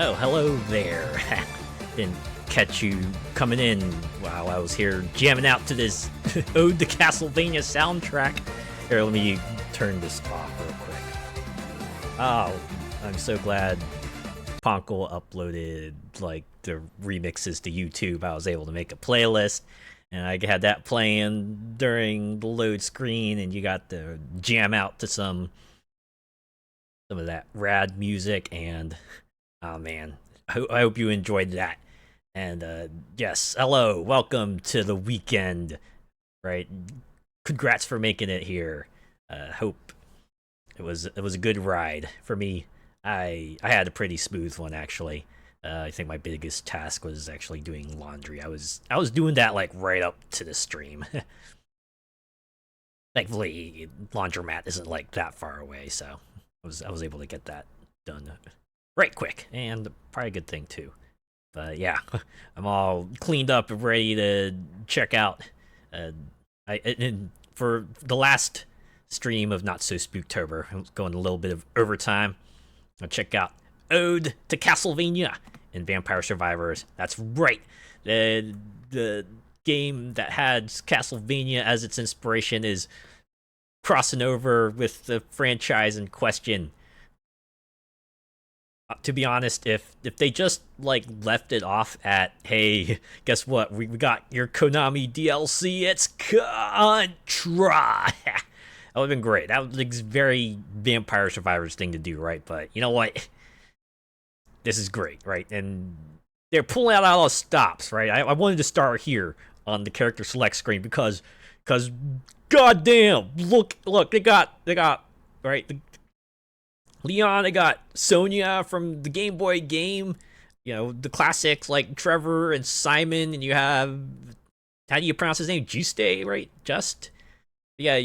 Oh, hello there. Didn't catch you coming in while I was here jamming out to this Ode to Castlevania soundtrack. Here, let me turn this off real quick. Oh, I'm so glad Ponkle uploaded like the remixes to YouTube. I was able to make a playlist, and I had that playing during the load screen, and you got to jam out to some of that rad music, and oh man, I hope you enjoyed that. And yes, hello, welcome to the weekend. Right, congrats for making it here. Hope it was a good ride for me. I had a pretty smooth one actually. I think my biggest task was actually doing laundry. I was doing that like right up to the stream. Thankfully, laundromat isn't like that far away, so I was able to get that done right quick, and probably a good thing too. But yeah, I'm all cleaned up and ready to check out. And for the last stream of Not-So-Spooktober, I was going a little bit of overtime. I'll check out Ode to Castlevania and Vampire Survivors. That's right. The game that had Castlevania as its inspiration is crossing over with the franchise in question. To be honest, if they just like left it off at, hey, guess what? We got your Konami DLC. It's Contra. That would have been great. That was a very Vampire Survivors thing to do, right? But you know what? This is great, right? And they're pulling out all the stops, right? I wanted to start here on the character select screen because goddamn, look, they got right. Leon, they got Sonia from the Game Boy game, you know, the classics like Trevor and Simon, and you have, how do you pronounce his name? Juste, right? Just? Yeah,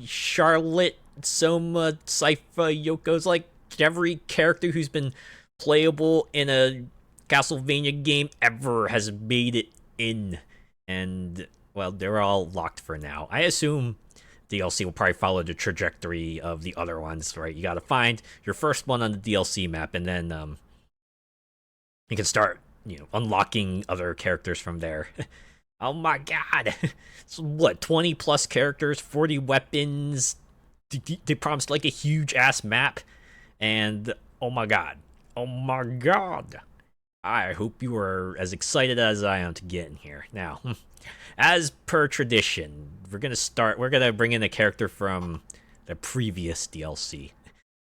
Charlotte, Soma, Sypha, Yoko's like every character who's been playable in a Castlevania game ever has made it in. And, well, they're all locked for now. I assume DLC will probably follow the trajectory of the other ones, right? You gotta find your first one on the DLC map, and then you can start, unlocking other characters from there. Oh my god! So what, 20 plus characters, 40 weapons? They promised like a huge ass map, and oh my god. I hope you are as excited as I am to get in here. Now, as per tradition, we're gonna bring in a character from the previous DLC.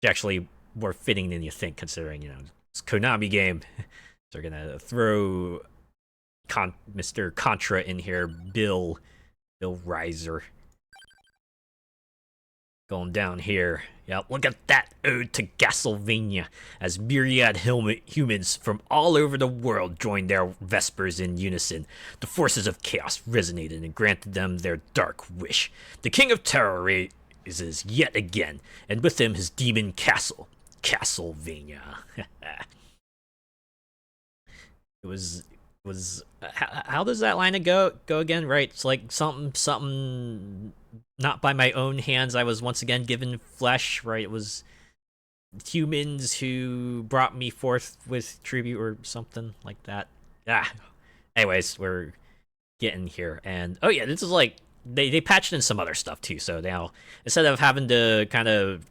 It's actually more fitting than you think, considering, it's a Konami game. So we're gonna throw Mr. Contra in here, Bill Reiser. Going down here. Yep, look at that ode to Castlevania, as myriad humans from all over the world joined their vespers in unison. The forces of chaos resonated and granted them their dark wish. The King of Terror rises yet again, and with him his demon castle, Castlevania. It was how does that line go again? Right, it's like something. Not by my own hands, I was once again given flesh, right? It was humans who brought me forth with tribute or something like that. Anyways, we're getting here. And, oh yeah, this is like, they patched in some other stuff too. So now, instead of having to kind of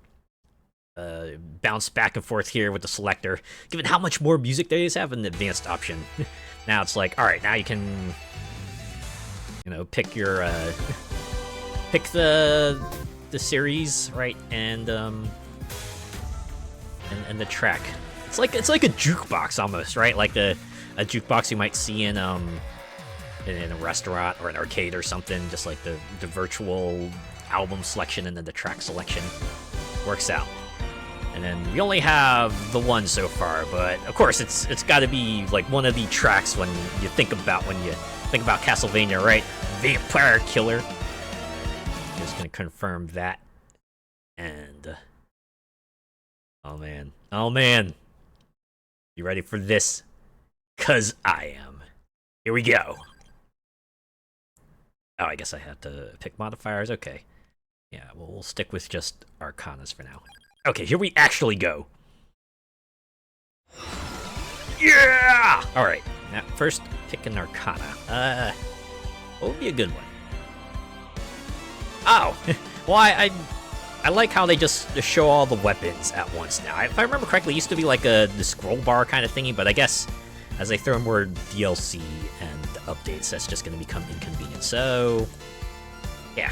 bounce back and forth here with the selector, given how much more music they have an advanced option, now it's like, alright, now you can, pick your, pick the series, right, and the track. It's like a jukebox almost, right? Like a jukebox you might see in a restaurant or an arcade or something. Just like the virtual album selection and then the track selection works out. And then we only have the one so far, but of course it's got to be like one of the tracks when you think about Castlevania, right? Vampire Killer. Just gonna confirm that, and oh man, you ready for this? 'Cause I am. Here we go. Oh, I guess I have to pick modifiers. Okay, yeah, well, we'll stick with just Arcanas for now. Okay, here we actually go. Yeah! Alright, now first pick an Arcana. What would be a good one? Oh! Well, I like how they just show all the weapons at once now. If I remember correctly, it used to be like the scroll bar kind of thingy, but I guess as they throw more DLC and updates, that's just going to become inconvenient. So, yeah,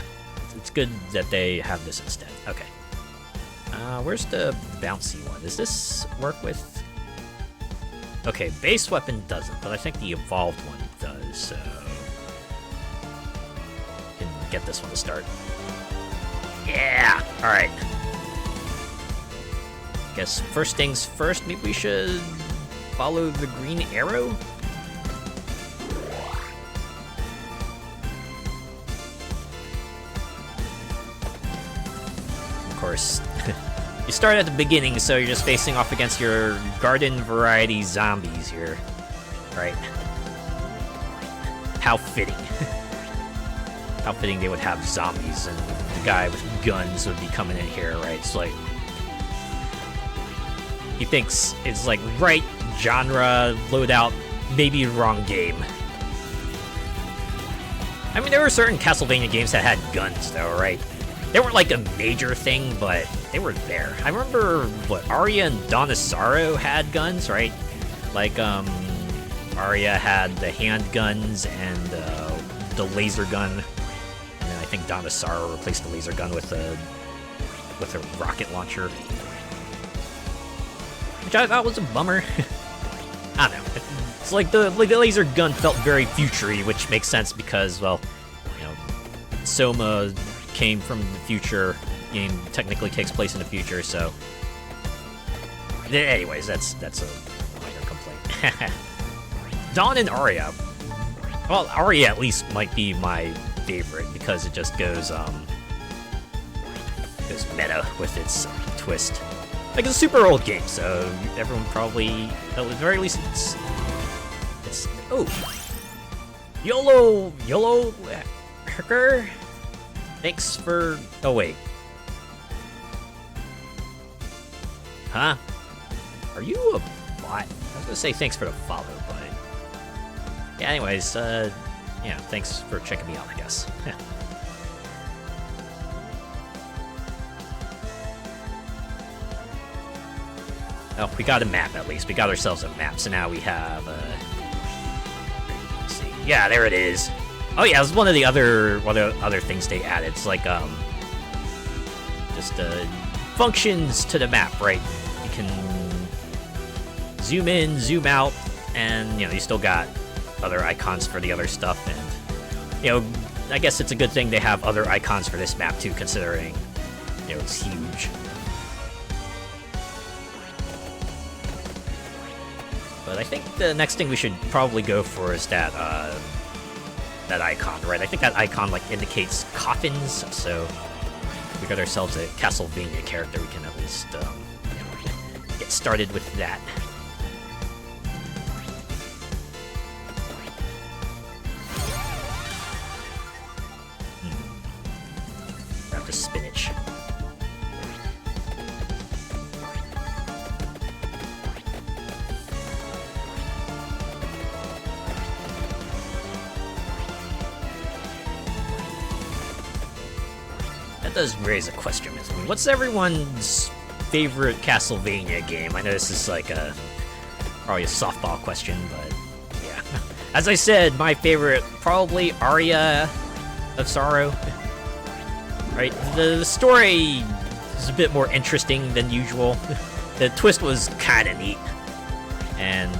it's good that they have this instead. Okay. Where's the bouncy one? Does this work with... Okay, base weapon doesn't, but I think the evolved one does, so... Can get this one to start. Yeah! Alright. Guess first things first, maybe we should follow the green arrow? Of course, you start at the beginning, so you're just facing off against your garden variety zombies here. Right? How fitting. How fitting they would have zombies and the guy with guns would be coming in here, right? It's like... He thinks it's like right genre, loadout, maybe wrong game. I mean, there were certain Castlevania games that had guns, though, right? They weren't like a major thing, but they were there. I remember, what, Arya and Donisaro had guns, right? Like, Arya had the handguns and the laser gun. And then I think Donisaro replaced the laser gun with a rocket launcher. Which I thought was a bummer. I don't know. It's like the laser gun felt very future-y, which makes sense because, well, you know, Soma came from the future. Game technically takes place in the future, so. Anyways, that's a minor complaint. Dawn and Arya. Well, Arya at least might be my favorite because it just goes meta with its twist. Like, it's a super old game, so everyone probably, at the very least, it's oh, YOLO Herker. Thanks for, oh wait, huh? Are you a bot? I was gonna say thanks for the follow, but yeah. Anyways, yeah, thanks for checking me out, I guess. Oh, we got a map at least. We got ourselves a map, so now we have, let's see. Yeah, there it is. Oh yeah, it was one of the other things they added. It's like, just, functions to the map, right? You can zoom in, zoom out, and, you know, you still got other icons for the other stuff, and, you know, I guess it's a good thing they have other icons for this map, too, considering, you know, it's huge. But I think the next thing we should probably go for is that icon, right? I think that icon, like, indicates coffins, so if we got ourselves a Castlevania character, we can at least, you know, get started with that. Grab the spinach. Does raise a question with me. What's everyone's favorite Castlevania game? I know this is like probably a softball question, but yeah. As I said, my favorite, probably Arya of Sorrow. Right? The story is a bit more interesting than usual. The twist was kind of neat. And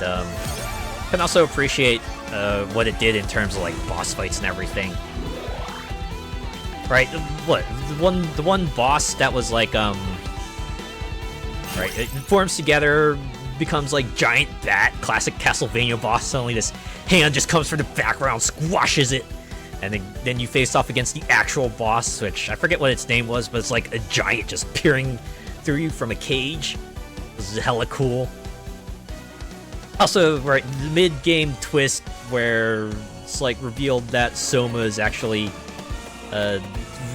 can also appreciate what it did in terms of like boss fights and everything. Right, what, the one boss that was like, right, it forms together, becomes like giant bat, classic Castlevania boss, suddenly this hand just comes from the background, squashes it, and then you face off against the actual boss, which, I forget what its name was, but it's like a giant just peering through you from a cage. This is hella cool. Also, right, the mid-game twist where it's like revealed that Soma is actually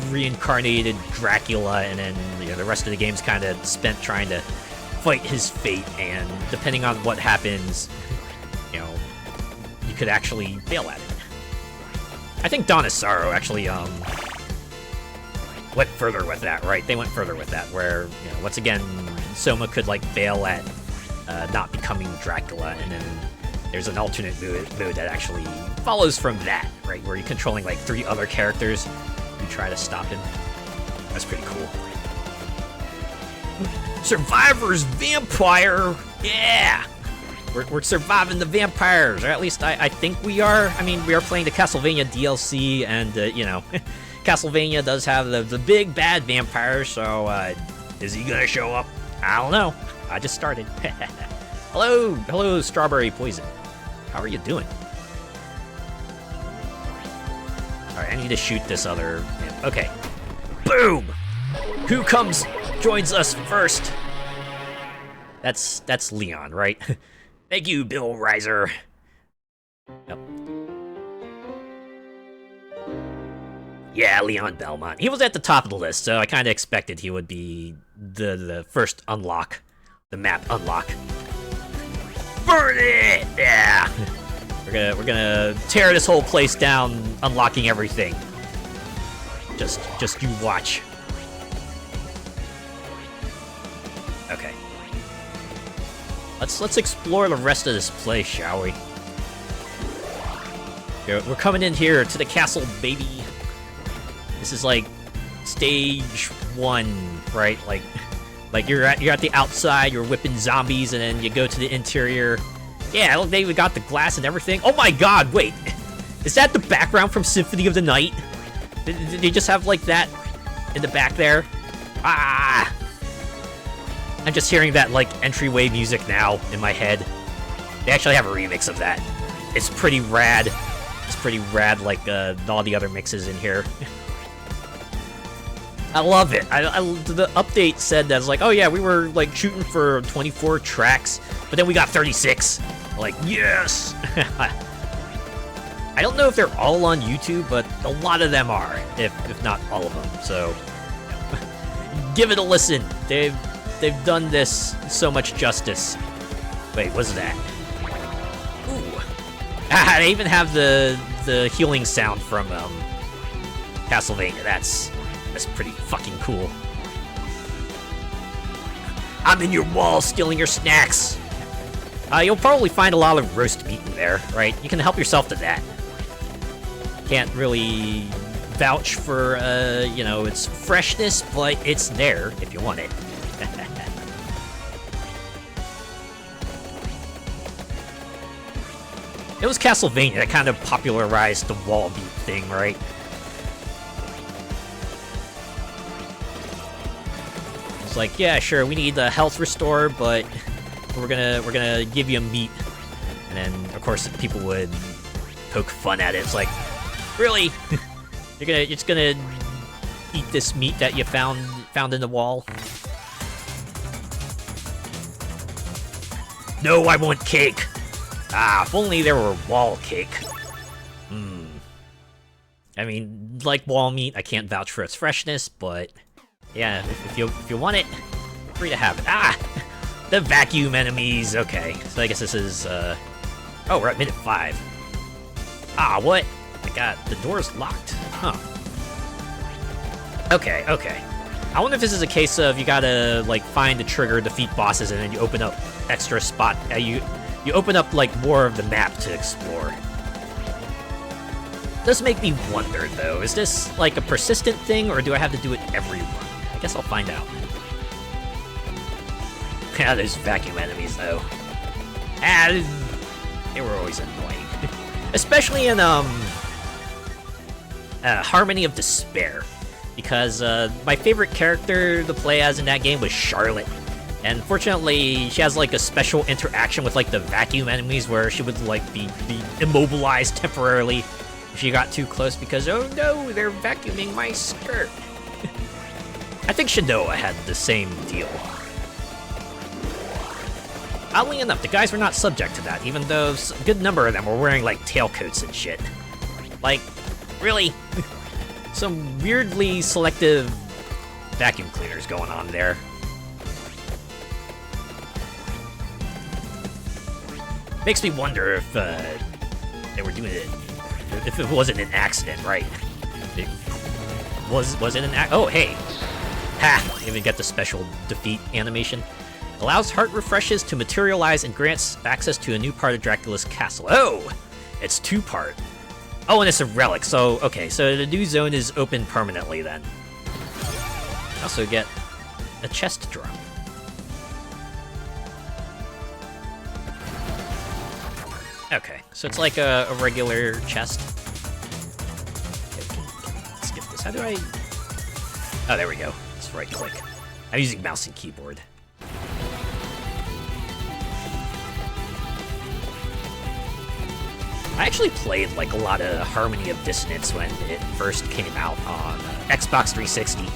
reincarnated Dracula, and then, you know, the rest of the game's kind of spent trying to fight his fate, and depending on what happens, you know, you could actually fail at it. I think Dawn of Sorrow actually went further with that, right? They went further with that, where, you know, once again, Soma could like fail at not becoming Dracula, and then there's an alternate mode that actually follows from that, right? Where you're controlling like 3 other characters who try to stop him. That's pretty cool. Survivor's Vampire! Yeah! We're surviving the vampires, or at least I think we are. I mean, we are playing the Castlevania DLC, and, you know, Castlevania does have the big bad vampire, so, is he gonna show up? I don't know. I just started. Hello, Strawberry Poison. How are you doing? Alright, I need to shoot this other... Okay. Boom! Who joins us first? That's Leon, right? Thank you, Bill Reiser. Yep. Yeah, Leon Belmont. He was at the top of the list, so I kind of expected he would be the first unlock. The map unlock. Burn it! Yeah! We're gonna tear this whole place down, unlocking everything. Just you watch. Okay. Let's explore the rest of this place, shall we? We're coming in here to the castle, baby. This is like stage 1, right? Like you're at the outside, you're whipping zombies, and then you go to the interior. Yeah, look, they even got the glass and everything. Oh my god, wait. Is that the background from Symphony of the Night? Did they just have like that in the back there? Ah! I'm just hearing that like entryway music now in my head. They actually have a remix of that. It's pretty rad. It's pretty rad, like all the other mixes in here. I love it. The update said that it's like, oh yeah, we were like shooting for 24 tracks, but then we got 36. Like, yes! I don't know if they're all on YouTube, but a lot of them are, if not all of them. So, give it a listen. They've done this so much justice. Wait, what's that? Ooh. Ah, they even have the healing sound from Castlevania. That's pretty fucking cool. I'm in your wall, stealing your snacks. You'll probably find a lot of roast meat in there, right? You can help yourself to that. Can't really vouch for, you know, its freshness, but it's there if you want it. It was Castlevania that kind of popularized the wall beat thing, right? It's like, yeah, sure, we need the health restore, but we're gonna give you meat. And then, of course, people would poke fun at it. It's like, really? You're just gonna eat this meat that you found in the wall? No, I want cake. Ah, if only there were wall cake. I mean, like wall meat, I can't vouch for its freshness, but yeah, if you want it, free to have it. Ah, the vacuum enemies. Okay, so I guess this is oh, we're at minute 5. Ah, what? The door's locked. Huh. Okay. I wonder if this is a case of you gotta like find the trigger, defeat bosses, and then you open up extra spot. You open up like more of the map to explore. Does make me wonder though, is this like a persistent thing, or do I have to do it every run? I guess I'll find out. Yeah, there's vacuum enemies though. Ah, they were always annoying. Especially in Harmony of Despair. Because my favorite character to play as in that game was Charlotte. And fortunately, she has like a special interaction with like the vacuum enemies where she would like be immobilized temporarily if she got too close because, oh no, they're vacuuming my skirt. I think Shinoa had the same deal. Oddly enough, the guys were not subject to that, even though a good number of them were wearing like tailcoats and shit. Like, really? Some weirdly selective vacuum cleaners going on there. Makes me wonder if they were doing it, if it wasn't an accident, right? It was it an accident? Oh, hey. Ha! Even get the special defeat animation. Allows heart refreshes to materialize and grants access to a new part of Dracula's castle. Oh! It's 2-part. Oh, and it's a relic, so, okay, so the new zone is open permanently then. Also get a chest drop. Okay, so it's like a regular chest. Okay, can skip this. How do I... Oh, there we go. It's right click. I'm using mouse and keyboard. I actually played like a lot of Harmony of Dissonance when it first came out on Xbox 360.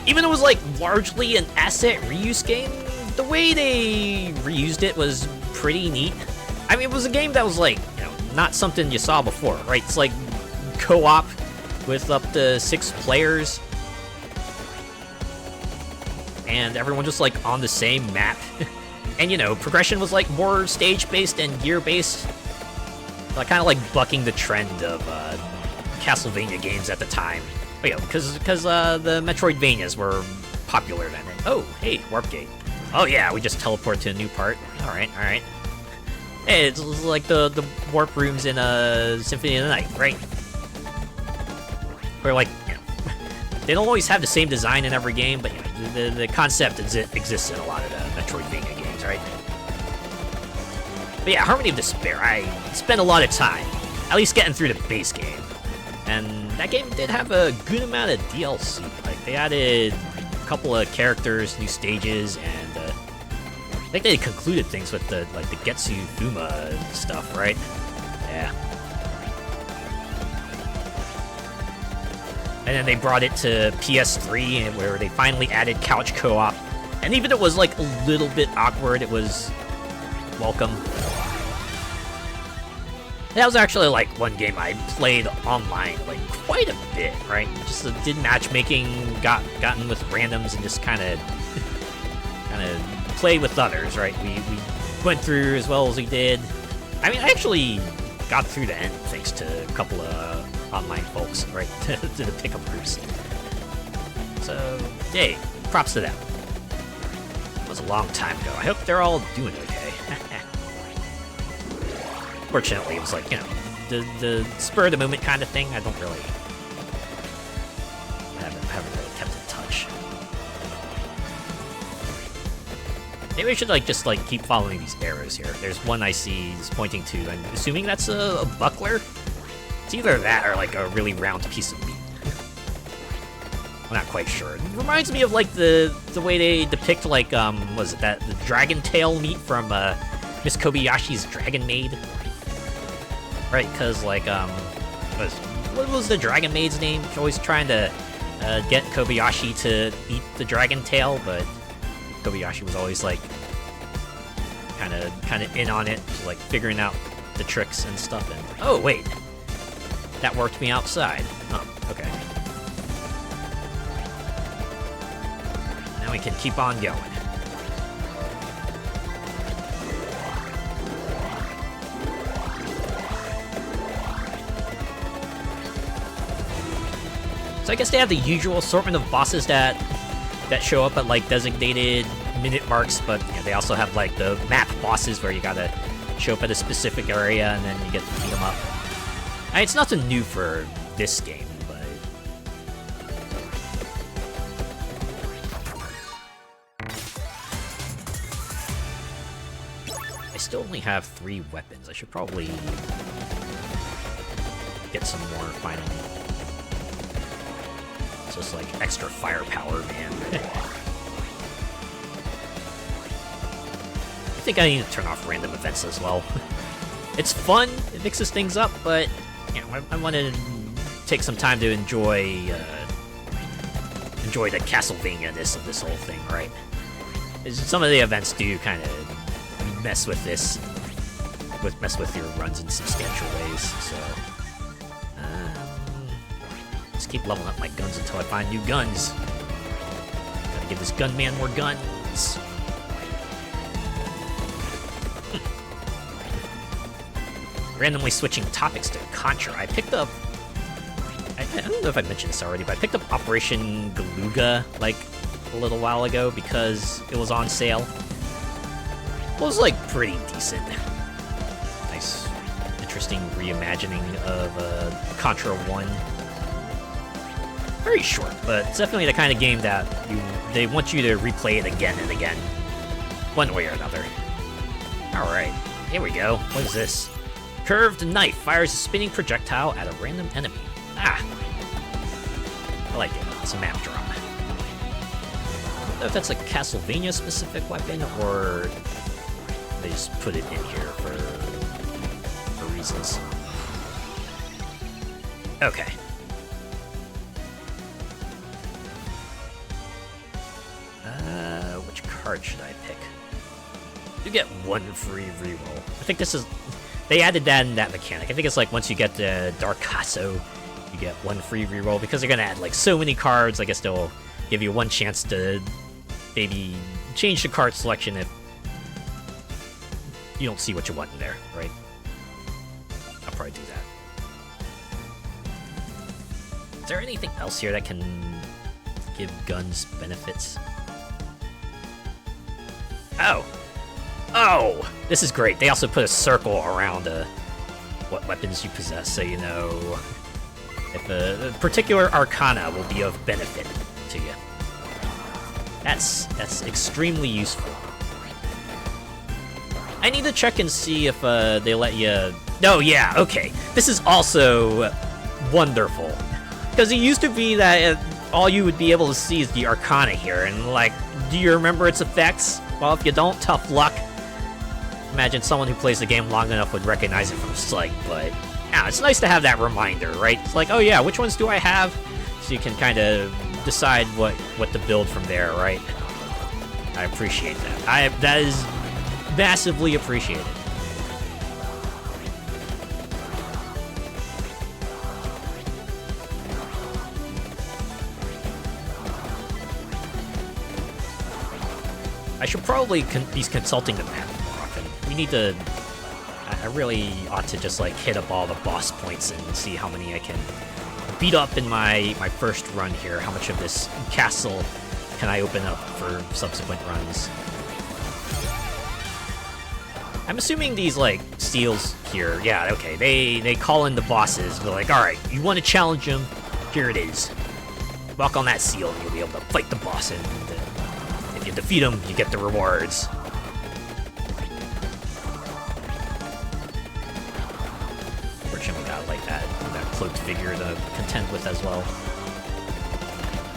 Even though it was like largely an asset reuse game, the way they reused it was pretty neat. I mean, it was a game that was like, you know, not something you saw before, right? It's like co-op with up to 6 players. And everyone just like on the same map. And you know, progression was like more stage-based and gear-based. Like, kind of like bucking the trend of Castlevania games at the time. But yeah, because the Metroidvanias were popular then. Oh, hey, Warp Gate. Oh yeah, we just teleport to a new part. Alright. Hey, it's like the warp rooms in Symphony of the Night, right? Where like, you know, they don't always have the same design in every game, but you know, the concept exists in a lot of the Metroidvania games, right? But yeah, Harmony of Despair, I spent a lot of time, at least getting through the base game. And that game did have a good amount of DLC. Like, they added a couple of characters, new stages, and I think they concluded things with the Getsu Fuma stuff, right? Yeah. And then they brought it to PS3, where they finally added couch co-op. And even though it was like a little bit awkward, it was welcome. That was actually like one game I played online like quite a bit, right? Just did matchmaking, gotten with randoms, and just kind of played with others, right? We went through as well as we did. I mean, I actually got through the end thanks to a couple of online folks, right? to the pickup groups. So, hey, props to them. It was a long time ago. I hope they're all doing okay. Fortunately, it was like, you know, the spur of the moment kind of thing. I don't really... haven't really kept in touch. Maybe I should, like, just, like, keep following these arrows here. There's one I see is pointing to, I'm assuming that's a buckler? It's either that or, like, a really round piece of meat. I'm not quite sure. It reminds me of, like, the way they depict, like, was it that, the dragon tail meat from, Miss Kobayashi's Dragon Maid? Right, because, like, what was the Dragon Maid's name? She's always trying to get Kobayashi to eat the dragon tail, but Kobayashi was always, like, kind of in on it, just, like, figuring out the tricks and stuff. And oh, wait. That worked me outside. Oh, okay. Now we can keep on going. So I guess they have the usual assortment of bosses that show up at like designated minute marks, but you know, they also have like the map bosses where you gotta show up at a specific area and then you get to beat them up. I mean, it's nothing new for this game, but I still only have 3 weapons. I should probably get some more finally. Just like extra firepower, man. I think I need to turn off random events as well. It's fun, it mixes things up, but you know, I want to take some time to enjoy the Castlevania-ness of this whole thing, right? Some of the events do kind of mess with this, mess with your runs in substantial ways. So. Just keep leveling up my guns until I find new guns. Gotta give this gunman more guns. randomly switching topics to Contra, I picked up... I don't know if I mentioned this already, but I picked up Operation Galuga, like, a little while ago because it was on sale. It was, like, pretty decent. Nice, interesting reimagining of Contra 1. Very short, but it's definitely the kind of game that they want you to replay it again and again. One way or another. Alright, here we go. What is this? Curved knife fires a spinning projectile at a random enemy. Ah! I like it. It's a map drop. I don't know if that's a Castlevania-specific weapon, or they just put it in here for reasons. Okay. Which card should I pick? You get one free reroll. I think this is... They added that in that mechanic. I think it's like once you get the Darkasso, you get one free reroll. Because they're gonna add like so many cards, I guess they'll give you one chance to maybe change the card selection if you don't see what you want in there, right? I'll probably do that. Is there anything else here that can give guns benefits? Oh! Oh! This is great. They also put a circle around what weapons you possess, so you know if a particular arcana will be of benefit to you. That's extremely useful. I need to check and see if they let you... Oh, yeah, okay. This is also wonderful. Because it used to be that all you would be able to see is the arcana here, and like, do you remember its effects? Well, if you don't, tough luck. Imagine someone who plays the game long enough would recognize it from sight, but yeah, it's nice to have that reminder, right? It's like, oh yeah, which ones do I have? So you can kind of decide what to build from there, right? I appreciate that. That is massively appreciated. I should probably be consulting the map more often. We need to... I really ought to just, like, hit up all the boss points and see how many I can beat up in my first run here. How much of this castle can I open up for subsequent runs? I'm assuming these, like, seals here... Yeah, okay, they call in the bosses. They're like, alright, you want to challenge them? Here it is. Walk on that seal and you'll be able to fight the boss and... If you defeat them, you get the rewards. Fortunately, we got like that cloaked figure to contend with as well.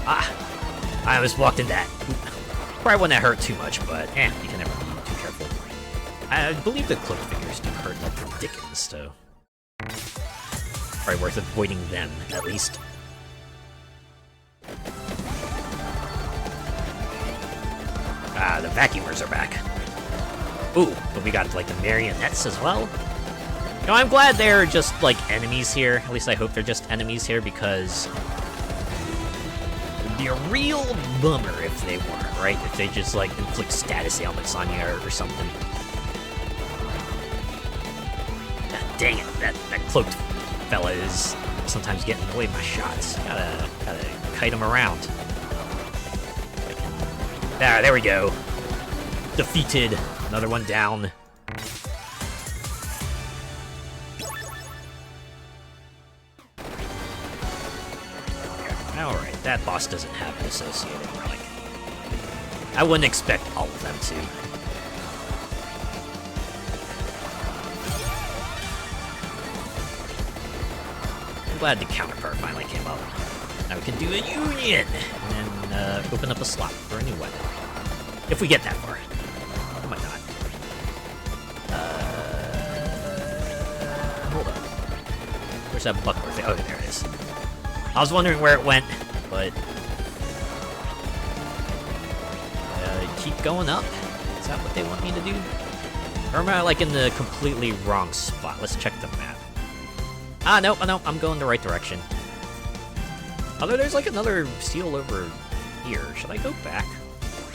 Ah! I almost walked in that. Probably wouldn't have hurt too much, but you can never be too careful. I believe the cloaked figures do hurt like the dickens, so... Probably worth avoiding them, at least. Ah, the vacuumers are back. Ooh, but we got, like, the marionettes as well. You know, I'm glad they're just, like, enemies here. At least I hope they're just enemies here, because it would be a real bummer if they weren't, right? If they just, like, inflict status ailments on you or something. God dang it, that cloaked fella is sometimes getting away with my shots. Gotta kite him around. Ah, there we go. Defeated. Another one down. Alright, that boss doesn't have an associated relic. I wouldn't expect all of them to. I'm glad the counterpart finally came up. Now we can do a union! And then open up a slot for a new weapon. If we get that far. I might not. Hold up. Where's that buckler thing? Oh, there it is. I was wondering where it went, but... keep going up? Is that what they want me to do? Or am I, like, in the completely wrong spot? Let's check the map. Ah, no, I'm going the right direction. Although there's, like, another seal over here. Should I go back?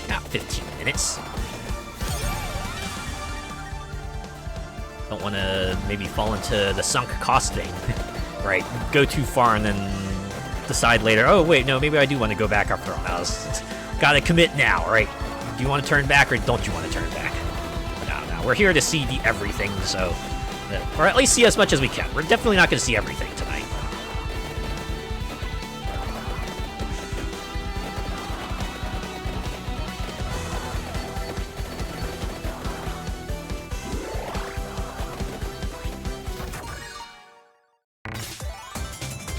Not 15 minutes. Don't want to maybe fall into the sunk cost thing, right? Go too far and then decide later, oh wait, no, maybe I do want to go back after all. Now, gotta commit now, right? Do you want to turn back or don't you want to turn back? No, we're here to see the everything, so... or at least see as much as we can. We're definitely not going to see everything tonight.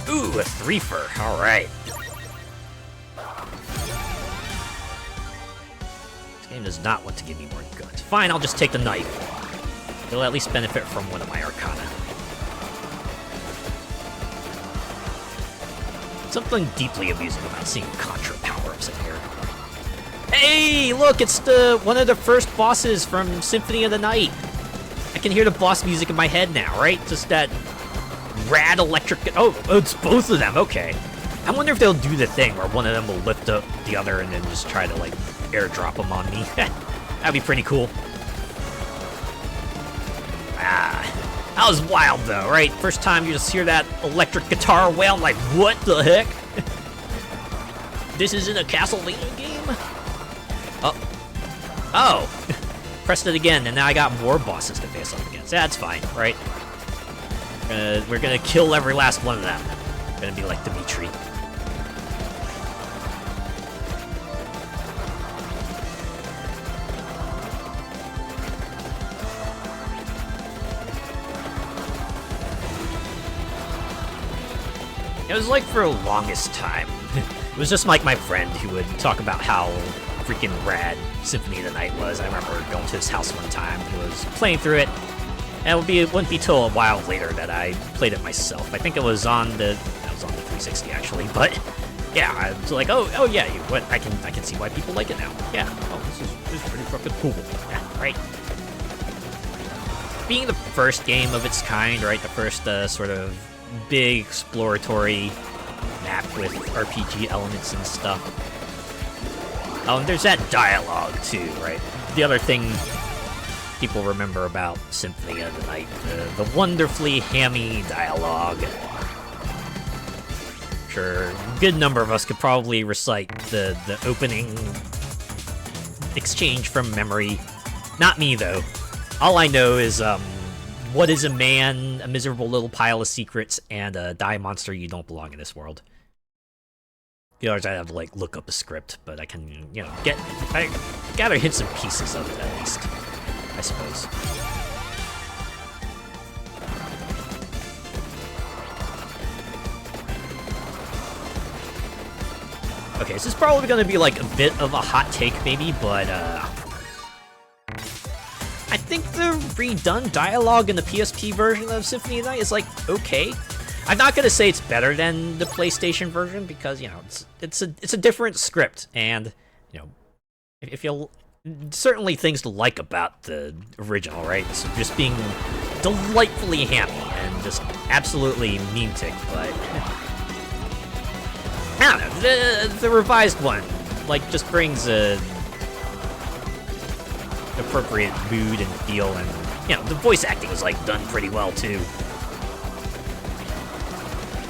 Ooh, a threefer. All right. This game does not want to give me more guns. Fine, I'll just take the knife. It'll at least benefit from one of my arcana. Something deeply amusing about seeing Contra power-ups in here. Hey, look, it's one of the first bosses from Symphony of the Night. I can hear the boss music in my head now, right? Just that rad electric... Oh, it's both of them, okay. I wonder if they'll do the thing where one of them will lift up the other and then just try to, like, airdrop them on me. That'd be pretty cool. That was wild, though, right? First time you just hear that electric guitar wail, like, what the heck? This isn't a Castlevania game? Oh. Pressed it again, and now I got more bosses to face up against. That's fine, right? We're gonna kill every last one of them. Gonna be like Dimitri. It was like for the longest time. It was just like my friend who would talk about how freaking rad Symphony of the Night was. I remember going to his house one time. He was playing through it. And it wouldn't be till a while later that I played it myself. I think it was on the 360 actually, but yeah, I was like, oh yeah, I can see why people like it now. Yeah, this is pretty fucking cool. Yeah, right. Being the first game of its kind, right? The first sort of big exploratory map with RPG elements and stuff. Oh, and there's that dialogue too, right? The other thing people remember about Symphony of the Night, the wonderfully hammy dialogue. Sure, a good number of us could probably recite the opening exchange from memory. Not me, though. All I know is, what is a man, a miserable little pile of secrets, and a die monster, you don't belong in this world. The others I have to, like, look up a script, but I can, you know, I gather hints and pieces of it, at least. I suppose. Okay, this is probably gonna be like a bit of a hot take, maybe, but I think the redone dialogue in the PSP version of Symphony of the Night is like okay. I'm not gonna say it's better than the PlayStation version because you know it's a different script, and you know if you'll. Certainly things to like about the original, right? So just being delightfully hammy and just absolutely meme-tick, but I don't know, the revised one, like, just brings a appropriate mood and feel, and, you know, the voice acting is, like, done pretty well, too.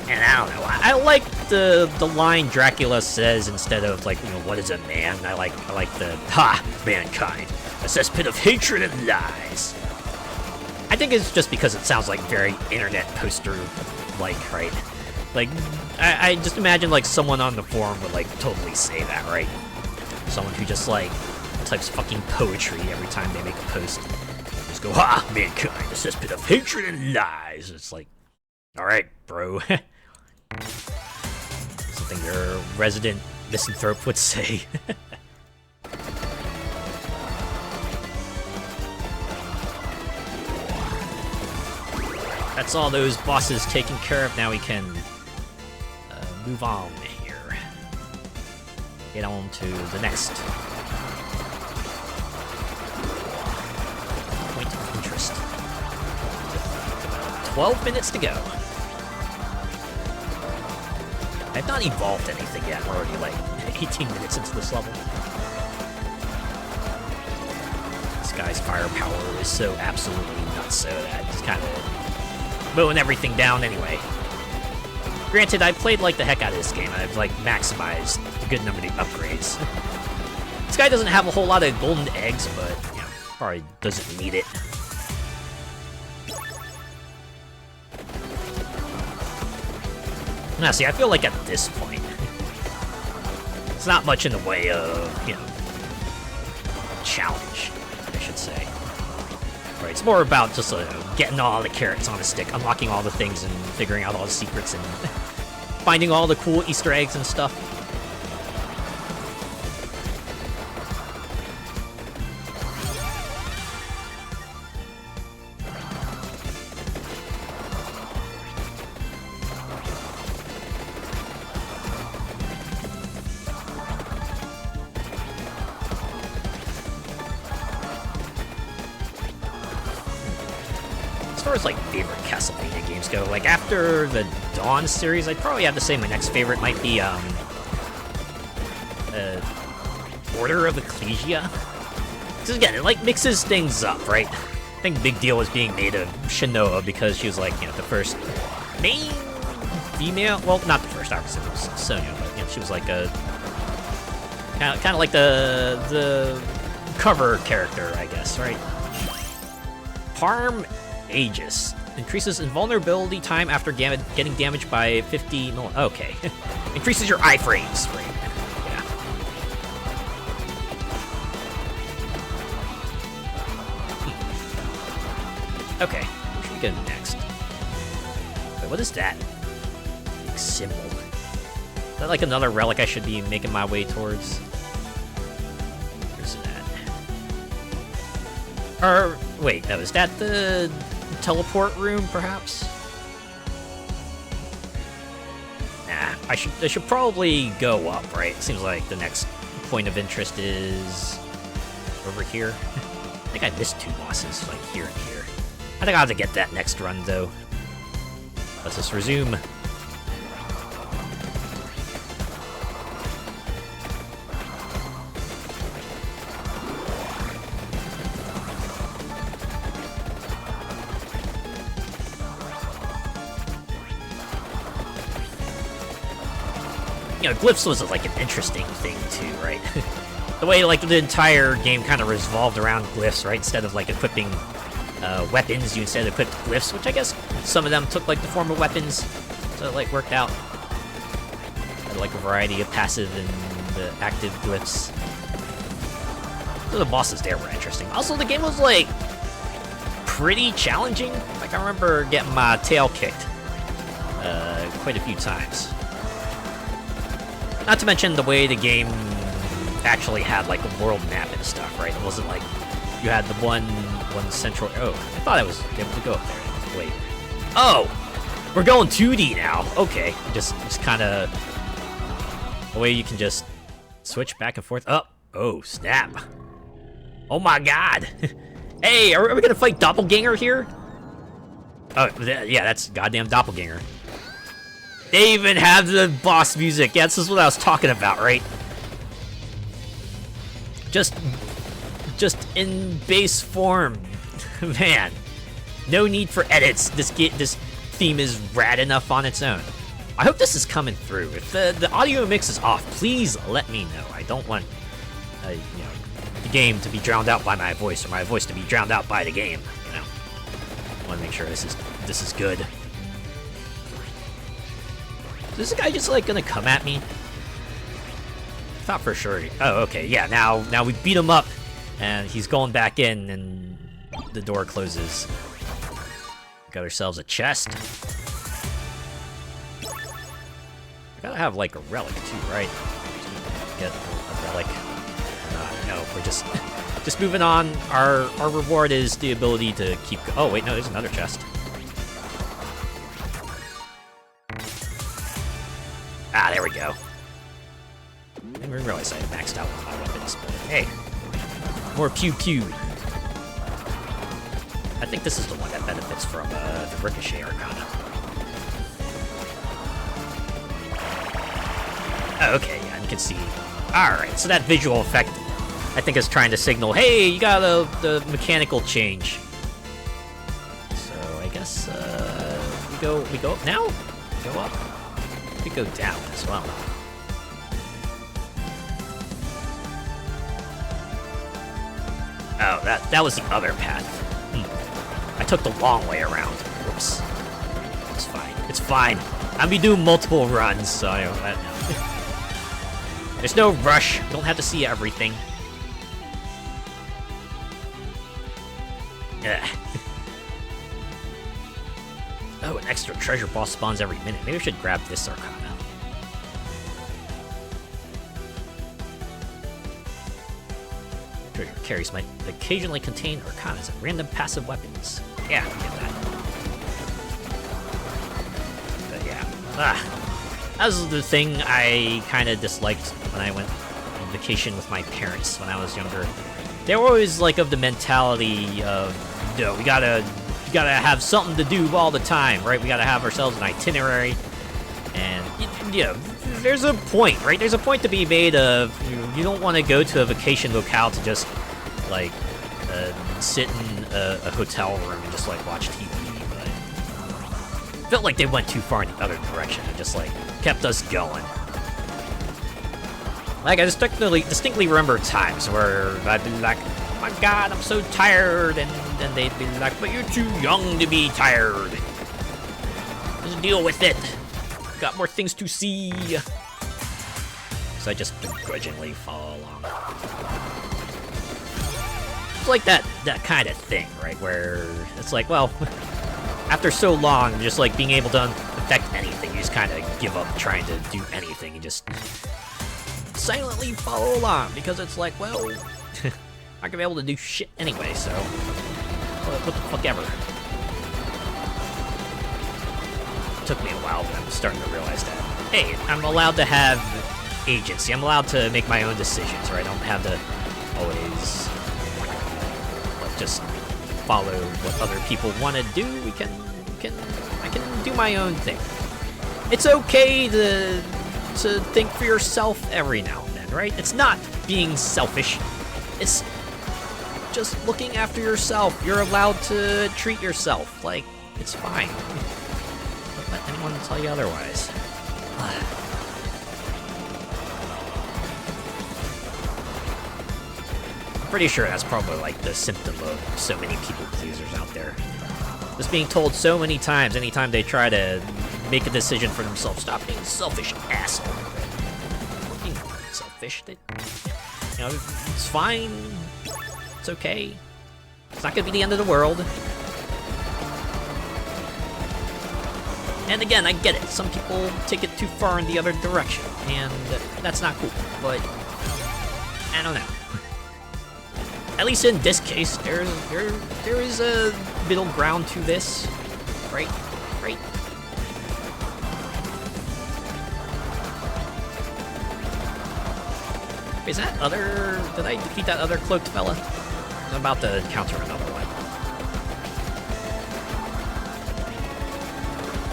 And I don't know, I like the line Dracula says instead of, like, you know, what is a man? I like the, ha, mankind, a cesspit of hatred and lies. I think it's just because it sounds like very internet poster-like, right? Like, I just imagine, like, someone on the forum would, like, totally say that, right? Someone who just, like, types fucking poetry every time they make a post. Just go, ha, mankind, a cesspit of hatred and lies. It's like, alright, bro. Something your resident misanthrope would say. That's all those bosses taken care of. Now we can move on here. Get on to the next point of interest. 12 minutes to go. I've not evolved anything yet. We're already like 18 minutes into this level. This guy's firepower is so absolutely nuts, so that it's kind of mowing everything down anyway. Granted, I played like the heck out of this game. I've like maximized a good number of the upgrades. This guy doesn't have a whole lot of golden eggs, but you know, probably doesn't need it. Now, see, I feel like at this point, it's not much in the way of, you know, challenge, I should say. Right, it's more about just getting all the carrots on a stick, unlocking all the things, and figuring out all the secrets, and finding all the cool Easter eggs and stuff. As far as like favorite Castlevania games go, like after the Dawn series, I'd probably have to say my next favorite might be Order of Ecclesia. Because again, it like mixes things up, right? I think big deal was being made of Shinoa because she was like, you know, the first main female. Well, not the first, obviously it was Sonya, but you know, she was like a kind of like the cover character, I guess, right? Harm Aegis. Increases invulnerability time after getting damaged by 50 okay. Increases your iframes rate. Yeah. Okay, where should we go next? Wait, what is that? Big symbol. Is that like another relic I should be making my way towards? Where's that? Or, wait, no, is that the teleport room, perhaps? Nah, I should probably go up, right? Seems like the next point of interest is over here. I think I missed two bosses, like here and here. I think I'll have to get that next run, though. Let's just resume. You know, glyphs was like an interesting thing too, right? The way like the entire game kind of revolved around glyphs, right? Instead of like equipping weapons, you instead equipped glyphs, which I guess some of them took like the form of weapons, so it like worked out. Had like a variety of passive and the active glyphs. So the bosses there were interesting. Also, the game was like pretty challenging. Like I remember getting my tail kicked quite a few times. Not to mention the way the game actually had like a world map and stuff, right? It wasn't like you had the one central. Oh, I thought I was able to go up there. Wait. Oh, we're going 2D now. Okay, just kind of a way you can just switch back and forth. Oh, snap! Oh my God! Hey, are we gonna fight Doppelganger here? Oh, yeah, that's goddamn Doppelganger. They even have the boss music. Yeah, this is what I was talking about, right? Just in base form. Man, no need for edits. This theme is rad enough on its own. I hope this is coming through. If the audio mix is off, please let me know. I don't want you know, the game to be drowned out by my voice, or my voice to be drowned out by the game. You know, I want to make sure this is good. Is this guy just like gonna come at me? I thought for sure. Oh, okay, yeah. Now we beat him up, and he's going back in, and the door closes. Got ourselves a chest. We gotta have like a relic too, right? Get a relic. No, we're just moving on. Our reward is the ability to keep. Oh wait, no, there's another chest. Ah, there we go. I didn't realize I had maxed out one of my weapons, but hey, more pew-pew. I think this is the one that benefits from the Ricochet Arcana. Oh, okay, yeah, you can see. Alright, so that visual effect I think it's trying to signal, hey, you got the mechanical change. So I guess we go up now? Go up? We go down as well. Oh, that was the other path. I took the long way around. Whoops. It's fine. It's fine. I'll be doing multiple runs, so I don't know. There's no rush. You don't have to see everything. Ugh. Oh, an extra treasure boss spawns every minute. Maybe I should grab this Arcana. Treasure carries might occasionally contain Arcanas and random passive weapons. Yeah, get that. But yeah. That was the thing I kind of disliked when I went on vacation with my parents when I was younger. They were always like of the mentality of, no, we gotta have something to do all the time, right? We gotta have ourselves an itinerary, and yeah, there's a point, right? There's a point to be made of you don't want to go to a vacation locale to just like sit in a hotel room and just like watch TV. But it felt like they went too far in the other direction and just like kept us going. Like, I distinctly remember times where I'd be like, oh my god, I'm so tired, and then they'd be like, but you're too young to be tired. Just deal with it. Got more things to see. So I just begrudgingly follow along. It's like that kind of thing, right, where it's like, well, after so long, just like being able to affect anything, you just kind of give up trying to do anything and just silently follow along, because it's like, well, I'm not gonna be able to do shit anyway, so what the fuck ever. It took me a while, but I'm starting to realize that, hey, I'm allowed to have agency. I'm allowed to make my own decisions, right? I don't have to always like, just follow what other people want to do. I can do my own thing. It's okay to think for yourself every now and then, right? It's not being selfish. It's just looking after yourself. You're allowed to treat yourself. Like, it's fine. Don't let anyone tell you otherwise. I'm pretty sure that's probably like the symptom of so many people pleasers out there. Just being told so many times, anytime they try to make a decision for themselves, stop being selfish, asshole. We're being selfish. You know, it's fine. It's okay. It's not gonna be the end of the world. And again, I get it. Some people take it too far in the other direction, and that's not cool. But I don't know. At least in this case, there is a middle ground to this, right? Right. Is that other... Did I defeat that other cloaked fella? I'm about to encounter another one.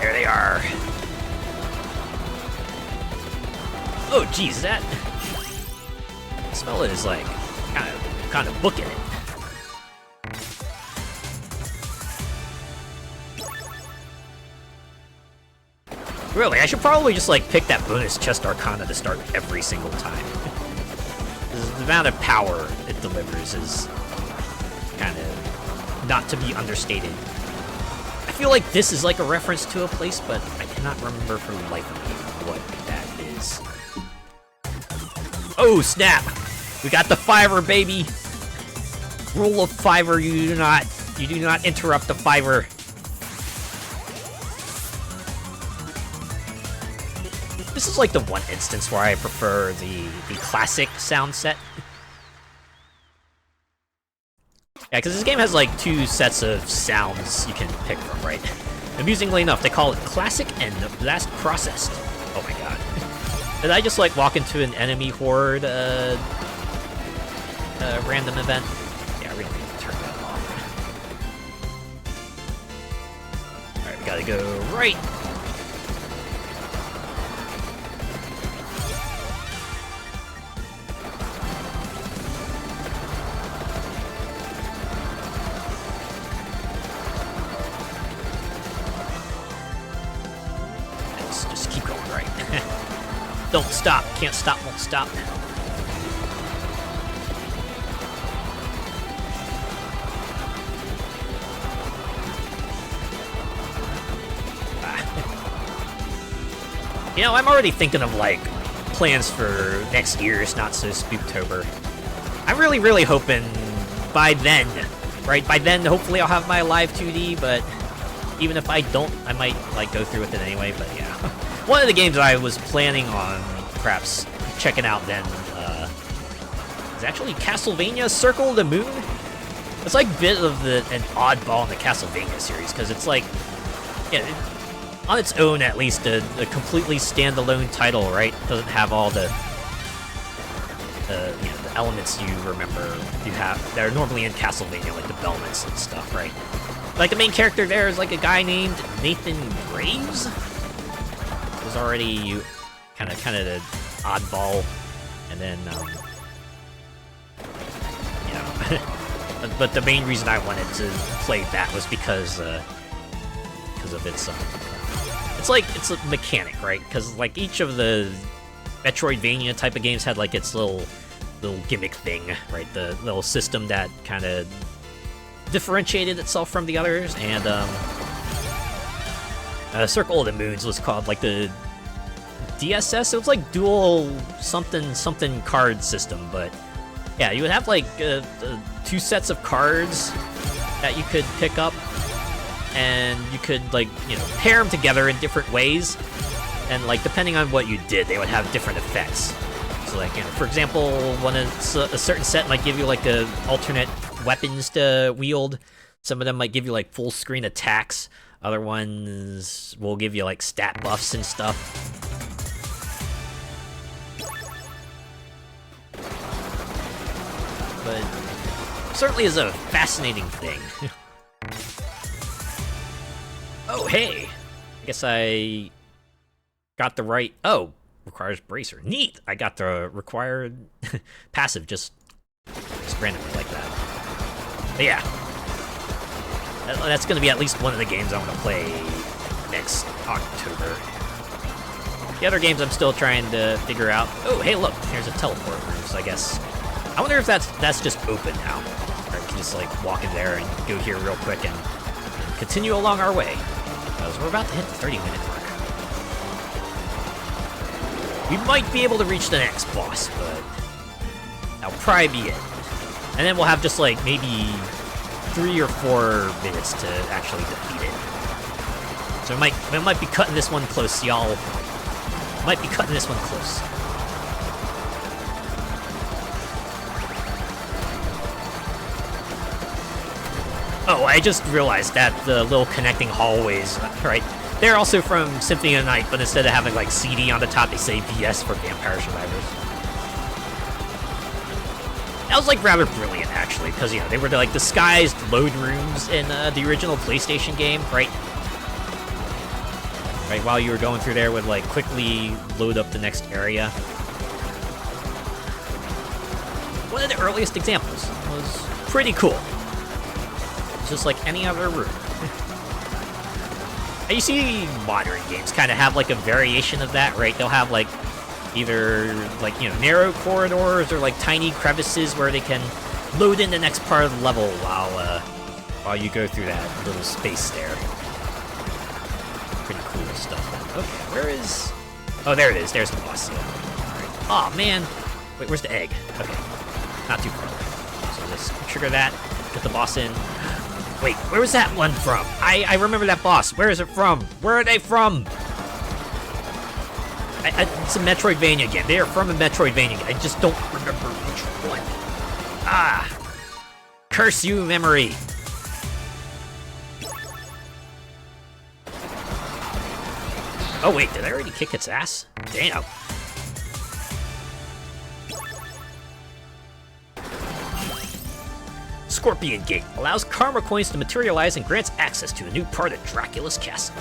There they are. Oh, geez, that... This fella is, like, kind of booking it. Really, I should probably just, like, pick that bonus chest Arcana to start every single time. The amount of power it delivers is kind of not to be understated. I feel like this is like a reference to a place, but I cannot remember for the life of me what that is. Oh, snap! We got the fiver, baby! Rule of fiver, you do not interrupt the fiver. This is like the one instance where I prefer the classic sound set. Yeah, because this game has like two sets of sounds you can pick from, right? Amusingly enough, they call it classic and blast processed. Oh my god. Did I just like walk into an enemy horde random event? Yeah, we don't need to turn that off. Alright, we gotta go right. Don't stop. Can't stop, won't stop. You know, I'm already thinking of, like, plans for next year's Not-So-Spooktober. I'm really hoping by then, right? By then, hopefully I'll have my live 2D, but even if I don't, I might, like, go through with it anyway, but yeah. One of the games I was planning on perhaps checking out then is actually Castlevania Circle of the Moon. It's like a bit of an oddball in the Castlevania series, because it's like, yeah, on its own, at least, a completely standalone title, right? Doesn't have all the you know, the elements you remember you have that are normally in Castlevania, like the Belmonts and stuff, right? Like the main character there is like a guy named Nathan Graves. Was already kind of the oddball, and then you know, but the main reason I wanted to play that was because of it's a mechanic, right? Because like each of the Metroidvania type of games had like its little gimmick thing, right? The little system that kind of differentiated itself from the others, and Circle of the Moons was called like the DSS. It was like dual something card system, but yeah, you would have like 2 sets of cards that you could pick up, and you could, like, you know, pair them together in different ways, and like depending on what you did, they would have different effects. So like, you know, for example, a certain set might give you like alternate weapons to wield. Some of them might give you like full screen attacks. Other ones will give you like stat buffs and stuff. But certainly is a fascinating thing. Oh, hey! I guess I got the right... Oh, requires bracer. Neat! I got the required passive just randomly like that. But yeah. That's going to be at least one of the games I want to play next October. The other games I'm still trying to figure out... Oh, hey, look! There's a teleport room, so I guess... I wonder if that's just open now. Or I can just, like, walk in there and go here real quick and continue along our way. Because we're about to hit the 30-minute mark. We might be able to reach the next boss, but that'll probably be it. And then we'll have just, like, maybe 3 or 4 minutes to actually defeat it. So we might be cutting this one close, y'all. Might be cutting this one close. Oh, I just realized that the little connecting hallways, right? They're also from Symphony of the Night, but instead of having like CD on the top, they say VS for Vampire Survivors. That was like rather brilliant, actually, because, you know, they were like disguised load rooms in the original PlayStation game, right? Right, while you were going through there would like quickly load up the next area. One of the earliest examples was pretty cool. Just like any other room. And you see modern games kind of have like a variation of that, right? They'll have like either like, you know, narrow corridors or like tiny crevices where they can load in the next part of the level while you go through that little space there. Pretty cool stuff. Okay, where is... Oh, there it is. There's the boss. Yeah. Right. Oh, man. Wait, where's the egg? Okay. Not too far away. So just trigger that, get the boss in. Wait, where was that one from? I remember that boss. Where is it from? Where are they from? It's a Metroidvania game. They are from a Metroidvania game. I just don't remember which one. Ah! Curse you, memory! Oh wait, did I already kick its ass? Damn. Scorpion Gate allows karma coins to materialize and grants access to a new part of Dracula's castle.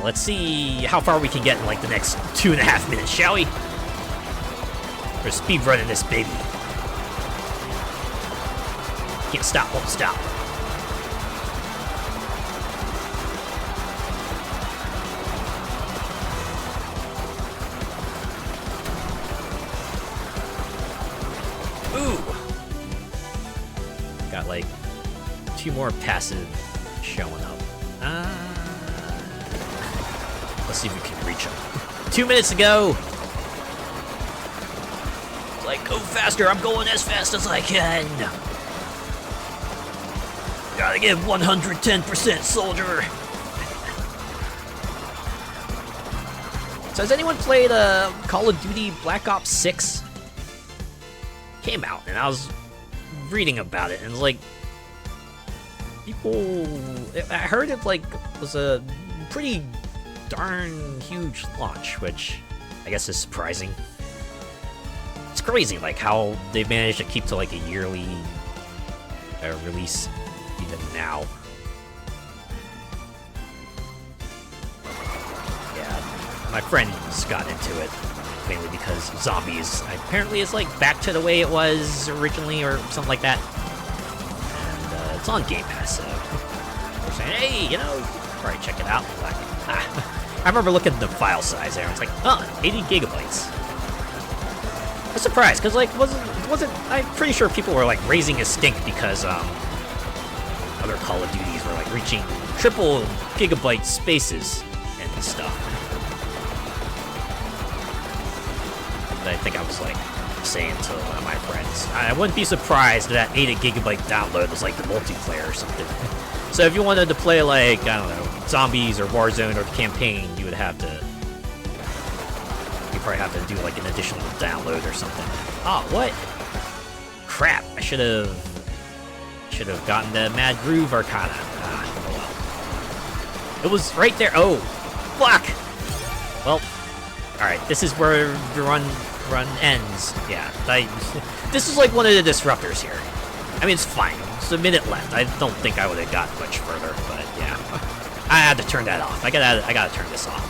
Let's see how far we can get in like the next 2.5 minutes, shall we? We're speedrunning this baby. Can't stop, won't stop. Got like 2 more passive showing up. Let's see if we can reach them. 2 minutes to go. Like, go faster. I'm going as fast as I can. Gotta give 110%, soldier. So has anyone played Call of Duty Black Ops 6? Came out, and I was reading about it, and it's like, people, I heard it like was a pretty darn huge launch, which I guess is surprising. It's crazy, like how they've managed to keep to like a yearly release even now. Yeah, my friends got into it mainly because zombies apparently is like back to the way it was originally or something like that. And it's on Game Pass, so we're saying, hey, you know, probably check it out. Like, I remember looking at the file size there, and it's like, oh, 80 gigabytes. I was surprised, because, like, wasn't I'm pretty sure people were, like, raising a stink because, other Call of Duties were, like, reaching triple gigabyte spaces and stuff. But I think I was, like, saying to one of my friends, I wouldn't be surprised if that 80 gigabyte download was, like, the multiplayer or something. So if you wanted to play, like, I don't know, Zombies or Warzone or the campaign, you would have to... You probably have to do, like, an additional download or something. Oh, what? Crap, I should have gotten the Mad Groove Arcana. Oh well. It was right there. Oh, fuck! Well, alright, this is where the run ends. Yeah, this is like one of the disruptors here. I mean, it's fine. It's a minute left. I don't think I would have gotten much further, but yeah. I had to turn that off. I gotta turn this off.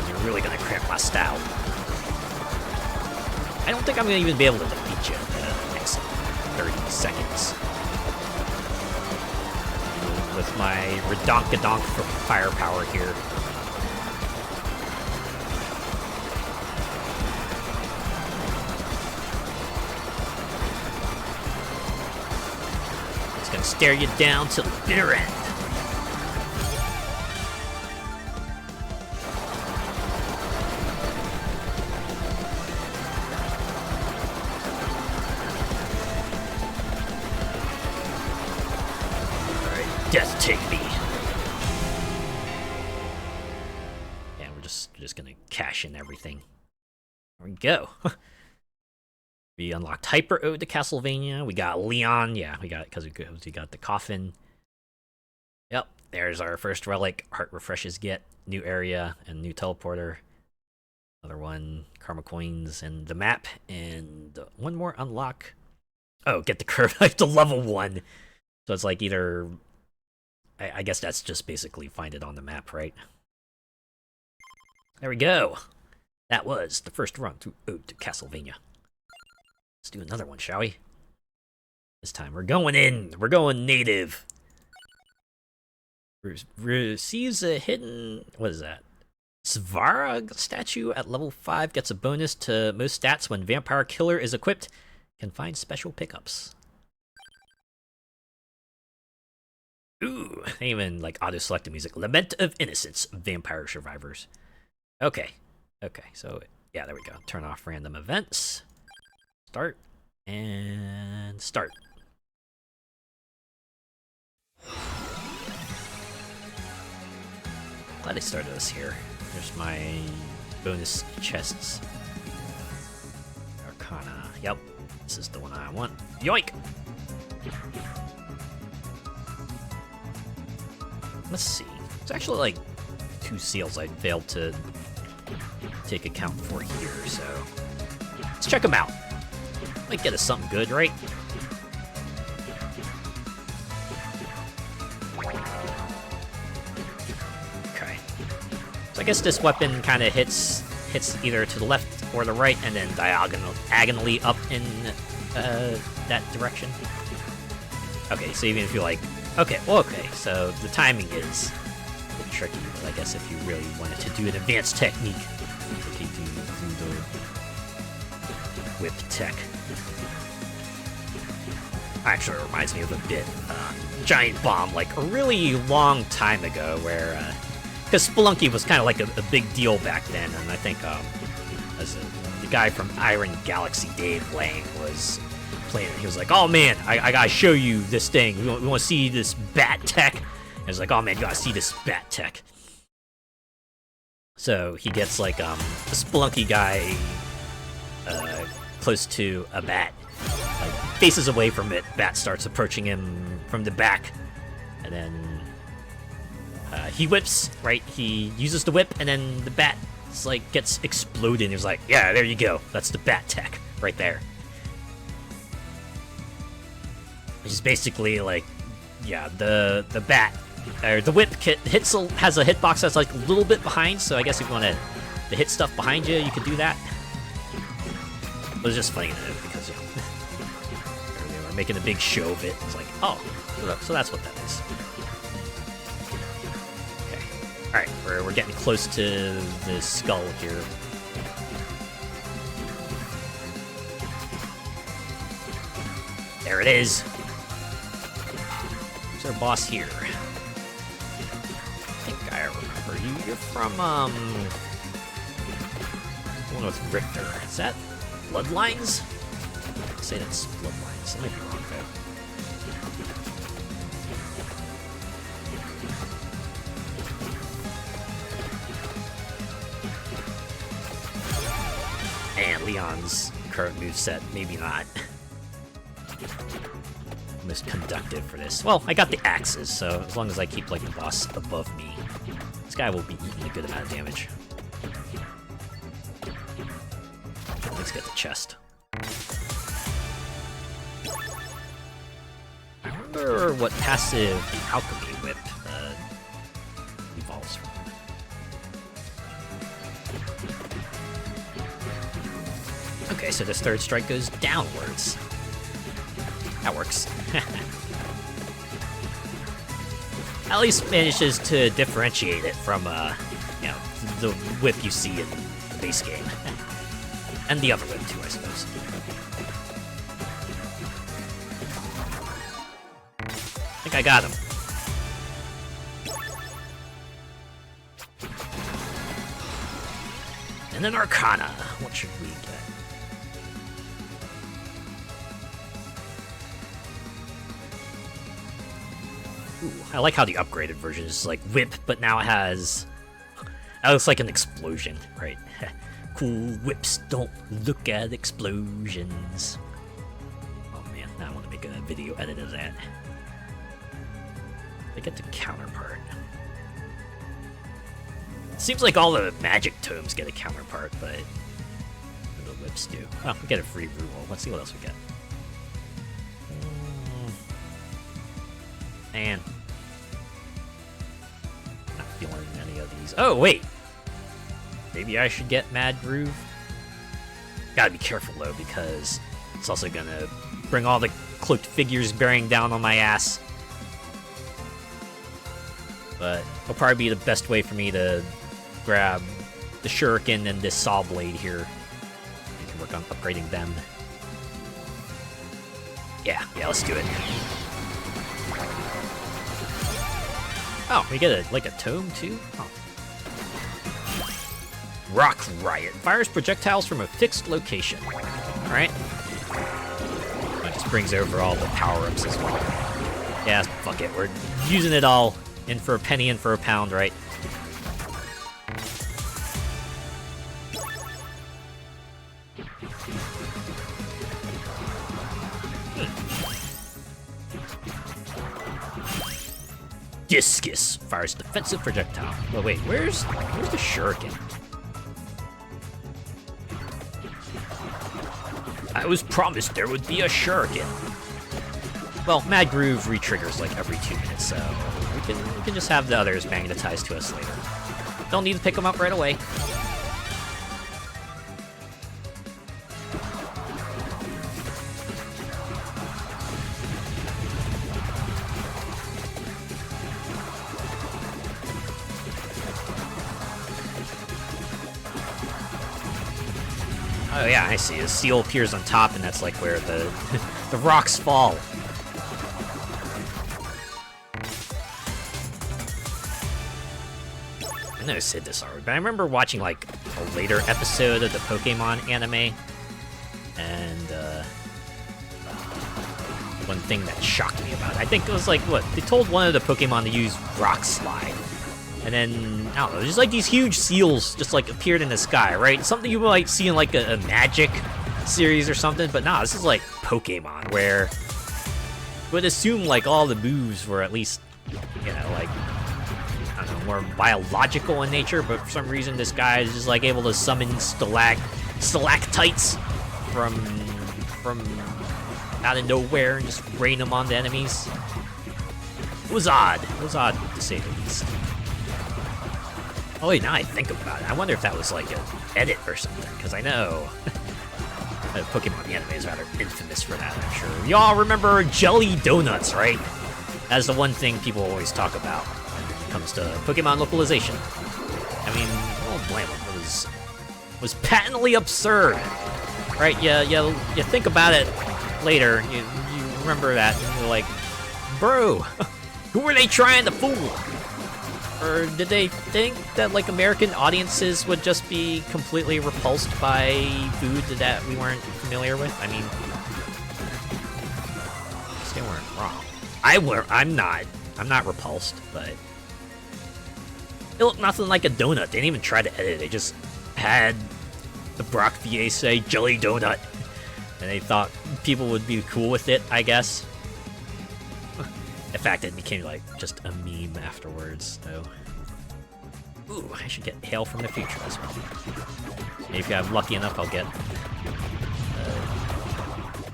You're really gonna cramp my style. I don't think I'm gonna even be able to defeat you in the next 30 seconds. With my redonkadonk for firepower here. Gonna stare you down till the bitter end. Alright, death take me. Yeah, we're just gonna cash in everything. There we go. We unlocked Hyper Ode to Castlevania. We got Leon. Yeah, we got it because we got the coffin. Yep, there's our first relic. Heart refreshes get. New area and new teleporter. Another one. Karma coins and the map. And one more unlock. Oh, get the curve life to level 1. So it's like either... I guess that's just basically find it on the map, right? There we go. That was the first run through Ode to Castlevania. Let's do another one, shall we? This time we're going in. We're going native. Receives a hidden... What is that? Svarog statue at level 5 gets a bonus to most stats when Vampire Killer is equipped. Can find special pickups. Ooh, they even like auto-select the music. Lament of Innocence, Vampire Survivors. Okay, so yeah, there we go. Turn off random events. Start, and start. Glad they started us here. There's my bonus chests. Arcana. Yep, this is the one I want. Yoink! Let's see. It's actually like 2 seals I failed to take account for here, so let's check them out. Might get us something good, right? Okay. So I guess this weapon kind of hits either to the left or the right, and then diagonally up in that direction. Okay, so even if you're like, okay, so the timing is a bit tricky, but I guess if you really wanted to do an advanced technique, okay, do the whip tech. Actually, it reminds me of a bit Giant Bomb, like a really long time ago, where because Spelunky was kind of like a big deal back then, and I think the guy from Iron Galaxy, Dave Lang, was playing it. He was like, "Oh man, I gotta show you this thing. We want to see this bat tech." And I was like, "Oh man, you gotta see this bat tech." So he gets like a Spelunky guy close to a bat, like faces away from it. Bat starts approaching him from the back, and then he whips. Right, he uses the whip, and then the bat like gets exploded. And he's like, "Yeah, there you go. That's the bat tech right there." Which is basically like, yeah, the bat. Or the whip has a hitbox that's like a little bit behind, so I guess if you want to hit stuff behind you, you could do that. It was just funny to know because they were making a big show of it. It's like, oh, so that's what that is. Okay, all right, we're getting close to the skull here. There it is. Who's our boss here? I remember you. You're from, one with Richter. Is that Bloodlines? I'd say that's Bloodlines. I might be wrong, though. And Leon's current moveset, maybe not. Most conductive for this. Well, I got the axes, so as long as I keep like the boss above me, this guy will be eating a good amount of damage. Let's get the chest. I wonder what passive the alchemy whip evolves from. Okay, so this third strike goes downwards. That works. At least manages to differentiate it from, you know, the whip you see in the base game. And the other whip, too, I suppose. I think I got him. And then Arcana. What should we get? Ooh, I like how the upgraded version is like whip, but now it has... It looks like an explosion, right? Cool whips don't look at explosions. Oh man, now I want to make a video edit of that. I get the counterpart. Seems like all the magic tomes get a counterpart, but the whips do. Oh, we get a free reroll. Let's see what else we get. Man. Not feeling any of these. Oh, wait! Maybe I should get Mad Groove? Gotta be careful, though, because it's also gonna bring all the cloaked figures bearing down on my ass. But it'll probably be the best way for me to grab the Shuriken and this Saw Blade here. I can work on upgrading them. Yeah, let's do it. Oh, we get like a tome too? Oh. Rock Riot. Fires projectiles from a fixed location. Alright. That just brings over all the power-ups as well. Yeah, fuck it. We're using it all. In for a penny, in for a pound, right? Discus fires defensive projectile. Oh wait, where's the Shuriken? I was promised there would be a Shuriken. Well, Mad Groove re-triggers like every 2 minutes, so we can just have the others magnetized to us later. Don't need to pick them up right away. Oh yeah, I see. A seal appears on top, and that's like where the the rocks fall. I know I said this already, but I remember watching like a later episode of the Pokemon anime, and one thing that shocked me about it, I think it was like, what, they told one of the Pokemon to use Rock Slide, and then, I don't know, just like these huge seals just like appeared in the sky, right? Something you might see in like a Magic series or something, but nah, this is like Pokemon, where you would assume like all the moves were at least, you know, like, I don't know, more biological in nature, but for some reason this guy is just like able to summon stalactites from out of nowhere and just rain them on the enemies. It was odd. It was odd, to say the least. Oh wait, now I think about it, I wonder if that was like an edit or something, because I know Pokemon the anime is rather infamous for that, I'm sure. Y'all remember jelly donuts, right? That's the one thing people always talk about when it comes to Pokemon localization. I mean, I won't blame them. It was patently absurd, right? You think about it later, you remember that, and you're like, bro, who were they trying to fool? Or did they think that like American audiences would just be completely repulsed by food that we weren't familiar with? I mean, they weren't wrong. I'm not repulsed, but it looked nothing like a donut. They didn't even try to edit it. They just had the Brock VA say jelly donut, and they thought people would be cool with it, I guess. In fact, it became like just a meme afterwards, though. Ooh, I should get Hail from the Future as well. Maybe if I'm lucky enough, I'll get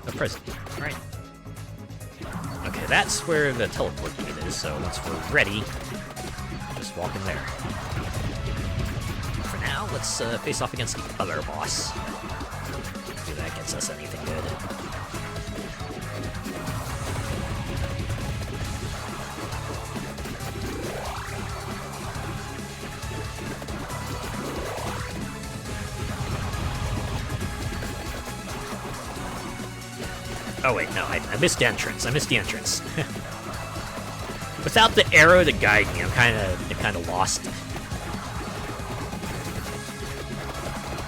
a present. Right. Okay, that's where the teleport gate is, so once we're ready, just walk in there. For now, let's face off against the other boss. See if that gets us anything good. Oh wait, no, I missed the entrance. Without the arrow to guide me, I'm kind of lost.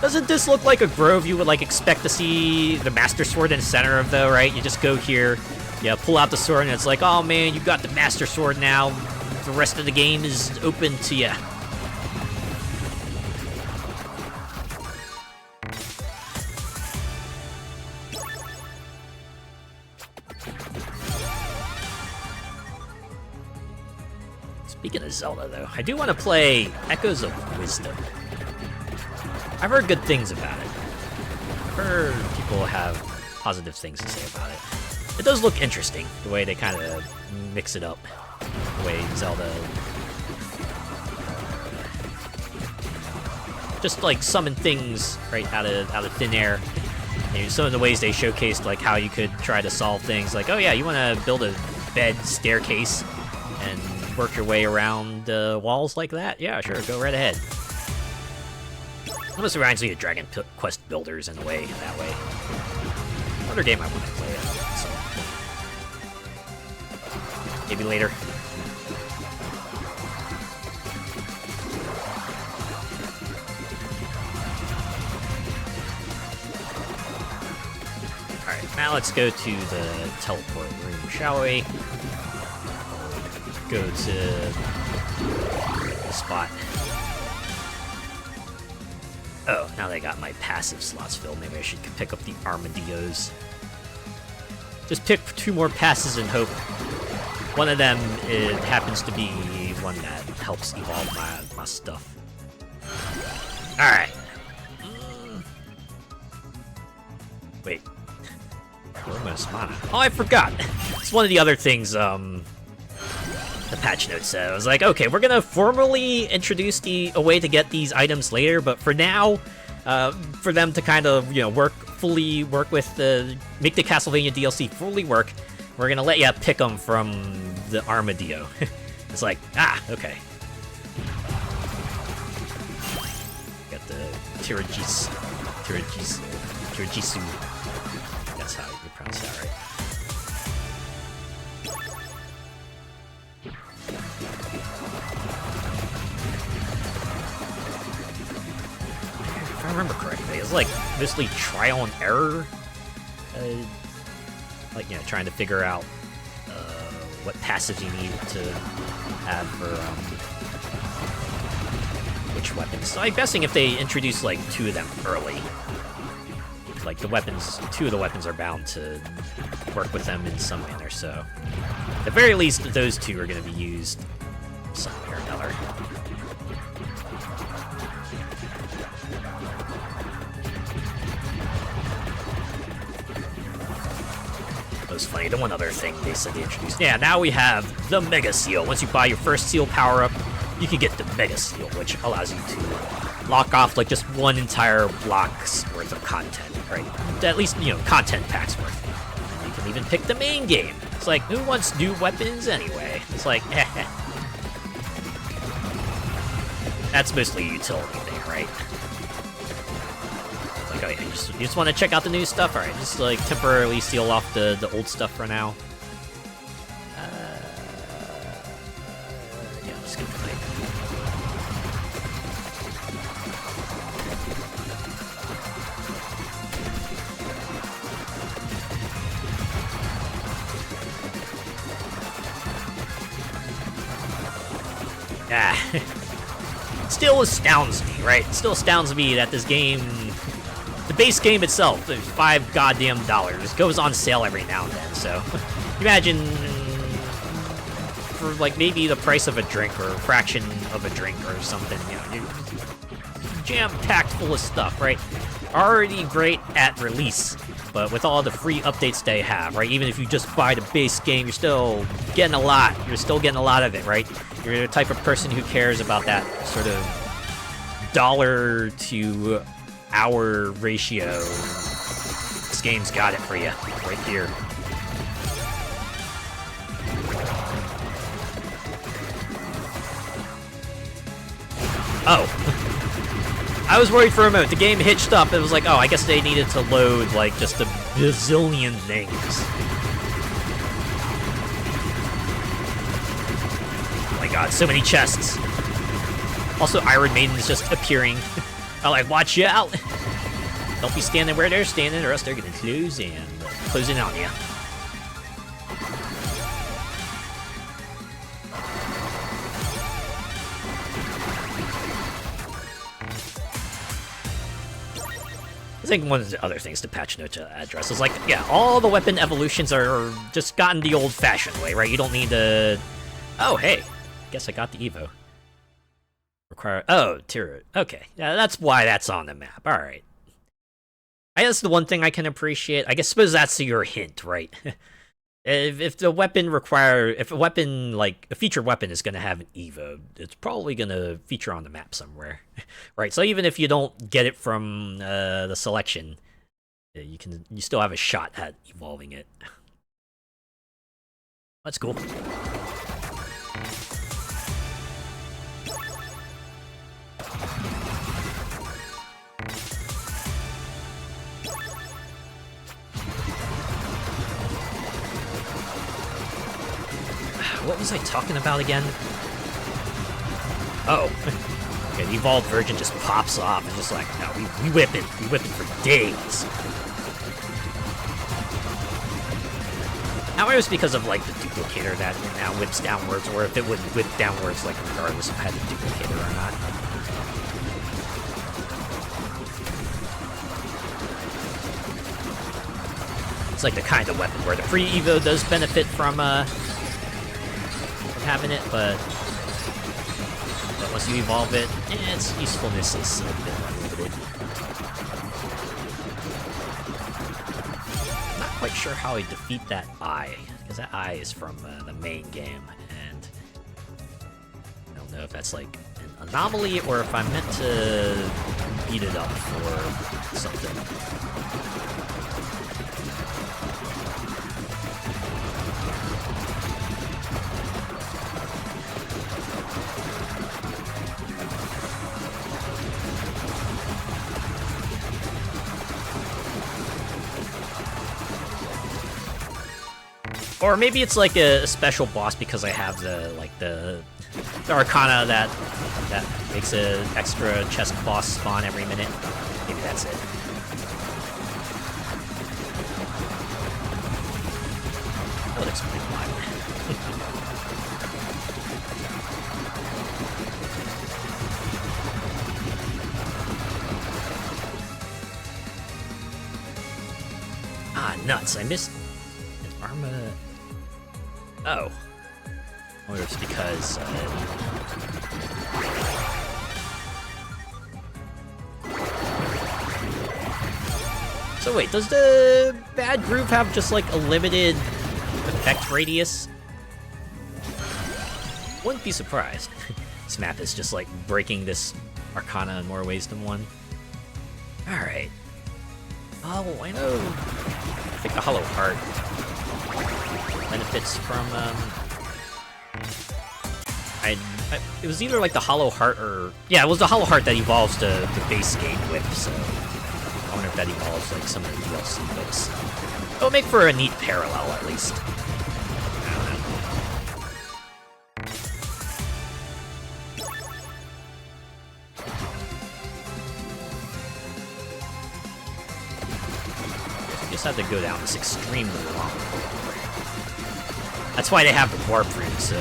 Doesn't this look like a grove you would like expect to see the Master Sword in the center of, though, right? You just go here, you pull out the sword, and it's like, oh man, you got the Master Sword now. The rest of the game is open to you. Speaking of Zelda, though, I do want to play Echoes of Wisdom. I've heard good things about it. I've heard people have positive things to say about it. It does look interesting, the way they kind of mix it up. The way Zelda just like summon things right out of thin air. And some of the ways they showcased like how you could try to solve things, like, oh yeah, you want to build a bed staircase and work your way around walls like that? Yeah, sure, go right ahead. Almost reminds me of Dragon Quest Builders in a way, that way. Another game I want to play, so maybe later. Alright, now let's go to the teleport room, shall we? Go to the spot. Oh, now they got my passive slots filled. Maybe I should pick up the armadillos. Just pick 2 more passes and hope one of them happens to be one that helps evolve my stuff. Alright. Wait. Where's my mana? Oh, I forgot. It's one of the other things, the patch notes said. I was like, okay, we're gonna formally introduce a way to get these items later, but for now, for them to kind of, you know, make the Castlevania DLC fully work, we're gonna let you pick them from the armadillo. It's like, okay. Got the Tiragis. or Jisoo. That's how you pronounce that, right? If I remember correctly, it's like mostly trial and error. Like, you know, trying to figure out what passives you need to have for which weapons. So I'm guessing if they introduce like 2 of them early, like the weapons, 2 of the weapons are bound to work with them in some manner. So at the very least, those 2 are going to be used some way or another. That was funny. The one other thing they said they introduced. Yeah, now we have the Mega Seal. Once you buy your first seal power-up, you can get the Mega Seal, which allows you to lock off like just one entire block's worth of content, right? At least, you know, content packs worth. And you can even pick the main game. It's like, who wants new weapons anyway? It's like, that's mostly a utility thing, right? Like, oh yeah, you just want to check out the new stuff? Alright, just like temporarily seal off the old stuff for now. Yeah, I'm just gonna play. Still astounds me, right? It still astounds me that this game, the base game itself, is $5 goddamn, goes on sale every now and then. So imagine for like maybe the price of a drink or a fraction of a drink or something, you know, you're jam-packed full of stuff, right? Already great at release, but with all the free updates they have, right? Even if you just buy the base game, you're still getting a lot. You're still getting a lot of it, right? You're the type of person who cares about that sort of dollar to hour ratio. This game's got it for you, right here. Oh. I was worried for a moment. The game hitched up. It was like, oh, I guess they needed to load, like, just a bazillion things. Oh my god, so many chests. Also, Iron Maiden is just appearing. I'm like, watch you out. Don't be standing where they're standing, or else they're gonna close in on you. I think one of the other things to patch note to address is like, yeah, all the weapon evolutions are just gotten the old-fashioned way, right? You don't need to... Oh, hey. Guess I got the Evo. Require... Oh, tier... Okay. Yeah, that's why that's on the map. Alright. I guess the one thing I can appreciate... I guess suppose that's your hint, right? If the weapon if a weapon, like, a featured weapon is going to have an Evo, it's probably going to feature on the map somewhere. Right, so even if you don't get it from the selection, you still have a shot at evolving it. That's cool. What was I talking about again? Oh. Okay, the evolved version just pops off and just like, no, we whip it. We whip it for days. Now it was because of like the duplicator that it now whips downwards, or if it would whip downwards, like regardless if I had the duplicator or not. It's like the kind of weapon where the free Evo does benefit from having it, but once you evolve it, its usefulness is a bit limited. Not quite sure how I defeat that eye, because that eye is from the main game, and I don't know if that's like an anomaly or if I'm meant to beat it up for something. Or maybe it's like a special boss because I have the Arcana that makes an extra chest boss spawn every minute. Maybe that's it. That would explain why. Ah, nuts! I missed an Arma. Oh. I wonder if it's because, So wait, does the bad groove have just like a limited effect radius? Wouldn't be surprised. This map is just like breaking this Arcana in more ways than one. Alright. Oh, I know. I think the Hollow Heart benefits from, it was either like the Hollow Heart or... Yeah, it was the Hollow Heart that evolves the base game whip, so... I wonder if that evolves like some of the DLC whips. It'll make for a neat parallel, at least. I don't know. You just have to go down this extremely long. That's why they have the warp route, so...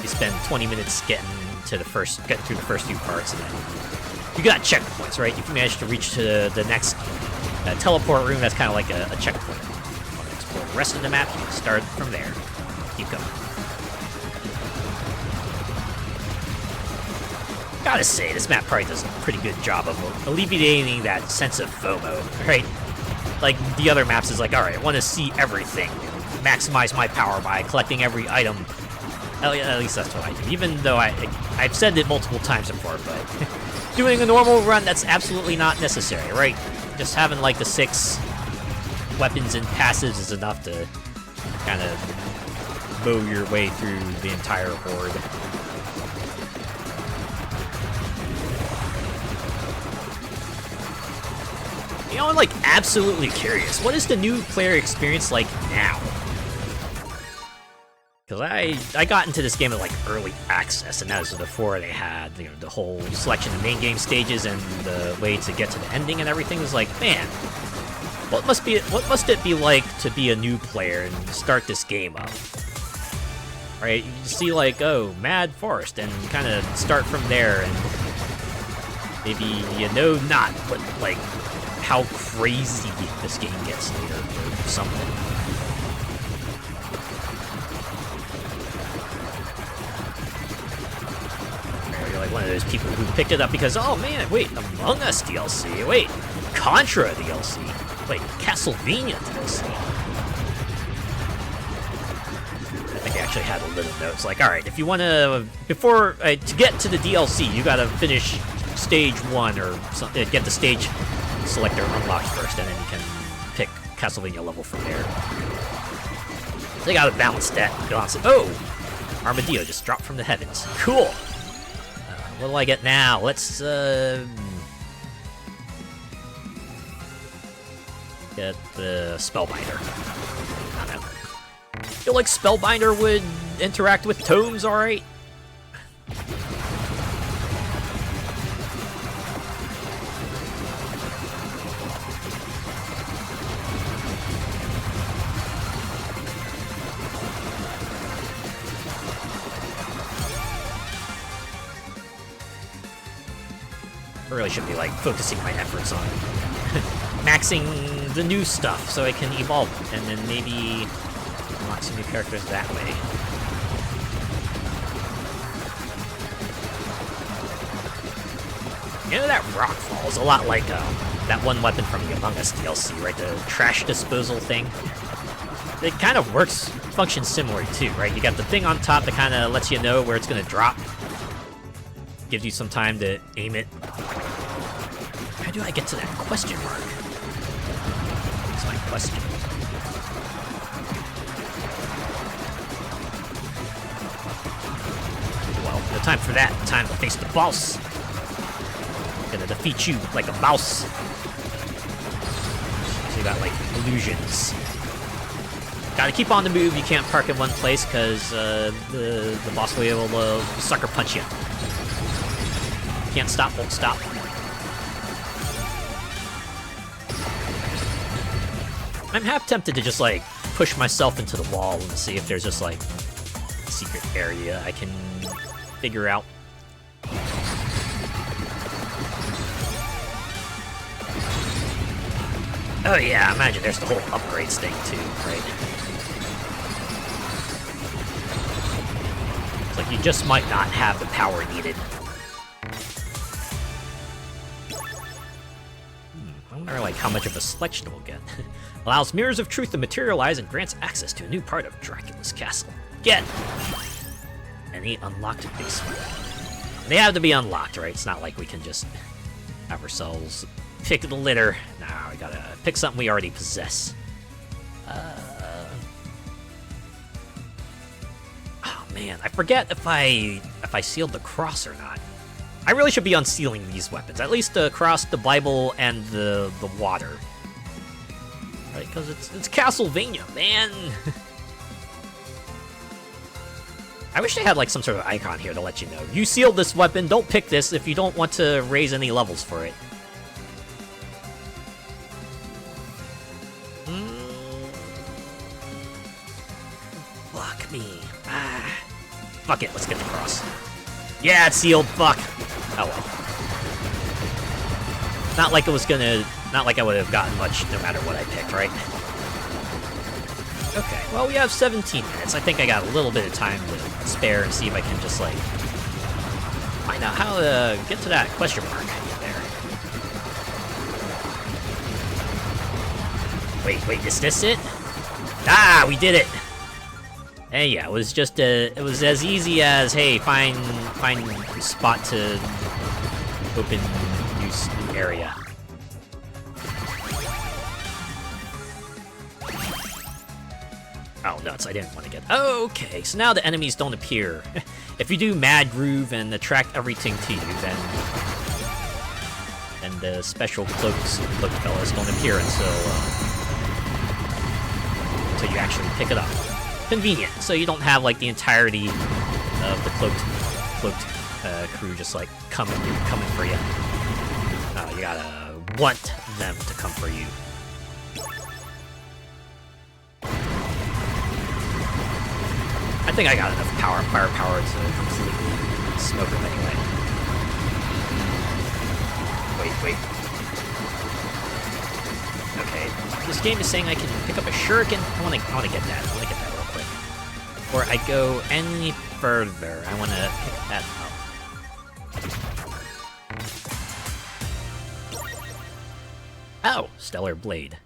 You spend 20 minutes getting through the first few parts, and then you got checkpoints, right? If you manage to reach to the next teleport room, that's kind of like a checkpoint. You want to explore the rest of the map, you can start from there. Keep going. Gotta say, this map probably does a pretty good job of alleviating that sense of FOMO, right? Like, the other maps is like, alright, I want to see everything, maximize my power by collecting every item. At least that's what I do, even though I've said it multiple times before, but doing a normal run, that's absolutely not necessary, right? Just having like the 6 weapons and passives is enough to kind of mow your way through the entire horde. You know, I'm like absolutely curious. What is the new player experience like now? Because I got into this game at like early access, and that was before they had, you know, the whole selection of main game stages and the way to get to the ending and everything. It was like, man, what must it be like to be a new player and start this game up? Right? You see like, oh, Mad Forest, and kind of start from there, and maybe you know not, but like how crazy this game gets later or something. Like one of those people who picked it up because, oh man, wait, Among Us DLC, wait, Contra DLC, wait, Castlevania DLC. I think I actually had a little note. It's like, alright, if you want to, to get to the DLC, you gotta finish stage 1 or get the stage selector unlocked first, and then you can pick Castlevania level from there. They gotta balance that. Oh! Armadillo just dropped from the heavens. Cool! What do I get now? Let's, get the Spellbinder. I don't know. I feel like Spellbinder would interact with tomes alright. I really should be like focusing my efforts on maxing the new stuff so I can evolve it, and then maybe unlock some new characters that way. You know, that rock fall is a lot like that one weapon from the Among Us DLC, right? The trash disposal thing. It kind of functions similar too, right? You got the thing on top that kind of lets you know where it's going to drop. Gives you some time to aim it. How do I get to that question mark? That's my question. Well, no time for that. Time to face the boss. Gonna defeat you like a mouse. So you got like illusions. Gotta keep on the move. You can't park in one place because the boss will be able to sucker punch you. Can't stop, won't stop. I'm half tempted to just like push myself into the wall and see if there's just like a secret area I can figure out. Oh yeah, imagine there's the whole upgrades thing too, right? It's like you just might not have the power needed. I wonder like how much of a selection we'll get. Allows mirrors of truth to materialize and grants access to a new part of Dracula's castle. Get! Any unlocked base weapon. They have to be unlocked, right? It's not like we can just have ourselves pick the litter. Nah, we gotta pick something we already possess. Oh man, I forget if I sealed the cross or not. I really should be unsealing these weapons, at least the cross, the Bible, and the water. Right, because it's Castlevania, man. I wish they had like some sort of icon here to let you know. You sealed this weapon, don't pick this if you don't want to raise any levels for it. Fuck me. Fuck it, let's get the cross. Yeah, it's sealed, fuck. Oh well. Not like I would have gotten much no matter what I picked, right? Okay, well we have 17 minutes. I think I got a little bit of time to spare and see if I can just like find out how to get to that question mark there. Wait, is this it? Ah, we did it! And yeah, it was just it was as easy as, hey, find a spot to open use area. Oh, nuts, I didn't want to get... Oh, okay, so now the enemies don't appear. If you do Mad Groove and attract everything to you, then the special cloaked fellas don't appear until you actually pick it up. Convenient, so you don't have like the entirety of the cloaked crew just like coming for you. No, you gotta want them to come for you. I think I got enough firepower to completely smoke them anyway. Wait. Okay, this game is saying I can pick up a shuriken. I wanna get that. I wanna get that real quick. Before I go any further, I wanna pick that up. Oh, Stellar Blade.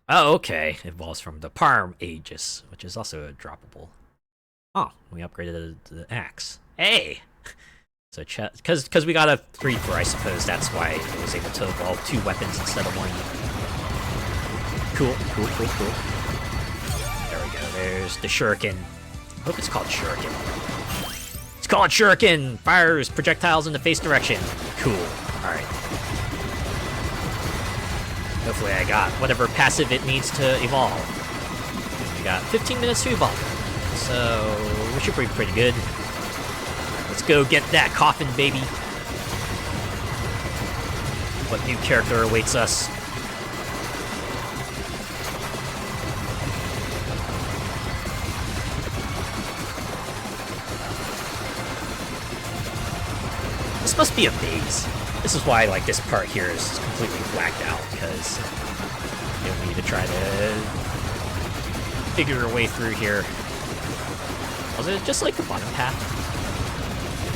Oh, okay. It evolves from the Parm Aegis, which is also a droppable. Oh, we upgraded the axe. Hey! So, because we got a 3-4, I suppose that's why it was able to evolve 2 weapons instead of 1. Cool. There we go. There's the shuriken. I hope it's called shuriken. It's called shuriken! Fires projectiles in the face direction. Cool. Alright. Hopefully I got whatever passive it needs to evolve. We got 15 minutes to evolve. So, we should be pretty good. Let's go get that coffin, baby. What new character awaits us? This must be a maze. This is why, like, this part here is completely blacked out, because you'll need to try to figure your way through here. Was it just like the bottom path?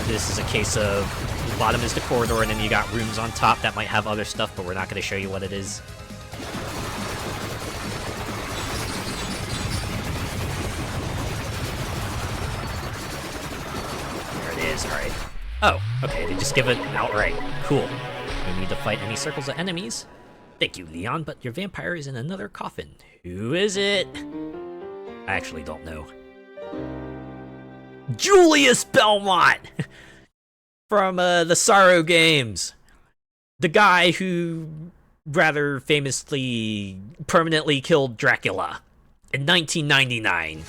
This is a case of the bottom is the corridor, and then you got rooms on top that might have other stuff, but we're not going to show you what it is. There it is, alright. Oh, okay, they just give it outright. Cool. You need to fight any circles of enemies. Thank you, Leon, but your vampire is in another coffin. Who is it? I actually don't know. Julius Belmont! From the Sorrow games. The guy who rather famously permanently killed Dracula. in 1999.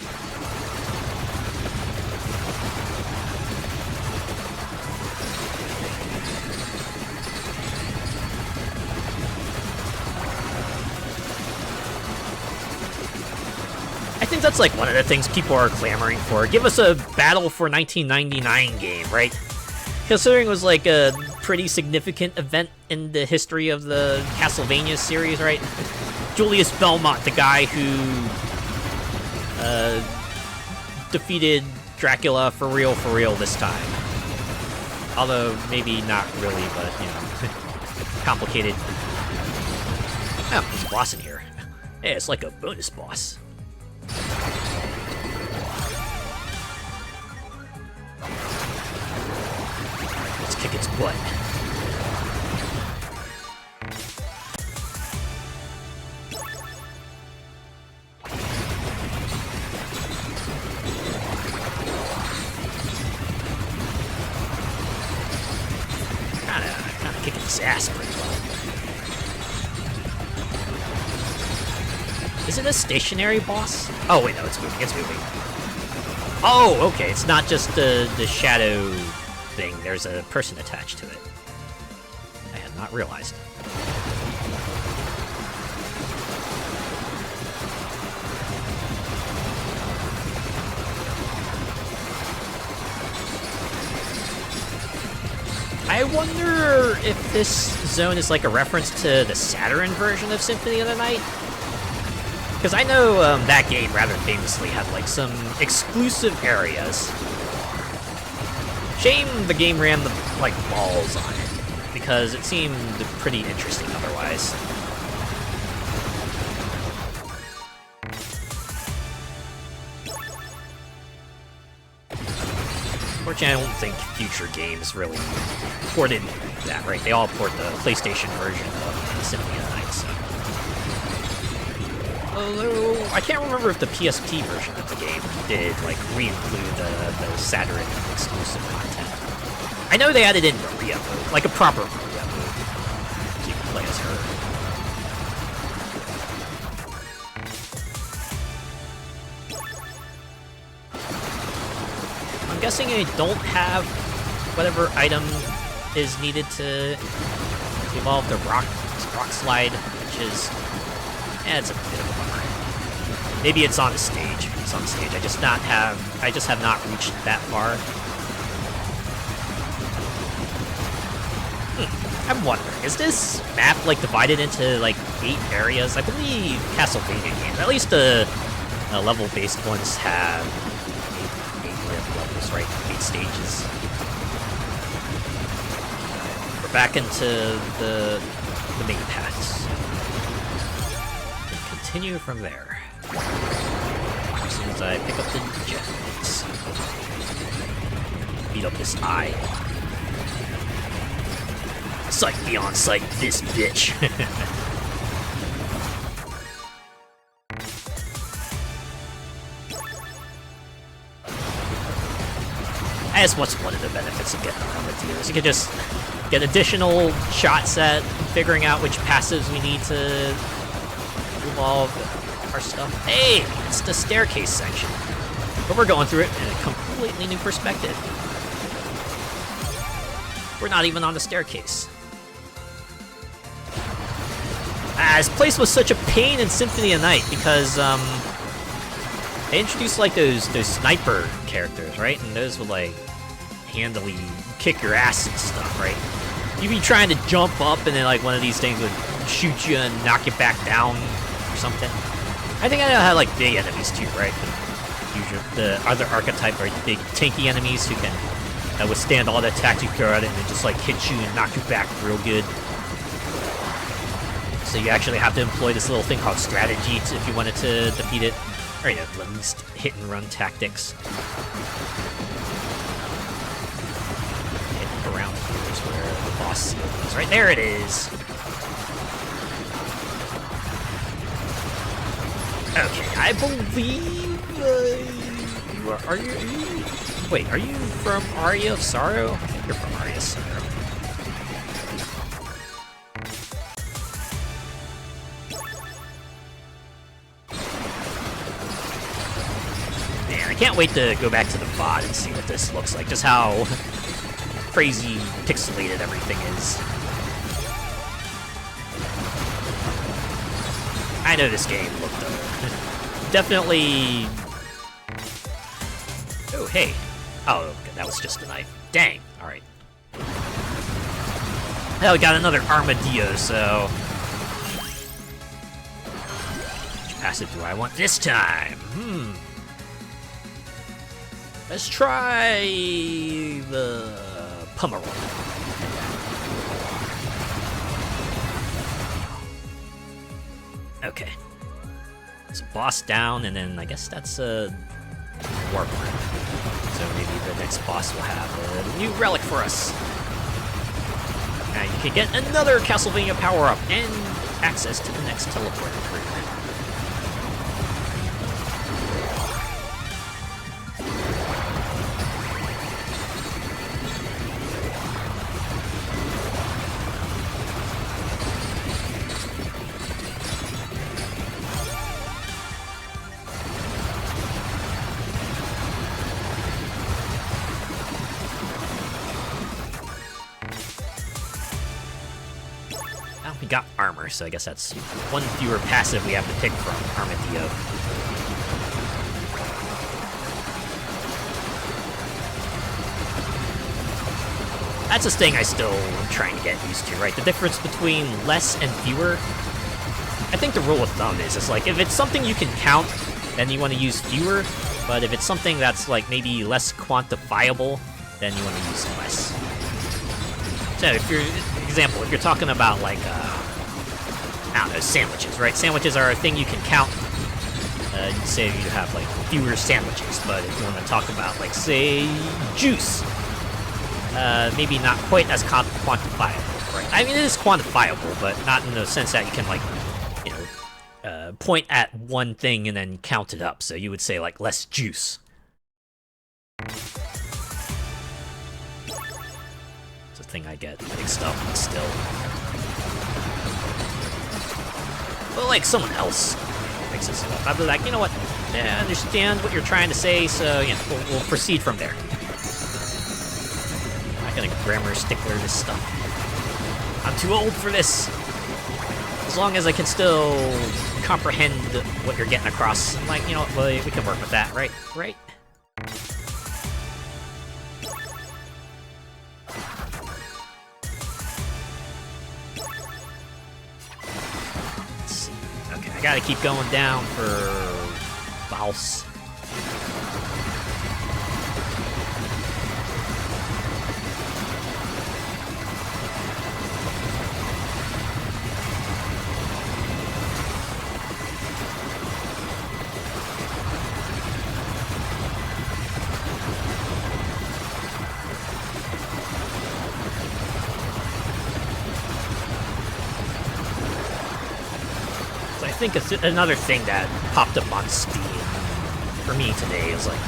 I think that's like one of the things people are clamoring for. Give us a Battle for 1999 game, right? Considering it was like a pretty significant event in the history of the Castlevania series, right? Julius Belmont, the guy who defeated Dracula for real this time. Although, maybe not really, but, you know, complicated. Oh, there's a boss in here. Hey, it's like a bonus boss. Let's kick its butt. Kinda kicking its ass pretty well. Is it a stationary boss? Oh wait, no, it's moving. It's moving. Oh, okay. It's not just the shadow thing. There's a person attached to it. I had not realized. I wonder if this zone is like a reference to the Saturn version of Symphony of the Night. Because I know that game rather famously had like some exclusive areas. Shame the game ran the like balls on it, because it seemed pretty interesting otherwise. Unfortunately, I don't think future games really ported that, right? They all port the PlayStation version of Symphony of the Night, so. Although, I can't remember if the PSP version of the game did, like, re-include the Saturn exclusive content. I know they added in Maria mode, like a proper Maria mode, so you can play as her. I'm guessing I don't have whatever item is needed to evolve the rock slide, which is... it's a bit of a bummer. Maybe it's on the stage. It's on the stage. I just have not reached that far. I'm wondering, is this map like divided into like 8 areas? I believe Castlevania games, at least the level-based ones, have 8 levels, right? 8 stages. We're back into the main paths. Continue from there. As soon as I pick up the jets. Beat up this eye. Sight beyond sight, this bitch. That's what's one of the benefits of getting around the tiers. You can just get additional shots at figuring out which passives we need to evolve our stuff. Hey, it's the staircase section. But we're going through it in a completely new perspective. We're not even on the staircase. This place was such a pain in Symphony of Night because they introduced like those sniper characters, right? And those would like handily kick your ass and stuff, right? You'd be trying to jump up and then like one of these things would shoot you and knock you back down or something. I think I know how like big enemies too, right? Usually the other archetype are big tanky enemies who can withstand all the attacks you throw at it and then just like hit you and knock you back real good. So you actually have to employ this little thing called strategy if you wanted to defeat it. Or, you know, at least hit and run tactics. Heading around here is where the boss seal is. Right there it is. Okay, I believe are you? Wait, are you from Aria of Sorrow? I think you're from Aria of Sorrow. Can't wait to go back to the VOD and see what this looks like. Just how crazy pixelated everything is. I know this game looked definitely. Oh hey. Oh, okay, that was just a knife. Dang. All right. Hell, we got another armadillo. So, which passive do I want this time? Let's try the Pomeroy. Okay. So boss down, and then I guess that's a warp room. So maybe the next boss will have a new relic for us. Now you can get another Castlevania power-up and access to the next teleporter room. We got armor, so I guess that's one fewer passive we have to pick from Armadillo. That's a thing I still am trying to get used to, right? The difference between less and fewer. I think the rule of thumb is, it's like, if it's something you can count, then you want to use fewer, but if it's something that's like maybe less quantifiable, then you want to use less. So if you're, example, if you're talking about like, I don't know, sandwiches, right? Sandwiches are a thing you can count. You'd say you have like fewer sandwiches, but if you want to talk about like, say, juice, maybe not quite as quantifiable, right? I mean, it is quantifiable, but not in the sense that you can like, you know, point at one thing and then count it up. So you would say like less juice. Thing I get mixed up still. But like someone else mixes it up. I'll be like, you know what? Yeah, I understand what you're trying to say, so yeah, we'll proceed from there. I'm not gonna grammar stickler this stuff. I'm too old for this. As long as I can still comprehend what you're getting across, I'm like, you know what, well, we can work with that, right? Right? I gotta keep going down for Valse. I think another thing that popped up on Steam for me today is like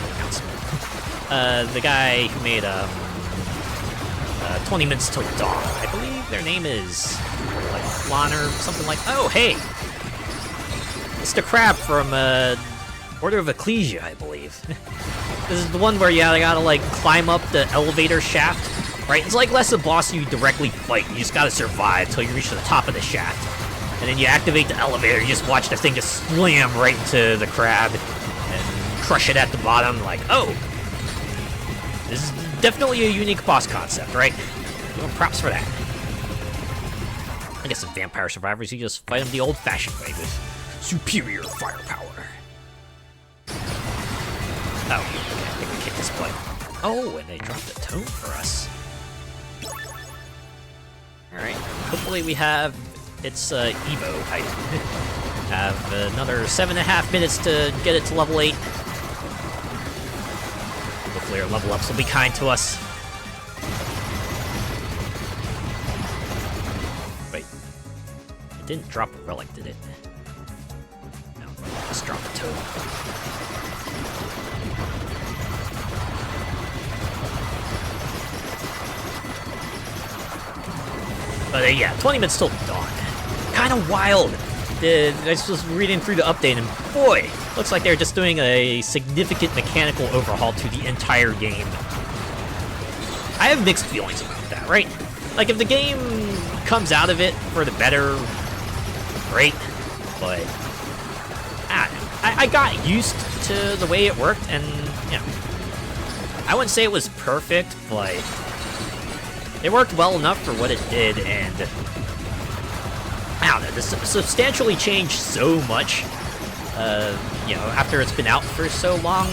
the guy who made 20 Minutes Till Dawn. I believe their name is like Lon or something like. Oh, hey, it's the crab from Order of Ecclesia, I believe. This is the one where you gotta like climb up the elevator shaft, right? It's like less a boss you directly fight. You just gotta survive till you reach the top of the shaft. And then you activate the elevator, you just watch the thing just slam right into the crab and crush it at the bottom, like, oh! This is definitely a unique boss concept, right? Well, props for that. I guess in Vampire Survivors, you just fight them the old-fashioned way with superior firepower. Oh, okay, I think we kicked this butt. Oh, and they dropped a tome for us. Alright, hopefully we have its Evo item. Have another 7.5 minutes to get it to level 8. Hopefully our level ups will be kind to us. Wait. It didn't drop a relic, did it? No, it just dropped a toad. But yeah, 20 Minutes Till Dawn. Kind of wild I was just reading through the update, and boy, looks like they're just doing a significant mechanical overhaul to the entire game. I have mixed feelings about that, right? Like, if the game comes out of it for the better, great, but I don't know. I got used to the way it worked, and, you know, I wouldn't say it was perfect, but it worked well enough for what it did, and I don't know, this substantially changed so much, you know, after it's been out for so long.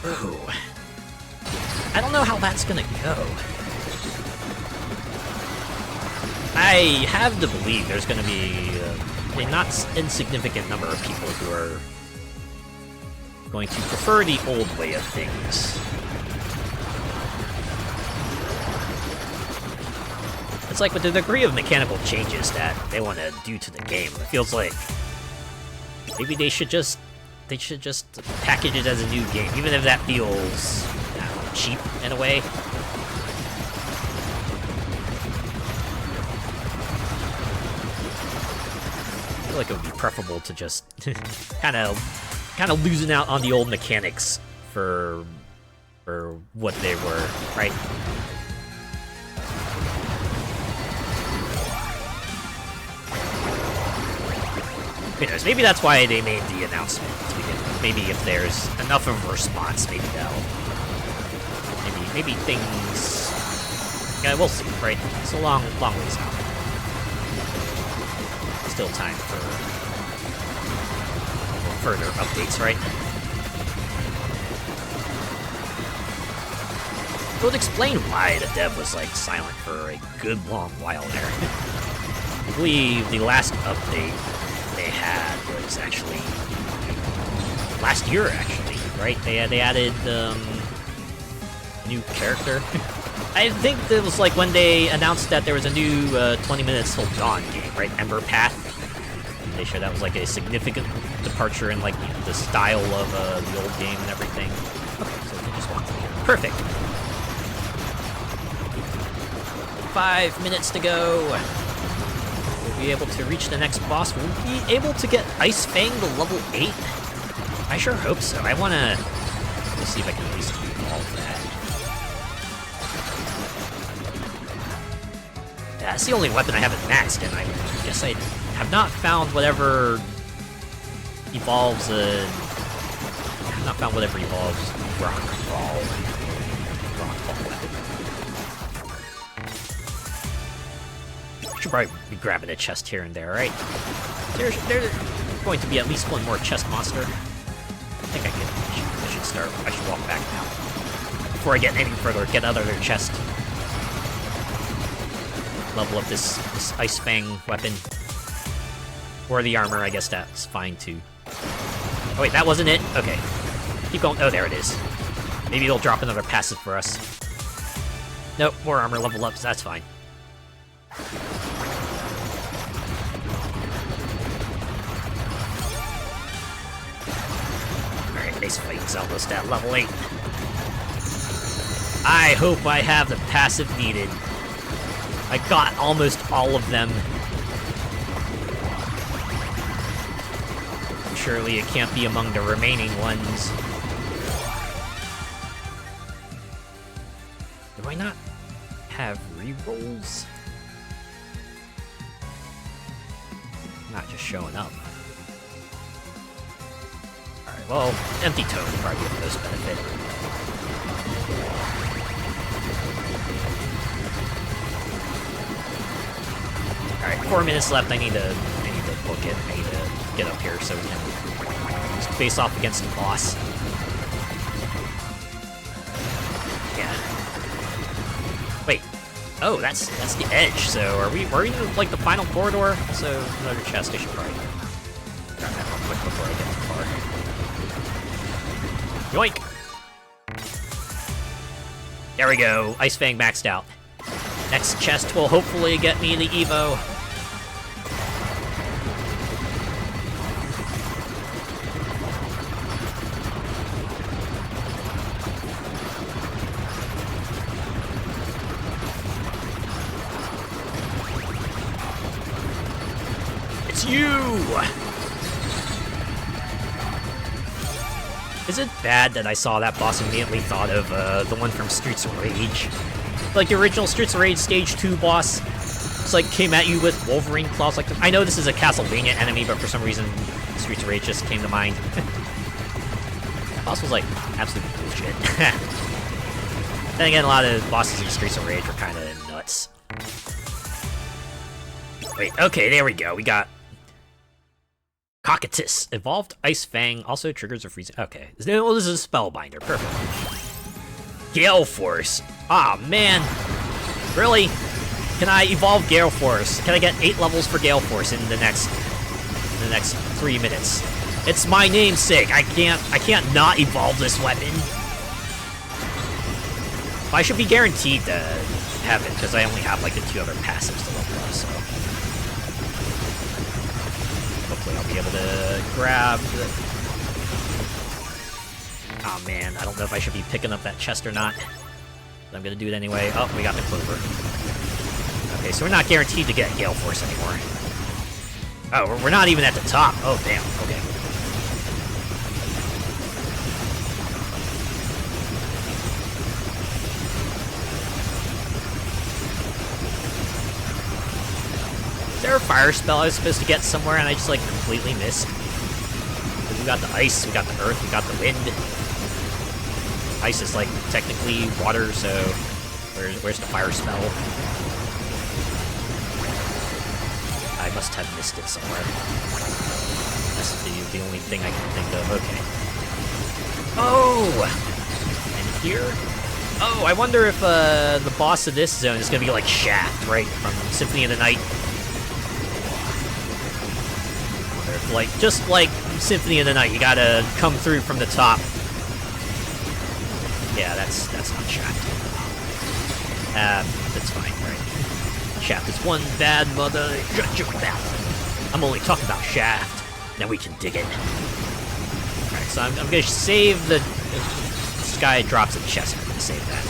Ooh. I don't know how that's gonna go. I have to believe there's gonna be a not insignificant number of people who are going to prefer the old way of things. It's like with the degree of mechanical changes that they want to do to the game, it feels like maybe they should just package it as a new game, even if that feels, I don't know, cheap in a way. I feel like it would be preferable to just kind of losing out on the old mechanics for what they were, right? Who knows, maybe that's why they made the announcement to begin with. Maybe if there's enough of a response, maybe they'll... Maybe things... Yeah, we'll see, right? It's a long ways out. Still time for further updates, right? It would explain why the dev was, like, silent for a good long while there. I believe the last update they had was actually last year, actually, right? They added new character. I think it was like when they announced that there was a new 20 Minutes Till Dawn game, right? Ember Path. They showed that was like a significant departure in like the style of the old game and everything. Okay, so we just walk through here. Perfect. 5 minutes to go. We'll be able to reach the next boss. We'll be able to get Ice Fang to level 8. I sure hope so. I want to... Let's see if I can at least evolve that. Yeah, that's the only weapon I haven't maxed, and I guess I have not found whatever evolves... I have not found whatever evolves Rock Ball. Rock Ball weapon. Should probably be grabbing a chest here and there, right? There's going to be at least one more chest monster. I think I should start. I should walk back now. Before I get any further, get another chest. Level up this Ice Fang weapon. Or the armor, I guess that's fine too. Oh wait, that wasn't it? Okay. Keep going. Oh, there it is. Maybe they'll drop another passive for us. Nope, more armor level ups, that's fine. Base fight's almost at level 8. I hope I have the passive needed. I got almost all of them. Surely it can't be among the remaining ones. Do I not have rerolls? Not just showing up. Well, Empty Tome would probably get the most benefit. Alright, 4 minutes left. I need to book it. I need to get up here so we can just face off against the boss. Yeah. Wait. Oh, that's the edge. So are we in like the final corridor? So another chest. I should probably grab that real quick before I get too far. Yoink! There we go. Ice Fang maxed out. Next chest will hopefully get me the Evo. It's you! Is it bad that I saw that boss and immediately thought of the one from Streets of Rage? Like the original Streets of Rage Stage 2 boss. It's like came at you with Wolverine claws like this. I know this is a Castlevania enemy, but for some reason Streets of Rage just came to mind. That boss was like absolute bullshit. Then again, a lot of bosses in Streets of Rage were kind of nuts. Wait, okay, there we go. We got Cockatoo. Evolved Ice Fang also triggers a freezing. Okay, well, this is a Spellbinder. Perfect. Gale Force. Ah, man. Really? Can I evolve Gale Force? Can I get 8 levels for Gale Force in the next 3 minutes? It's my namesake. I can't not evolve this weapon. I should be guaranteed to have it because I only have like the 2 other passives to level up. So hopefully I'll be able to grab the... Oh man, I don't know if I should be picking up that chest or not. But I'm gonna do it anyway. Oh, we got the clover. Okay, so we're not guaranteed to get Gale Force anymore. Oh, we're not even at the top. Oh, damn. Okay. Is there a fire spell I was supposed to get somewhere and I just, like, completely missed? We got the ice, we got the earth, we got the wind. Ice is, like, technically water, so where's the fire spell? I must have missed it somewhere. That's the only thing I can think of. Okay. Oh! And here? Oh, I wonder if the boss of this zone is gonna be like Shaft, right? From Symphony of the Night. Or if, like, just like Symphony of the Night, you gotta come through from the top. Yeah, that's not Shaft. That's fine, right? Shaft is one bad mother. Shut your mouth. I'm only talking about Shaft. Now we can dig it. Alright, so I'm gonna save the... This guy drops a chest. I'm gonna save that.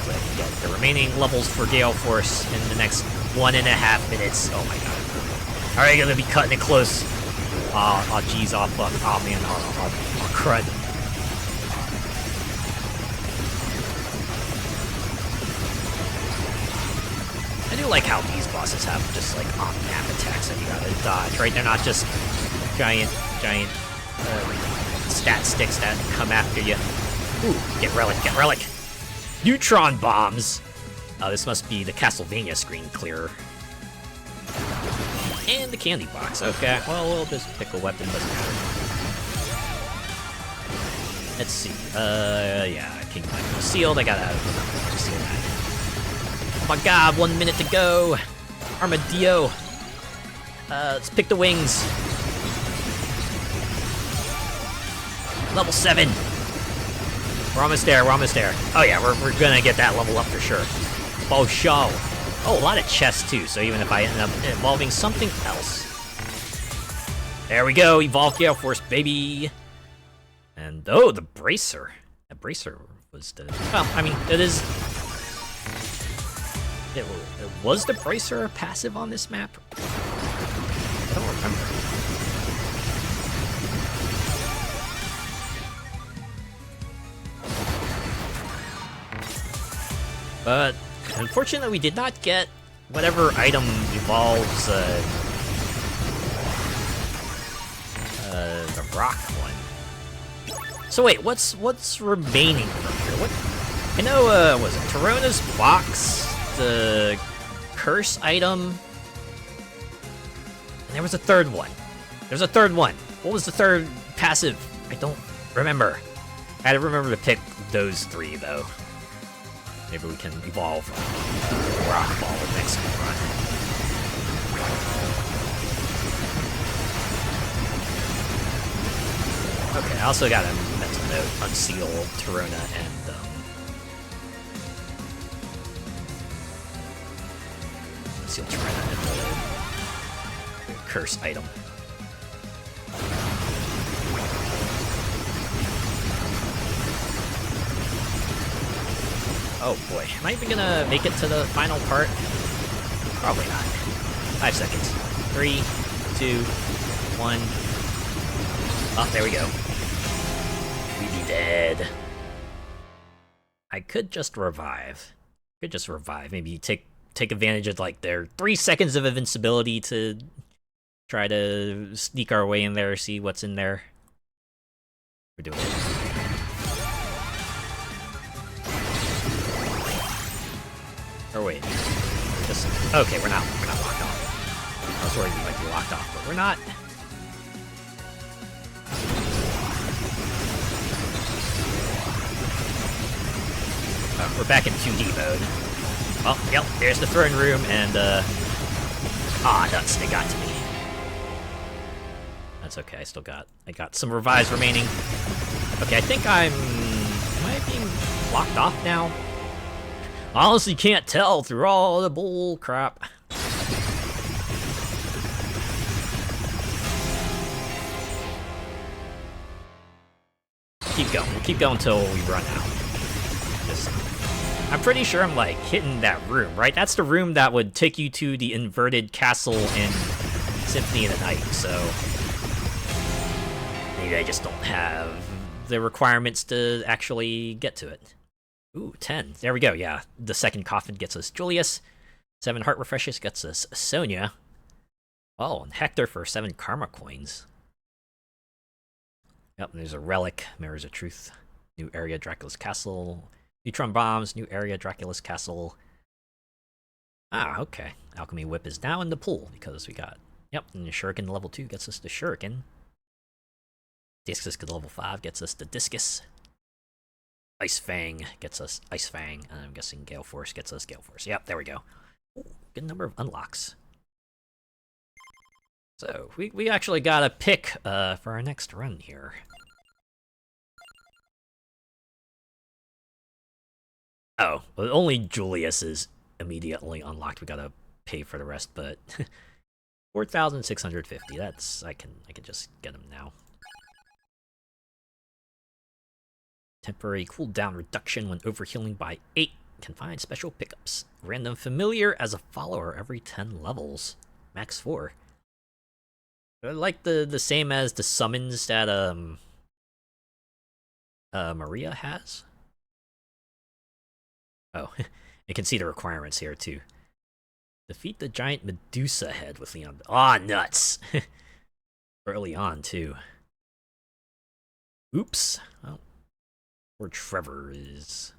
So I can get the remaining levels for Gale Force in the next 1.5 minutes. Oh my god. Alright, gonna be cutting it close. Oh jeez, oh fuck. Oh man, oh crud. I do like how these bosses have just like on-map attacks that you gotta dodge, right? They're not just giant stat sticks that come after you. Ooh, get relic, get relic. Neutron bombs. Oh, this must be the Castlevania screen clearer. And the candy box. Okay, well, we'll just pick a weapon. Doesn't matter. Let's see. Yeah, King Michael sealed. I gotta remember to seal that. Oh my god, 1 minute to go. Armadillo. Let's pick the wings. Level 7. We're almost there, we're almost there. Oh yeah, we're gonna get that level up for sure. Oh, show. Oh, a lot of chests too, so even if I end up evolving something else. There we go, evolve Gale Force, baby. And, oh, the Bracer. That Bracer was the... Well, I mean, it is... Was the Bracer a passive on this map? I don't remember. But unfortunately, we did not get whatever item evolves the rock one. So wait, what's remaining from here? What? I know, was it Torona's box? The curse item, and there was a third one. There's a third one. What was the third passive? I don't remember. I had to remember to pick those 3 though. Maybe we can evolve Rock Ball next run. Okay, I also got a mental note: unseal Torona and Seal Torona and the curse item. Oh boy, am I even gonna make it to the final part? Probably not. 5 seconds. 3, 2, one. Oh, there we go. We'd be dead. I could just revive. Maybe take advantage of like their 3 seconds of invincibility to try to sneak our way in there, see what's in there. We're doing it. Or wait. Okay, we're not locked off. I was worried we might be locked off, but we're not. Oh, we're back in 2D mode. Oh, yep, there's the throne room, and, nuts, they got to me. That's okay, I got some revives remaining. Okay, I think am I being locked off now? Honestly can't tell through all the bull crap. Keep going, we'll keep going until we run out. I'm pretty sure I'm, like, hitting that room, right? That's the room that would take you to the inverted castle in Symphony of the Night, so maybe I just don't have the requirements to actually get to it. Ooh, 10. There we go, yeah. The second coffin gets us Julius. 7 heart refreshes gets us Sonia. Oh, and Hector for 7 karma coins. Yep, and there's a relic, Mirrors of Truth. New area, Dracula's Castle. Neutron bombs, new area, Dracula's Castle. Ah, okay. Alchemy Whip is now in the pool because we got... Yep, and the Shuriken level 2 gets us the Shuriken. Discus level 5 gets us the Discus. Ice Fang gets us Ice Fang. And I'm guessing Gale Force gets us Gale Force. Yep, there we go. Ooh, good number of unlocks. So, we actually got a pick for our next run here. Oh, well, only Julius is immediately unlocked. We gotta pay for the rest, but 4,650. That's I can just get him now. Temporary cooldown reduction when overhealing by 8. Can find special pickups. Random familiar as a follower every 10 levels. Max 4. Like the same as the summons that Maria has. Oh, you can see the requirements here, too. Defeat the giant Medusa head with Leon. Ah, nuts! Early on, too. Oops. Oh. Poor Trevor is...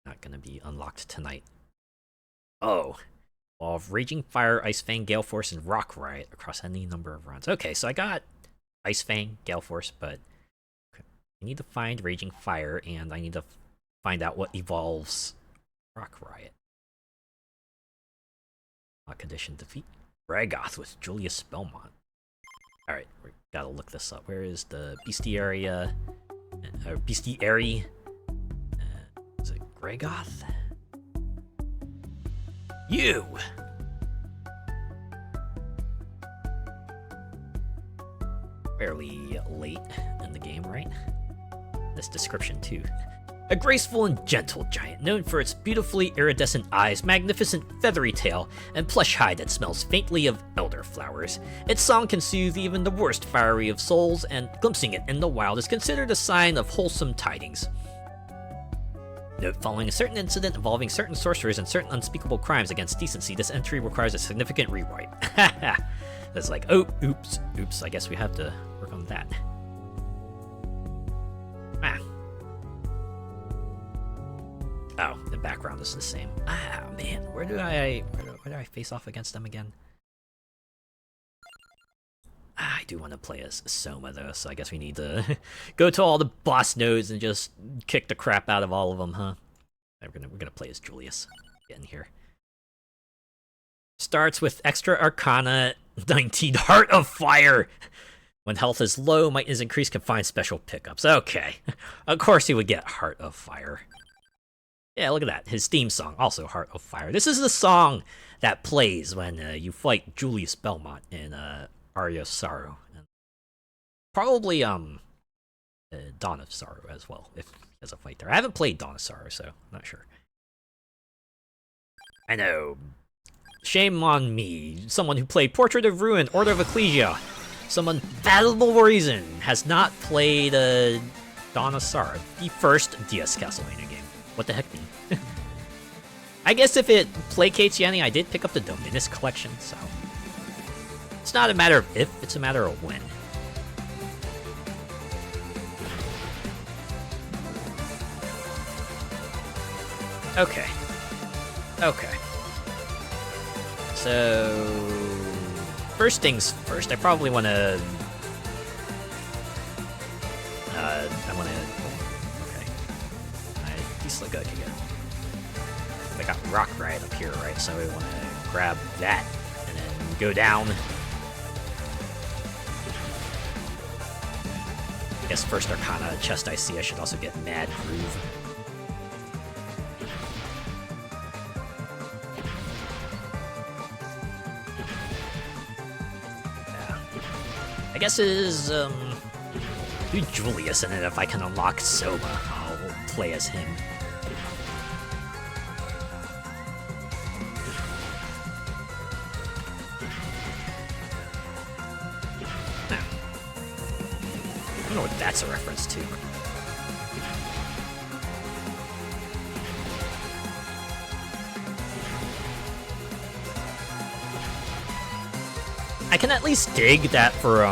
not gonna be unlocked tonight. Oh. Wall of Raging Fire, Ice Fang, Gale Force, and Rock Riot across any number of runs. Okay, so I got Ice Fang, Gale Force, but... I need to find Raging Fire, and I need to find out what evolves Rock Riot. Lock condition defeat Ragoth with Julius Belmont. Alright, we gotta look this up. Where is the Bestiaria? Bestiary? Is it Ragoth? You! Fairly late in the game, right? This description, too. A graceful and gentle giant, known for its beautifully iridescent eyes, magnificent feathery tail, and plush hide that smells faintly of elderflowers. Its song can soothe even the worst fiery of souls, and glimpsing it in the wild is considered a sign of wholesome tidings. Note, following a certain incident involving certain sorcerers and certain unspeakable crimes against decency, this entry requires a significant rewrite. Haha! It's like, oh, oops, I guess we have to work on that. Ah. Oh, the background is the same. Ah, man, where do I face off against them again? Ah, I do want to play as Soma though, so I guess we need to go to all the boss nodes and just kick the crap out of all of them, huh? We're gonna play as Julius. Get in here. Starts with extra Arcana 19 Heart of Fire. When health is low, might is increased, can find special pickups. Okay. Of course he would get Heart of Fire. Yeah, look at that. His theme song, also Heart of Fire. This is the song that plays when you fight Julius Belmont in Aria of Sorrow. And probably Dawn of Sorrow as well, if he has a fight there. I haven't played Dawn of Sorrow, so I'm not sure. I know Shame on me, someone who played Portrait of Ruin, Order of Ecclesia. Some unfathomable reason has not played Dawn of Sorrow, the first DS Castlevania game. What the heck, me? I guess if it placates you any, I did pick up the Dominus collection, so... It's not a matter of if, it's a matter of when. Okay. Okay. So... First things first, I probably want to... I want to... Okay. These look good again. I got Rock right up here, right? So we want to grab that, and then go down. I guess first Arcana chest I see, I should also get Mad Groove. I guess it is, do Julius in it. If I can unlock Soma, I'll play as him. I don't know what that's a reference to. I can at least dig that for,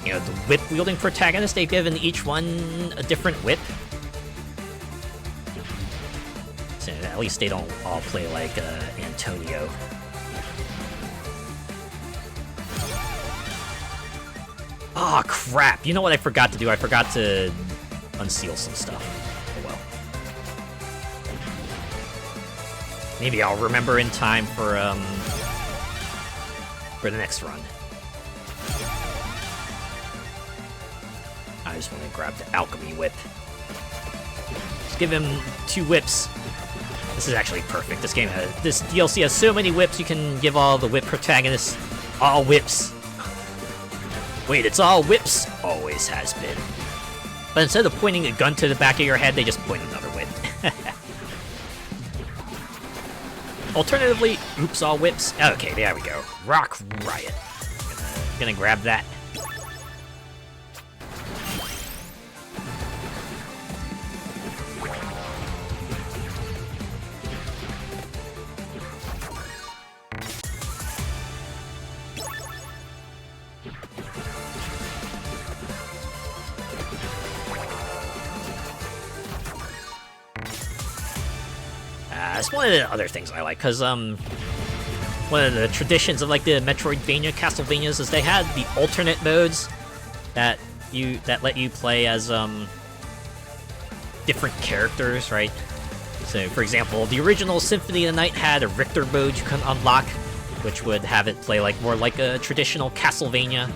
you know, the whip-wielding protagonist, they've given each one a different whip. So at least they don't all play like Antonio. Ah, oh, crap! You know what I forgot to do? I forgot to unseal some stuff. Oh well. Maybe I'll remember in time for the next run. I just want to grab the Alchemy Whip. Just give him 2 whips. This is actually perfect. This game has, this DLC has so many whips, you can give all the whip protagonists all whips. Wait, it's all whips? Always has been. But instead of pointing a gun to the back of your head, they just point another whip. Alternatively, oops, all whips. Okay, there we go. Rock Riot. Gonna grab that. That's one of the other things I like, because, one of the traditions of, like, the Metroidvania Castlevanias is they had the alternate modes that let you play as, different characters, right? So, for example, the original Symphony of the Night had a Richter mode you can unlock, which would have it play, like, more like a traditional Castlevania,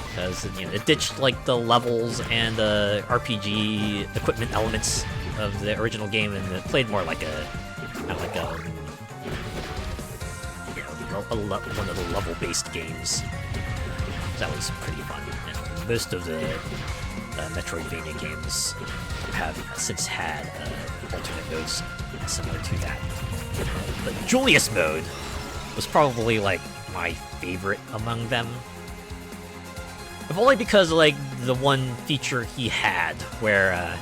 because, you know, it ditched, like, the levels and the RPG equipment elements of the original game, and it played more like a like you know, one of the level-based games. That was pretty fun. And most of the Metroidvania games have since had alternate modes similar to that. But Julius mode was probably like my favorite among them. If only because of, like, the one feature he had where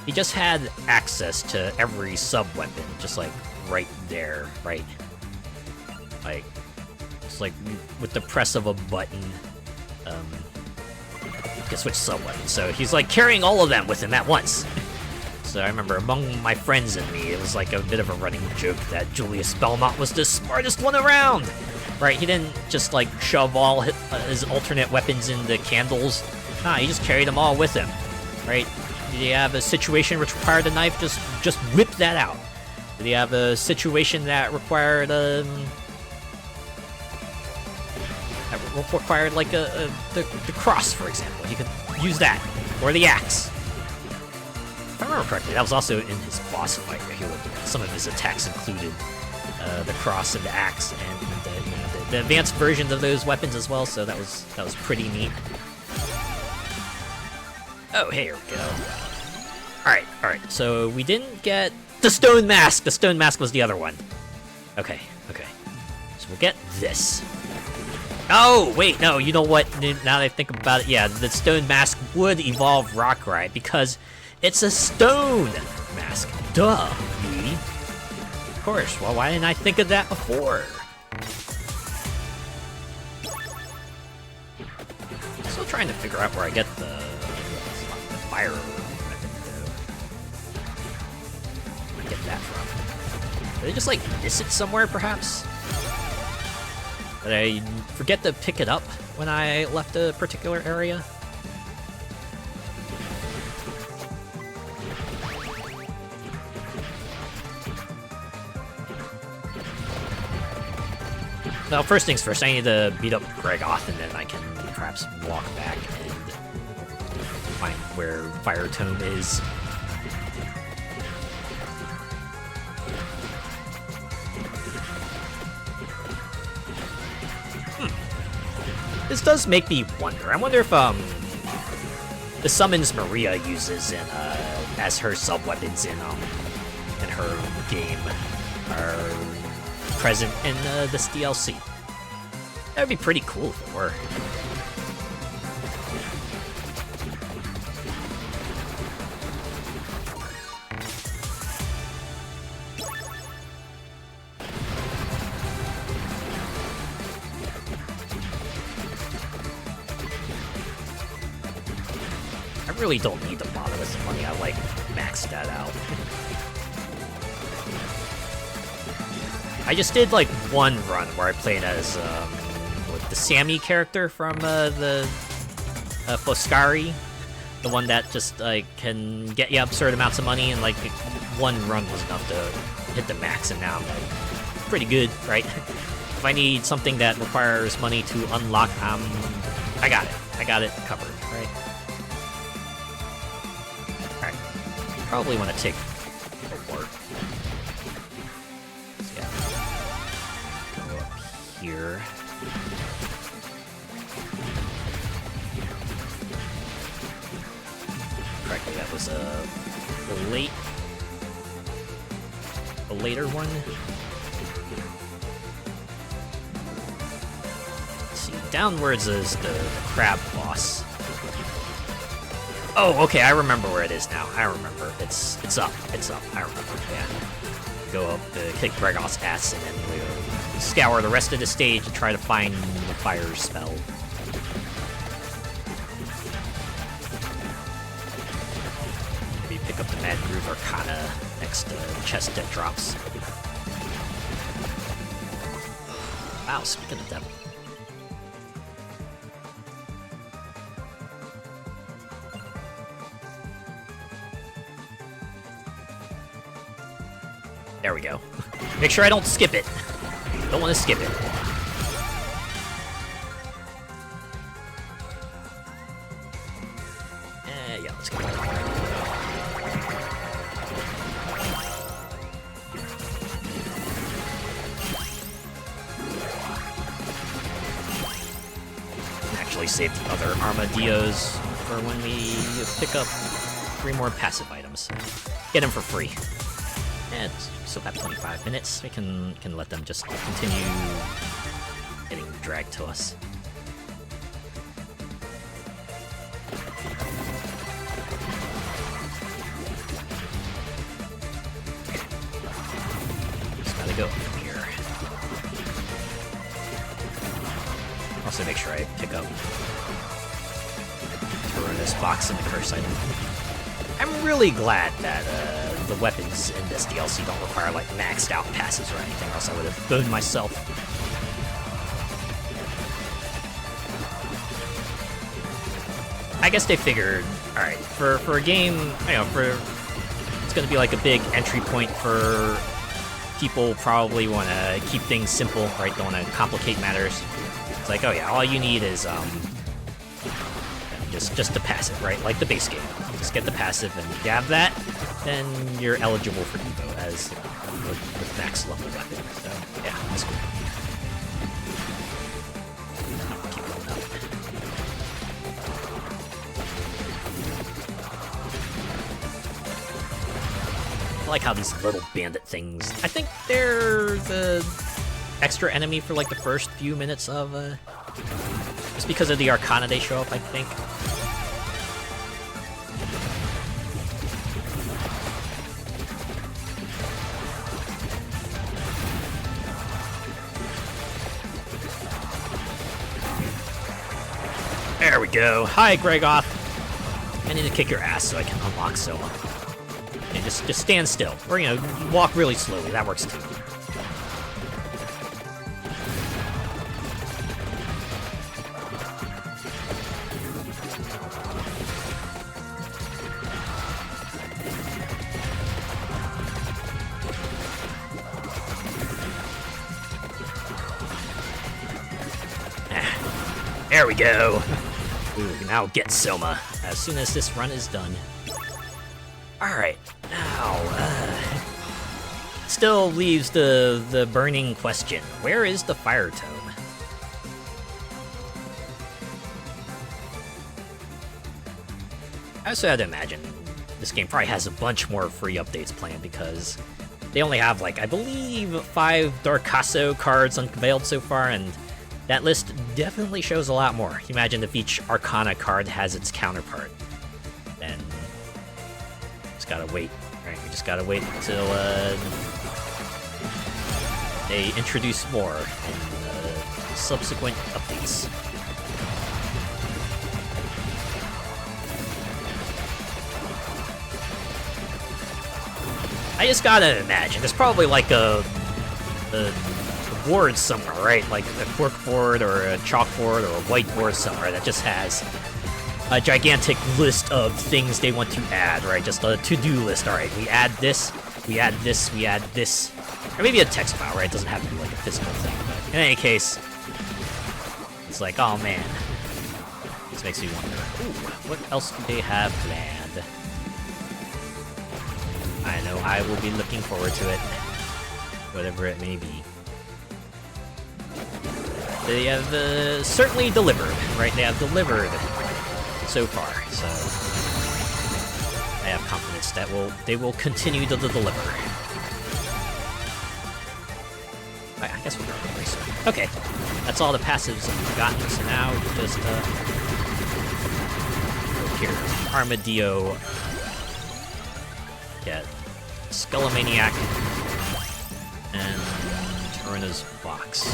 he just had access to every sub-weapon, just, like, right there, right? Like, just, like, with the press of a button, you can switch sub-weapons. So he's, like, carrying all of them with him at once. So I remember among my friends and me, it was, like, a bit of a running joke that Julius Belmont was the smartest one around! Right, he didn't just, like, shove all his alternate weapons into candles. Nah, he just carried them all with him, right? Did he have a situation which required a knife? Just whip that out. Did he have a situation that required like the cross, for example? He could use that, or the axe. If I remember correctly, that was also in his boss fight, where some of his attacks included the cross and the axe, and the advanced versions of those weapons as well. So that was pretty neat. Oh, here we go. Alright, so we didn't get the Stone Mask! The Stone Mask was the other one. Okay. So we'll get this. Oh, wait, no, you know what? Now that I think about it, yeah, the stone mask would evolve Rock Ride because it's a stone mask. Duh, me. Of course, well, why didn't I think of that before? Still trying to figure out where I get the fire weapon, though. Where did I get that from? Did I just, like, miss it somewhere, perhaps? Did I forget to pick it up when I left a particular area? Well, first things first, I need to beat up Gregoth, and then I can perhaps walk back and find where Fire Tome is. This does make me wonder. I wonder if the summons Maria uses in as her sub-weapons in her game are present in this DLC. That would be pretty cool if it were. I really don't need to bother with the money. I like maxed that out. I just did like one run where I played as the Sammy character from the Foscari, the one that just like can get you absurd amounts of money, and like one run was enough to hit the max, and now I'm like pretty good, right? If I need something that requires money to unlock, I got it covered, right? All right, probably want to take a work. Here. Correctly, that was a later one. Let's see, downwards is the crab boss. Oh, okay, I remember where it is now. I remember. It's up. I remember. Yeah. Go up, kick Gregoth's ass, and then we'll scour the rest of the stage and try to find the fire spell. Maybe pick up the Mad Groove Arcana next to the chest that drops. Wow, speaking of devil. There we go. Make sure I don't skip it. Don't want to skip it. Yeah, let's go. Actually save the other Armadillos for when we pick up 3 more passive items. Get them for free. And so about 25 minutes, we can let them just continue getting dragged to us. Just gotta go from here. Also make sure I pick up this box and the curse item. I'm really glad that the weapons in this DLC don't require like maxed out passes or anything, else I would have burned myself. I guess they figured, all right, for a game, you know, it's gonna be like a big entry point for people probably want to keep things simple, right? Don't want to complicate matters. It's like, oh yeah, all you need is just the passive, right? Like the base game. Just get the passive, and if you have that, then you're eligible for Evo as with max level weapon. So yeah, that's cool. Keep going up. I like how these little bandit things, I think they're the extra enemy for like the first few minutes of just because of the Arcana they show up, I think. There we go. Hi, Gregoth. I need to kick your ass so I can unlock Soma. And just stand still, or walk really slowly. That works too. There we go. Ooh, now get Soma as soon as this run is done. Alright, now, still leaves the burning question. Where is the Fire Tome? I also had to imagine this game probably has a bunch more free updates planned because they only have, like, I believe 5 Darkasso cards unveiled so far, and that list definitely shows a lot more. You imagine if each Arcana card has its counterpart. Then just gotta wait, right? We just gotta wait until they introduce more in subsequent updates. I just gotta imagine there's probably like a board somewhere, right? Like a cork board or a chalkboard or a whiteboard somewhere that just has a gigantic list of things they want to add, right? Just a to-do list. All right, we add this, we add this, we add this. Or maybe a text file, right? It doesn't have to be like a physical thing. But in any case, it's like, oh man. This makes me wonder, ooh, what else do they have planned? I know I will be looking forward to it. Whatever it may be. They have certainly delivered, right? They have delivered so far, so I have confidence that they will continue to deliver. I guess we're going pretty soon. Okay, that's all the passives we've gotten, so now we just go here, Armadillo, get Skullomaniac, and Torna's box.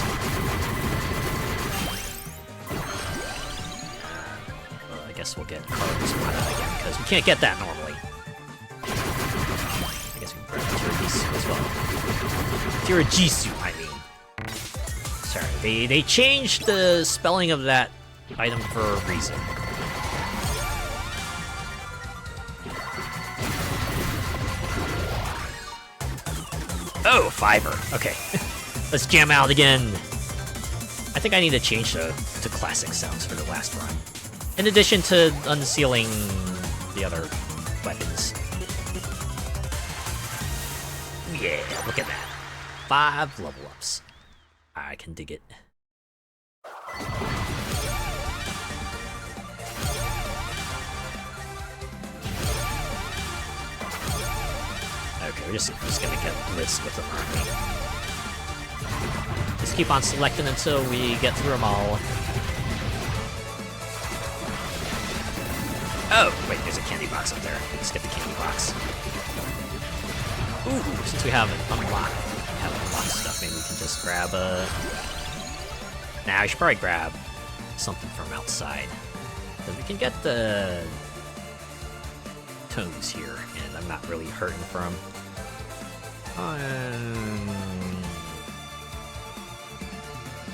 I guess we'll get Carlos again, because we can't get that normally. I guess we can grab Tiragisu as well. Tiragisu, I mean. Sorry, they changed the spelling of that item for a reason. Oh, Fiverr. Okay. Let's jam out again. I think I need to change to classic sounds for the last run. In addition to unsealing the other weapons. Yeah, look at that. 5 level ups. I can dig it. Okay, we're just gonna get blitzed with them, aren't we? Just keep on selecting until we get through them all. Oh, wait, there's a candy box up there. Let's get the candy box. Ooh, since we have unlocked stuff, maybe we can just grab a... Nah, I should probably grab something from outside. Because we can get the tomes here, and I'm not really hurting for them.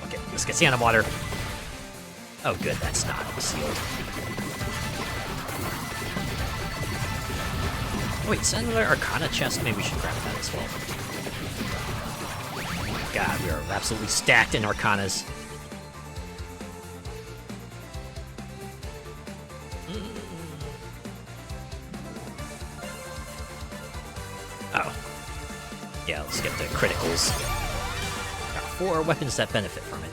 Okay, let's get Sand Water. Oh, good, that's not sealed. Wait, is that another Arcana chest? Maybe we should grab that as well. God, we are absolutely stacked in Arcanas. Oh. Yeah, let's get the criticals. Got 4 weapons that benefit from it.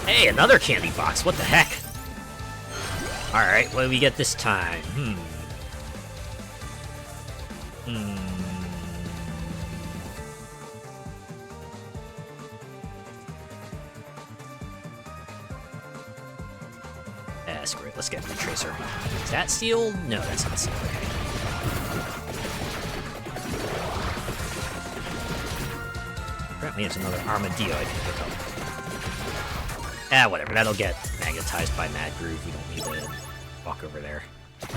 Hey, another candy box. What the heck? Alright, what do we get this time? Screw it, let's get Retracer. Is that sealed? No, that's not sealed, okay. Apparently it's another Armadillo I can pick up. Whatever, that'll get magnetized by Mad Groove, we don't need to walk over there. I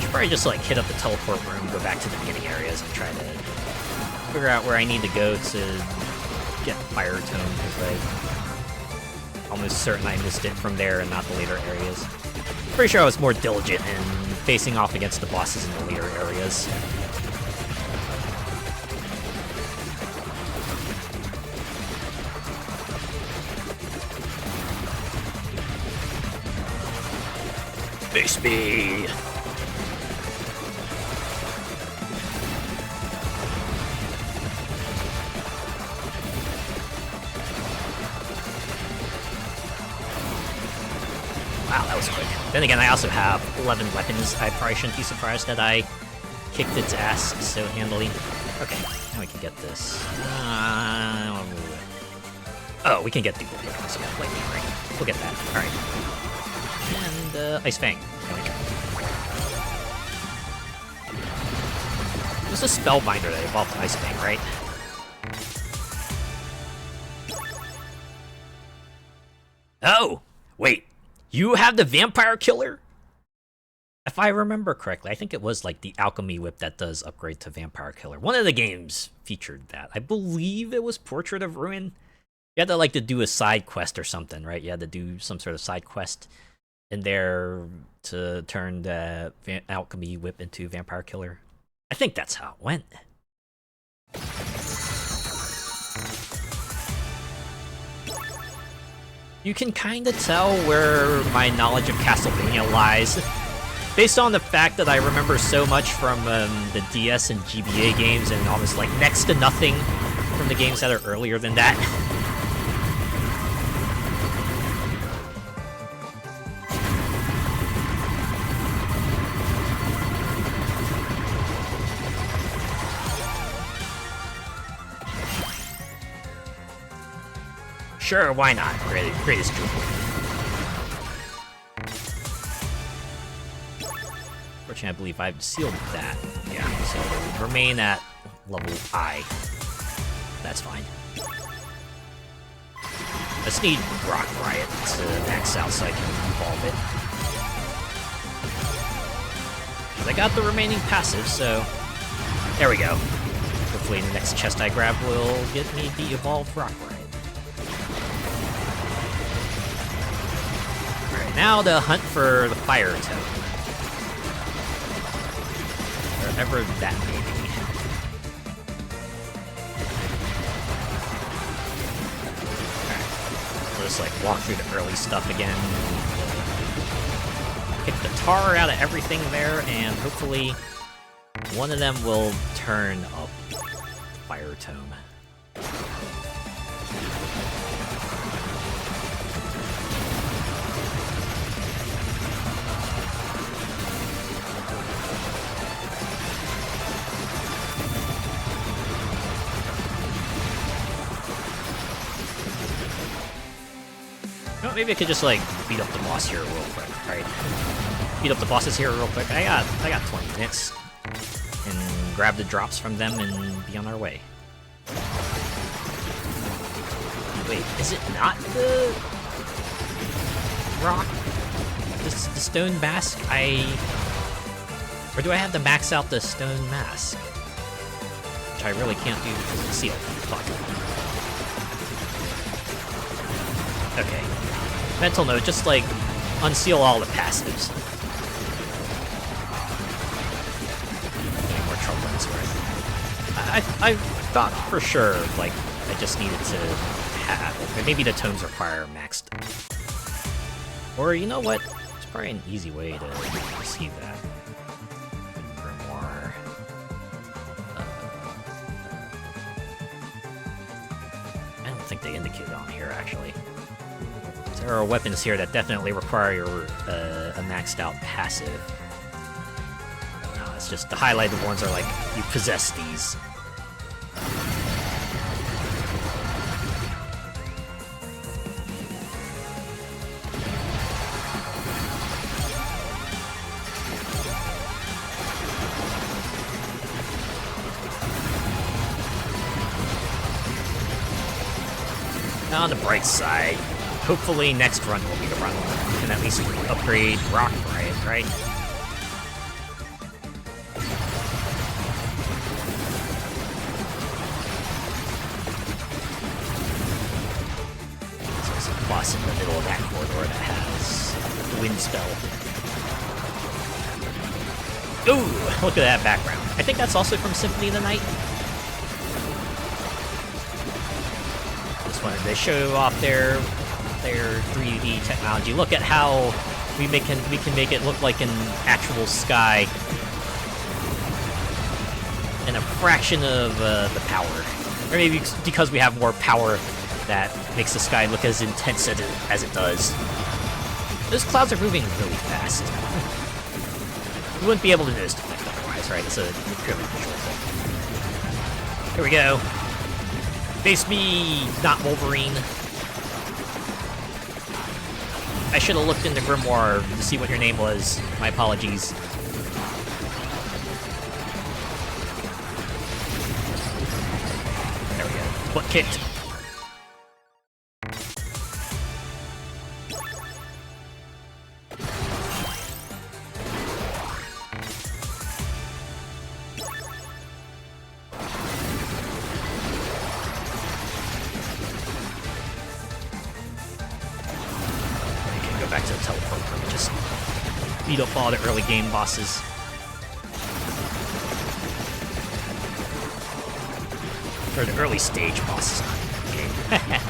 should probably just like hit up the teleport room, go back to the beginning areas, and try to figure out where I need to go to get Fire Tome, because I'm almost certain I missed it from there and not the later areas. Pretty sure I was more diligent in facing off against the bosses in the later areas. Face me! Wow, that was quick. Then again, I also have 11 weapons. I probably shouldn't be surprised that I kicked its ass so handily. Okay, now we can get this. Oh, we can get the weapons. Yeah, lightning ring. We'll get that. Alright. And, Ice Fang. There we go. It was a Spellbinder that evolved to Ice Fang, right? Oh! Wait. You have the Vampire Killer? If I remember correctly, I think it was like the Alchemy Whip that does upgrade to Vampire Killer. One of the games featured that. I believe it was Portrait of Ruin. You had to like to do a side quest or something, right? You had to do some sort of side quest in there to turn the Alchemy Whip into Vampire Killer. I think that's how it went. You can kind of tell where my knowledge of Castlevania lies, based on the fact that I remember so much from the DS and GBA games, and almost like next to nothing from the games that are earlier than that. Sure, why not? Greatest jewel. Fortunately, I believe I've sealed that. Yeah, so remain at level I. That's fine. I just need Rock Riot to max out so I can evolve it. I got the remaining passive, so there we go. Hopefully the next chest I grab will get me the evolved Rock Riot. Now the hunt for the Fire Tome. Wherever that may be. Alright. We'll just like walk through the early stuff again. Pick the tar out of everything there, and hopefully one of them will turn up Fire Tome. Maybe I could just like beat up the boss here real quick, right? Beat up the bosses here real quick. I got 20 minutes, and grab the drops from them and be on our way. Wait, is it not the rock? The stone mask? Or do I have to max out the stone mask? Which I really can't do because it's sealed. Fuck. Okay. Mental note, just like unseal all the passives. Getting more trouble elsewhere. I thought for sure, like, I just needed to have, maybe the tomes require maxed. Or you know what? It's probably an easy way to receive that. don't think they indicate it on here, actually. There are weapons here that definitely require a maxed out passive. No, it's just the highlighted ones are like, you possess these. On the bright side, hopefully next run will be the run where we can at least upgrade Rock Riot, right? So there's a boss in the middle of that corridor that has the wind spell. Ooh, look at that background. I think that's also from Symphony of the Night. They show off their 3D technology. Look at how we can make it look like an actual sky in a fraction of the power, or maybe because we have more power that makes the sky look as intense as it does. Those clouds are moving really fast. You wouldn't be able to notice the effect otherwise, right? It's a purely visual thing. Here we go. Face me, not Wolverine. I should have looked into Grimoire to see what your name was. My apologies. There we go. Butt kicked. Back to the teleport room and just beat up all the early game bosses. Or the early stage bosses in the game.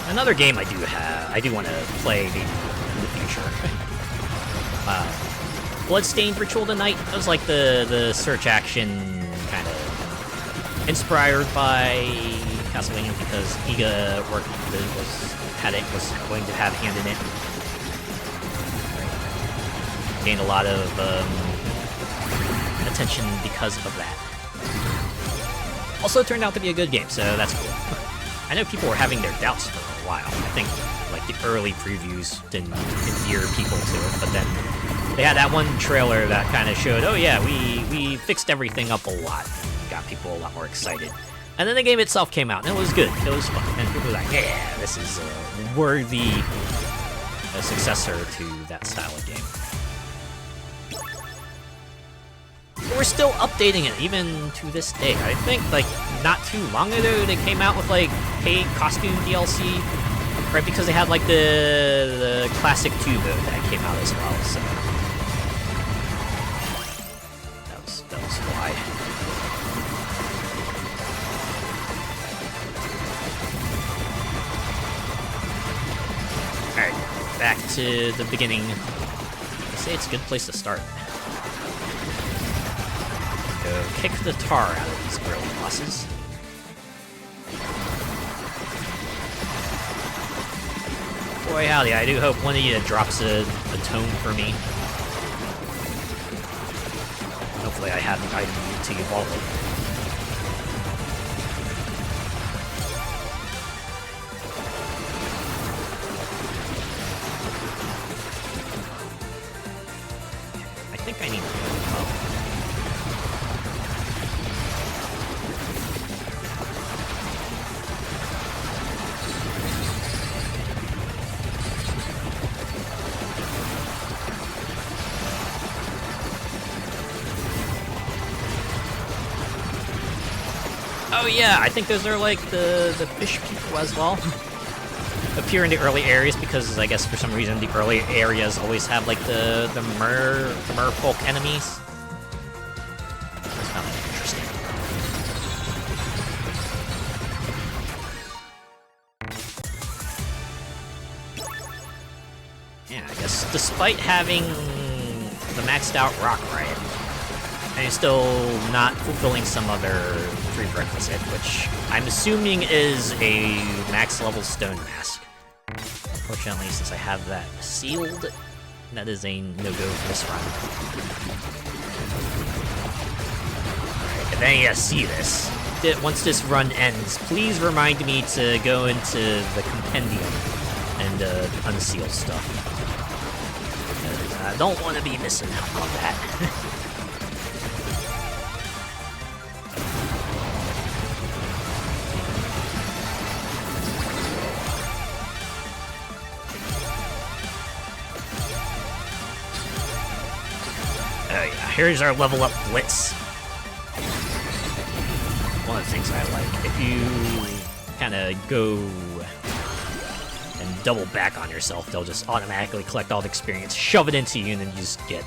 Another game I do want to play maybe in the future. Bloodstained Ritual Tonight. That was like the search action kind of inspired by Castlevania because Iga was going to have a hand in it. Gained a lot of attention because of that. Also turned out to be a good game, so that's cool. I know people were having their doubts for a while. I think like the early previews didn't endear people to it, but then they had that one trailer that kind of showed, oh yeah, we fixed everything up a lot and got people a lot more excited. And then the game itself came out, and it was good. It was fun. And people were like, yeah, this is a worthy successor to that style of game. But we're still updating it, even to this day. I think, like, not too long ago, they came out with, like, paid costume DLC, right? Because they had, like, the classic 2 mode that came out as well, so that was why. Alright, back to the beginning. I say it's a good place to start. Go kick the tar out of these early bosses. Boy howdy, I do hope one of you drops a tome for me. Hopefully I have the item to evolve it. I think I need to Oh yeah, I think those are like the fish people as well. Appear in the early areas because I guess for some reason the early areas always have like the merfolk enemies. That's kind of interesting. Yeah, I guess despite having the maxed out rock riot, I'm still not fulfilling some other prerequisite, which I'm assuming is a max level stone mask. Unfortunately, since I have that sealed, that is a no-go for this run. Alright, and then you see this. Once this run ends, please remind me to go into the compendium and unseal stuff. I don't want to be missing out on that. Oh yeah, here's our level up blitz. One of the things I like, if you kind of go and double back on yourself, they'll just automatically collect all the experience, shove it into you, and then you just get...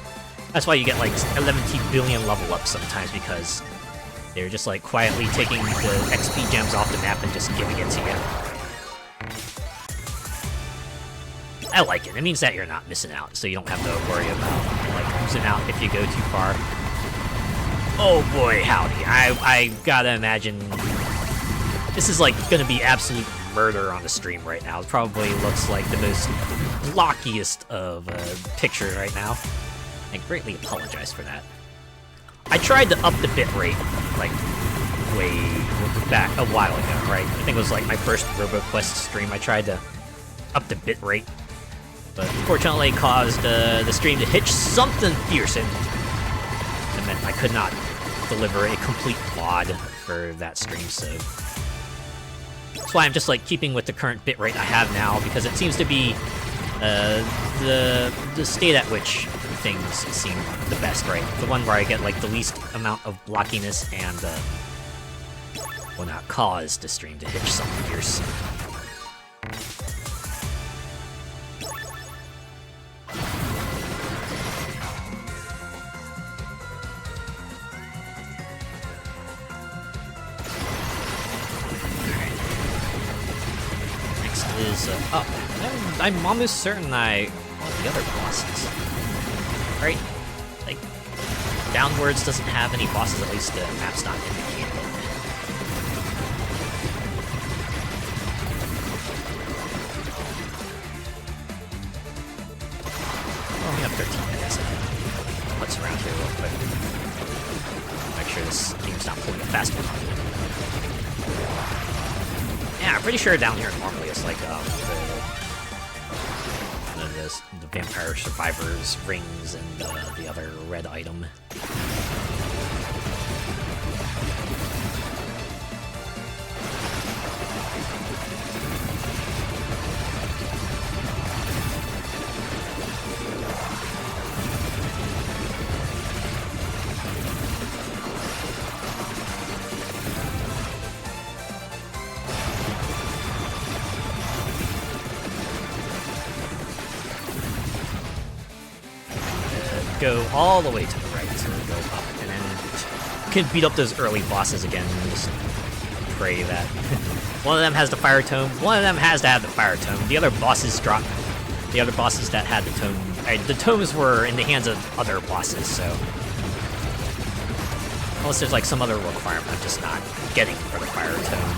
That's why you get like 11 billion level ups sometimes, because they're just like quietly taking the XP gems off the map and just giving it to you. I like it. It means that you're not missing out, so you don't have to worry about like losing out if you go too far. Oh boy, howdy. I gotta imagine this is like gonna be absolute murder on the stream right now. It probably looks like the most blockiest of pictures right now. I greatly apologize for that. I tried to up the bitrate like way back a while ago, right? I think it was like my first RoboQuest stream. I tried to up the bitrate, but unfortunately caused the stream to hitch something fierce, and it meant I could not deliver a complete VOD for that stream, so that's why I'm just like keeping with the current bitrate I have now, because it seems to be the state at which things seem the best, right? The one where I get like the least amount of blockiness and will not cause the stream to hitch something fierce. Is up. I'm almost certain I want the other bosses. Right? Like, downwards doesn't have any bosses, at least the map's not indicated. Oh, we have 13 minutes. Let's around here real quick. Make sure this game's not pulling a fast one on me. Yeah, I'm pretty sure down here normally it's like the Vampire Survivors rings and the other red item. Go all the way to the right, so go up, and then you can beat up those early bosses again, and just pray that one of them has the fire tome, one of them has to have the fire tome, the other bosses drop, the other bosses that had the tome, the tomes were in the hands of other bosses, so unless there's like some other requirement I'm just not getting for the fire tome.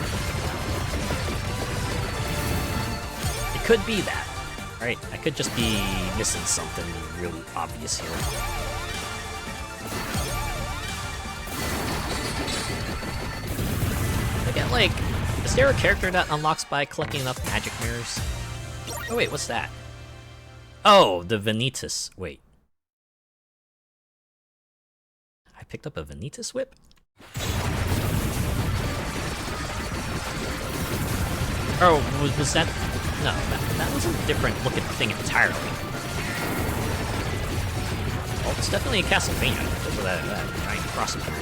It could be that. Right, I could just be missing something really obvious here. Again, like, is there a character that unlocks by collecting enough magic mirrors? Oh wait, what's that? Oh, the Vanitas. Wait. I picked up a Vanitas whip? Oh, was that... No, that was a different looking thing entirely. Well, it's definitely a Castlevania, because of that giant crossover.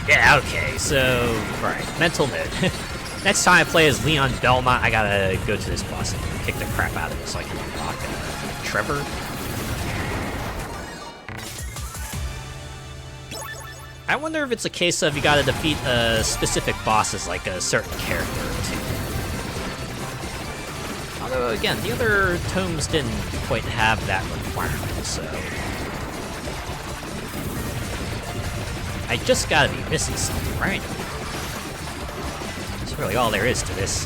Yeah, okay, so... Right, mental note. Next time I play as Leon Belmont, I gotta go to this boss and kick the crap out of it so I can unlock Trevor. I wonder if it's a case of you gotta defeat specific bosses, like a certain character or two. Although, again, the other tomes didn't quite have that requirement, so... I just gotta be missing something, right? That's really all there is to this.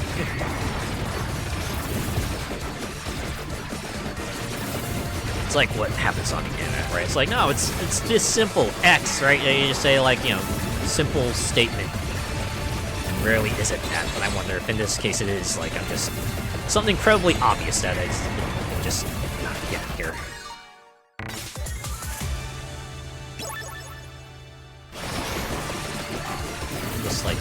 It's like what happens on the internet, right? It's like, no, it's just simple. X, right? You just say, like, you know, simple statement. And rarely is it that, but I wonder if in this case it is, like, I'm just... something incredibly obvious that it's just not get here. Just like,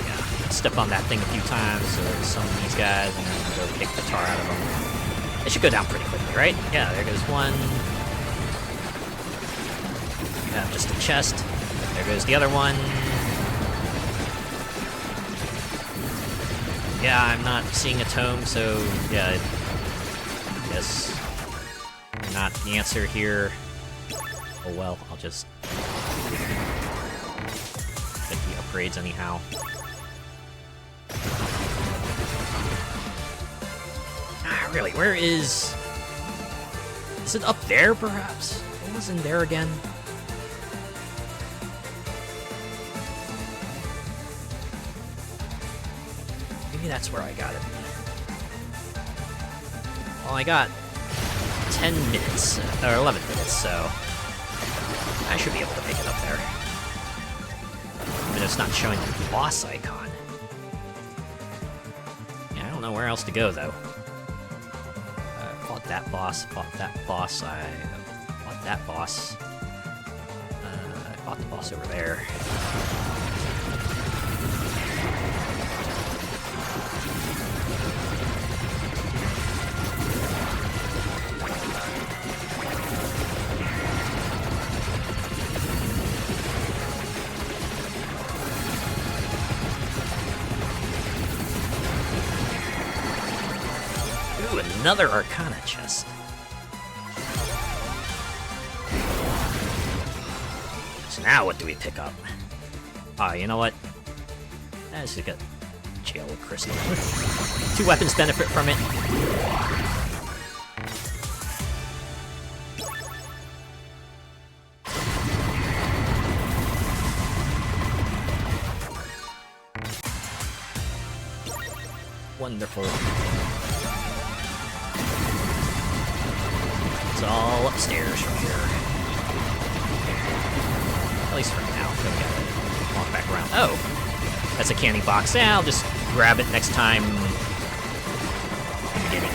yeah, step on that thing a few times, so some of these guys, and then go kick the tar out of them. It should go down pretty quickly, right? Yeah, there goes one. Yeah, just a chest. There goes the other one. Yeah, I'm not seeing a tome, so yeah, I guess not the answer here. Oh well, I'll just get the upgrades anyhow. Really, where is... Is it up there, perhaps? What was in there again? Maybe that's where I got it. Well, I got 10 minutes, or 11 minutes, so... I should be able to make it up there. But it's not showing the boss icon. Yeah, I don't know where else to go, though. That boss, fought that boss, I fought that boss. I fought the boss over there. Another Arcana chest. So now what do we pick up? Oh, you know what? Let's just get Jail Crystal. 2 weapons benefit from it. Wonderful. It's all upstairs from here. At least for now. Then we gotta walk back around. Oh! That's a candy box. Yeah, I'll just grab it next time the beginning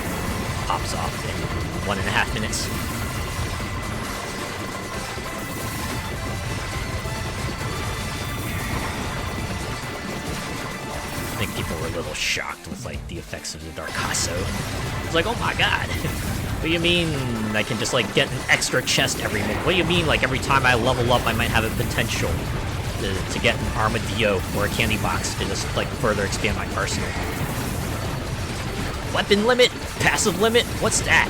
pops off in 1.5 minutes. I think people were a little shocked with, like, the effects of the Darkasso. It's like, oh my god! What do you mean I can just, like, get an extra chest every minute? What do you mean, like, every time I level up I might have a potential to get an armadillo or a candy box to just, like, further expand my arsenal? Weapon limit? Passive limit? What's that?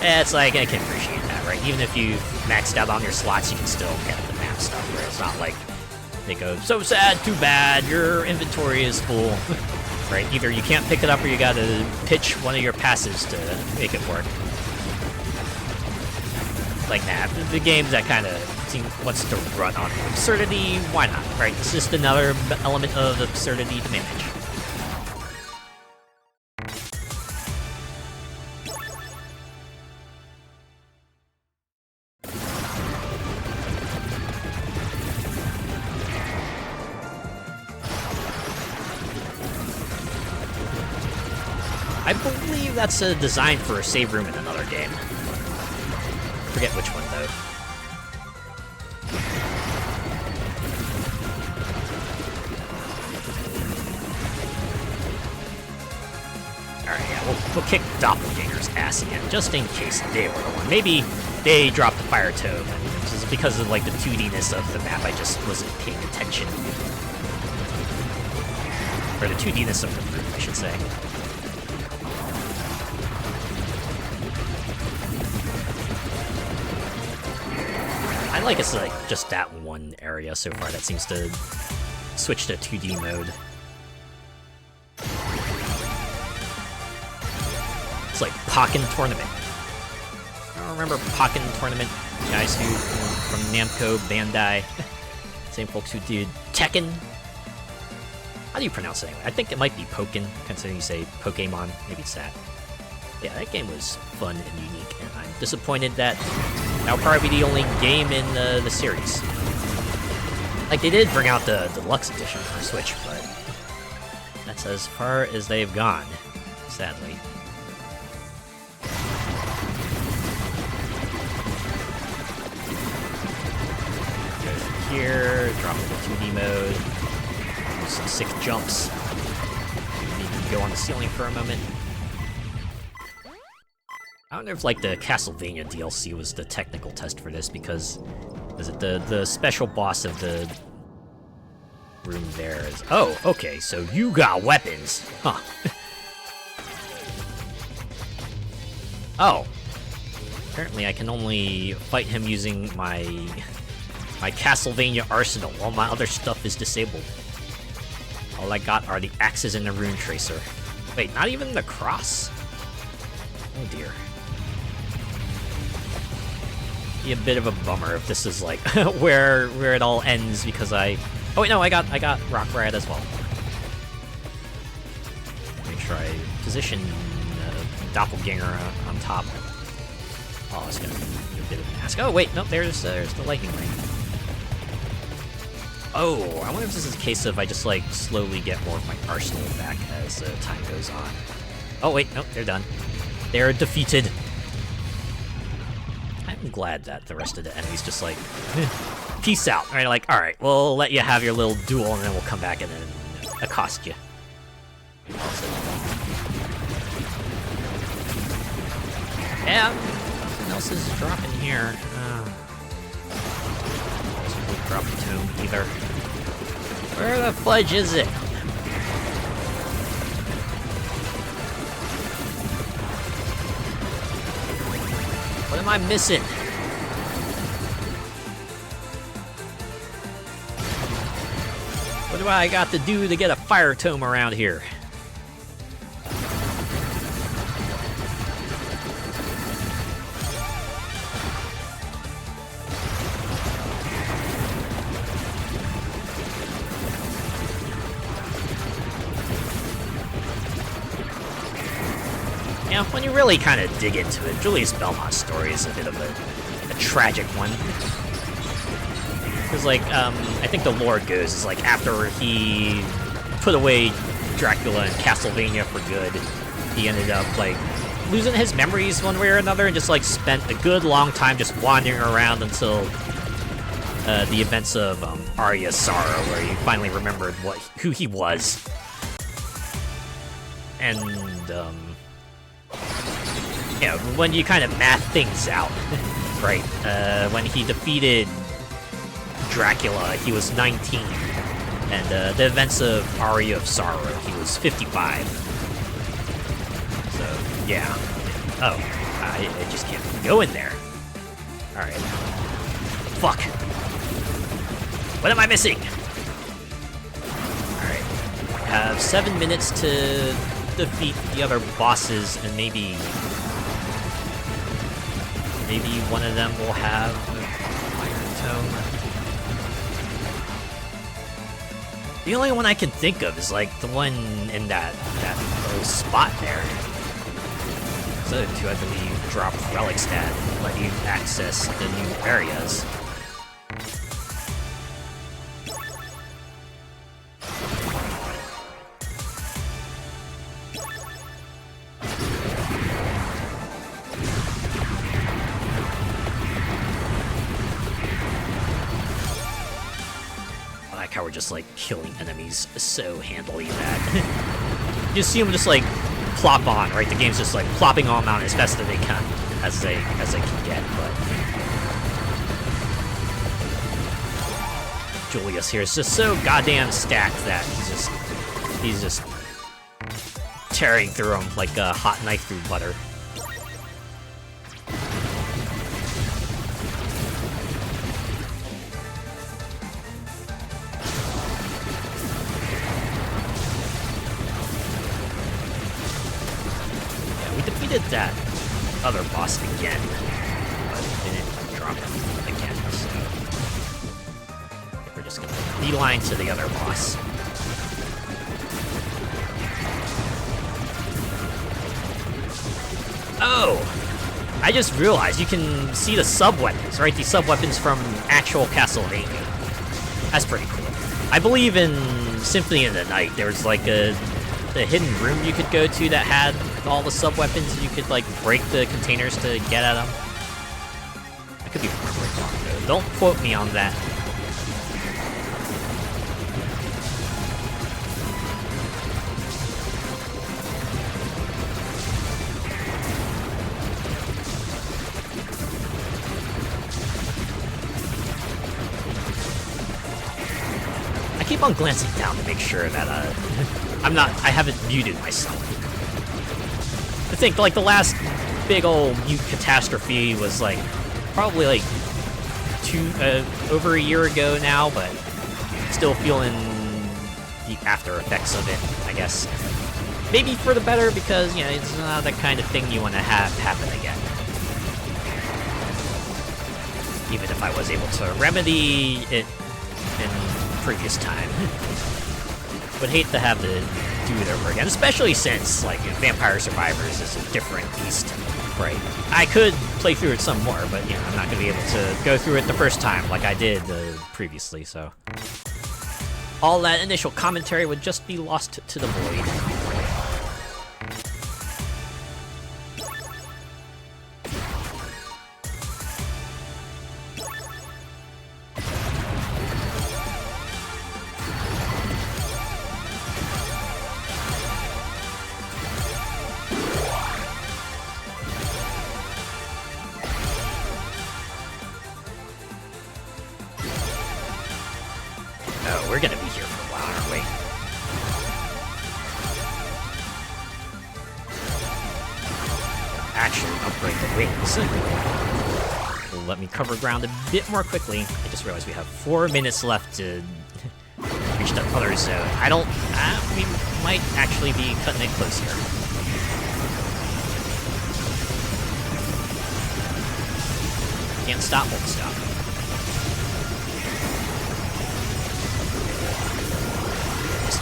Yeah, it's like, I can appreciate that, right? Even if you maxed out on your slots, you can still get the map stuff, right? It's not like they go, so sad, too bad, your inventory is full. Right? Either you can't pick it up or you gotta pitch one of your passives to make it work. Like that. The game that kind of wants to run on absurdity, why not? Right? It's just another element of absurdity to manage. I believe that's a design for a save room in another game. Forget which one, though. Alright, yeah, we'll kick Doppelganger's ass again, just in case they were the one. Maybe they dropped the fire tome, and this is because of, like, the 2D-ness of the map, I just wasn't paying attention. Or the 2D-ness of the room, I should say. I like it's like just that one area so far that seems to switch to 2D mode. It's like Pokken Tournament. I don't remember Pokken Tournament. Guys who from Namco Bandai. Same folks who did Tekken. How do you pronounce it anyway? I think it might be Pokken, considering you say Pokemon. Maybe it's that. Yeah, that game was fun and unique, and I'm disappointed that that'll probably be the only game in the series. Like, they did bring out the deluxe edition for Switch, but that's as far as they've gone, sadly. Go through here, drop into 2D mode, do some sick jumps. Maybe go on the ceiling for a moment. I wonder if, like, the Castlevania DLC was the technical test for this, because is it the special boss of the room there is... Oh, okay, so you got weapons. Huh. Oh. Apparently I can only fight him using my Castlevania arsenal. All my other stuff is disabled. All I got are the axes and the rune tracer. Wait, not even the cross? Oh dear. Be a bit of a bummer if this is like where it all ends, because I... Oh wait, no, I got Rock Riot as well. Make sure I position Doppelganger on top. Oh, it's gonna be a bit of an ask. Oh wait, no, there's the lightning ring. Oh, I wonder if this is a case of I just like slowly get more of my arsenal back as time goes on. Oh wait, nope, they're done. They're defeated. I'm glad that the rest of the enemies just like, peace out. Right, like, alright, we'll let you have your little duel and then we'll come back and then accost you. Yeah, nothing else is dropping here. Doesn't drop a tomb either. Where the fudge is it? What am I missing? What do I got to do to get a fire tome around here? Yeah, when you really kind of dig into it, Julius Belmont's story is a bit of a tragic one. Because, like, I think the lore goes is, like, after he put away Dracula and Castlevania for good, he ended up, like, losing his memories one way or another and just, like, spent a good long time just wandering around until the events of Arya's Sorrow, where he finally remembered who he was. And, you know, when you kind of math things out, right? When he defeated Dracula, he was 19, and the events of Aria of Sorrow, he was 55. So, yeah. Oh, I just can't go in there. Alright. Fuck. What am I missing? Alright. I have 7 minutes to defeat the other bosses, and maybe one of them will have Fire Tome. The only one I can think of is, like, the one in that little spot there. The other two, I believe, drop Relic Stat and let you access the new areas. How we're just like killing enemies so handily that you just see them just like plop on, right? The game's just like plopping on them as best as they can, as they can get. But Julius here is just so goddamn stacked that he's just tearing through them like a hot knife through butter. defeated that other boss again, but didn't drop him again, so we're just gonna beeline to the other boss. Oh! I just realized you can see the sub-weapons, right? These sub-weapons from actual Castlevania. That's pretty cool. I believe in Symphony of the Night, there was like a hidden room you could go to that had all the sub-weapons. You could like break the containers to get at them. I could be wrong though. Don't quote me on that. I keep on glancing down to make sure that I haven't muted myself. I think like the last big old mute catastrophe was like probably like over a year ago now, but still feeling the after effects of it, I guess. Maybe for the better, because you know it's not the kind of thing you want to have happen again. Even if I was able to remedy it in previous time. Would hate to have to do it over again, especially since like Vampire Survivors is a different beast, right? I could play through it some more, but you know I'm not gonna be able to go through it the first time like I did previously. So all that initial commentary would just be lost to the void. Oh, we're gonna be here for a while, aren't we? Actually, upgrade the wings. Will let me cover ground a bit more quickly. I just realized we have 4 minutes left to reach that other zone. We might actually be cutting it close here. Can't stop, won't stop.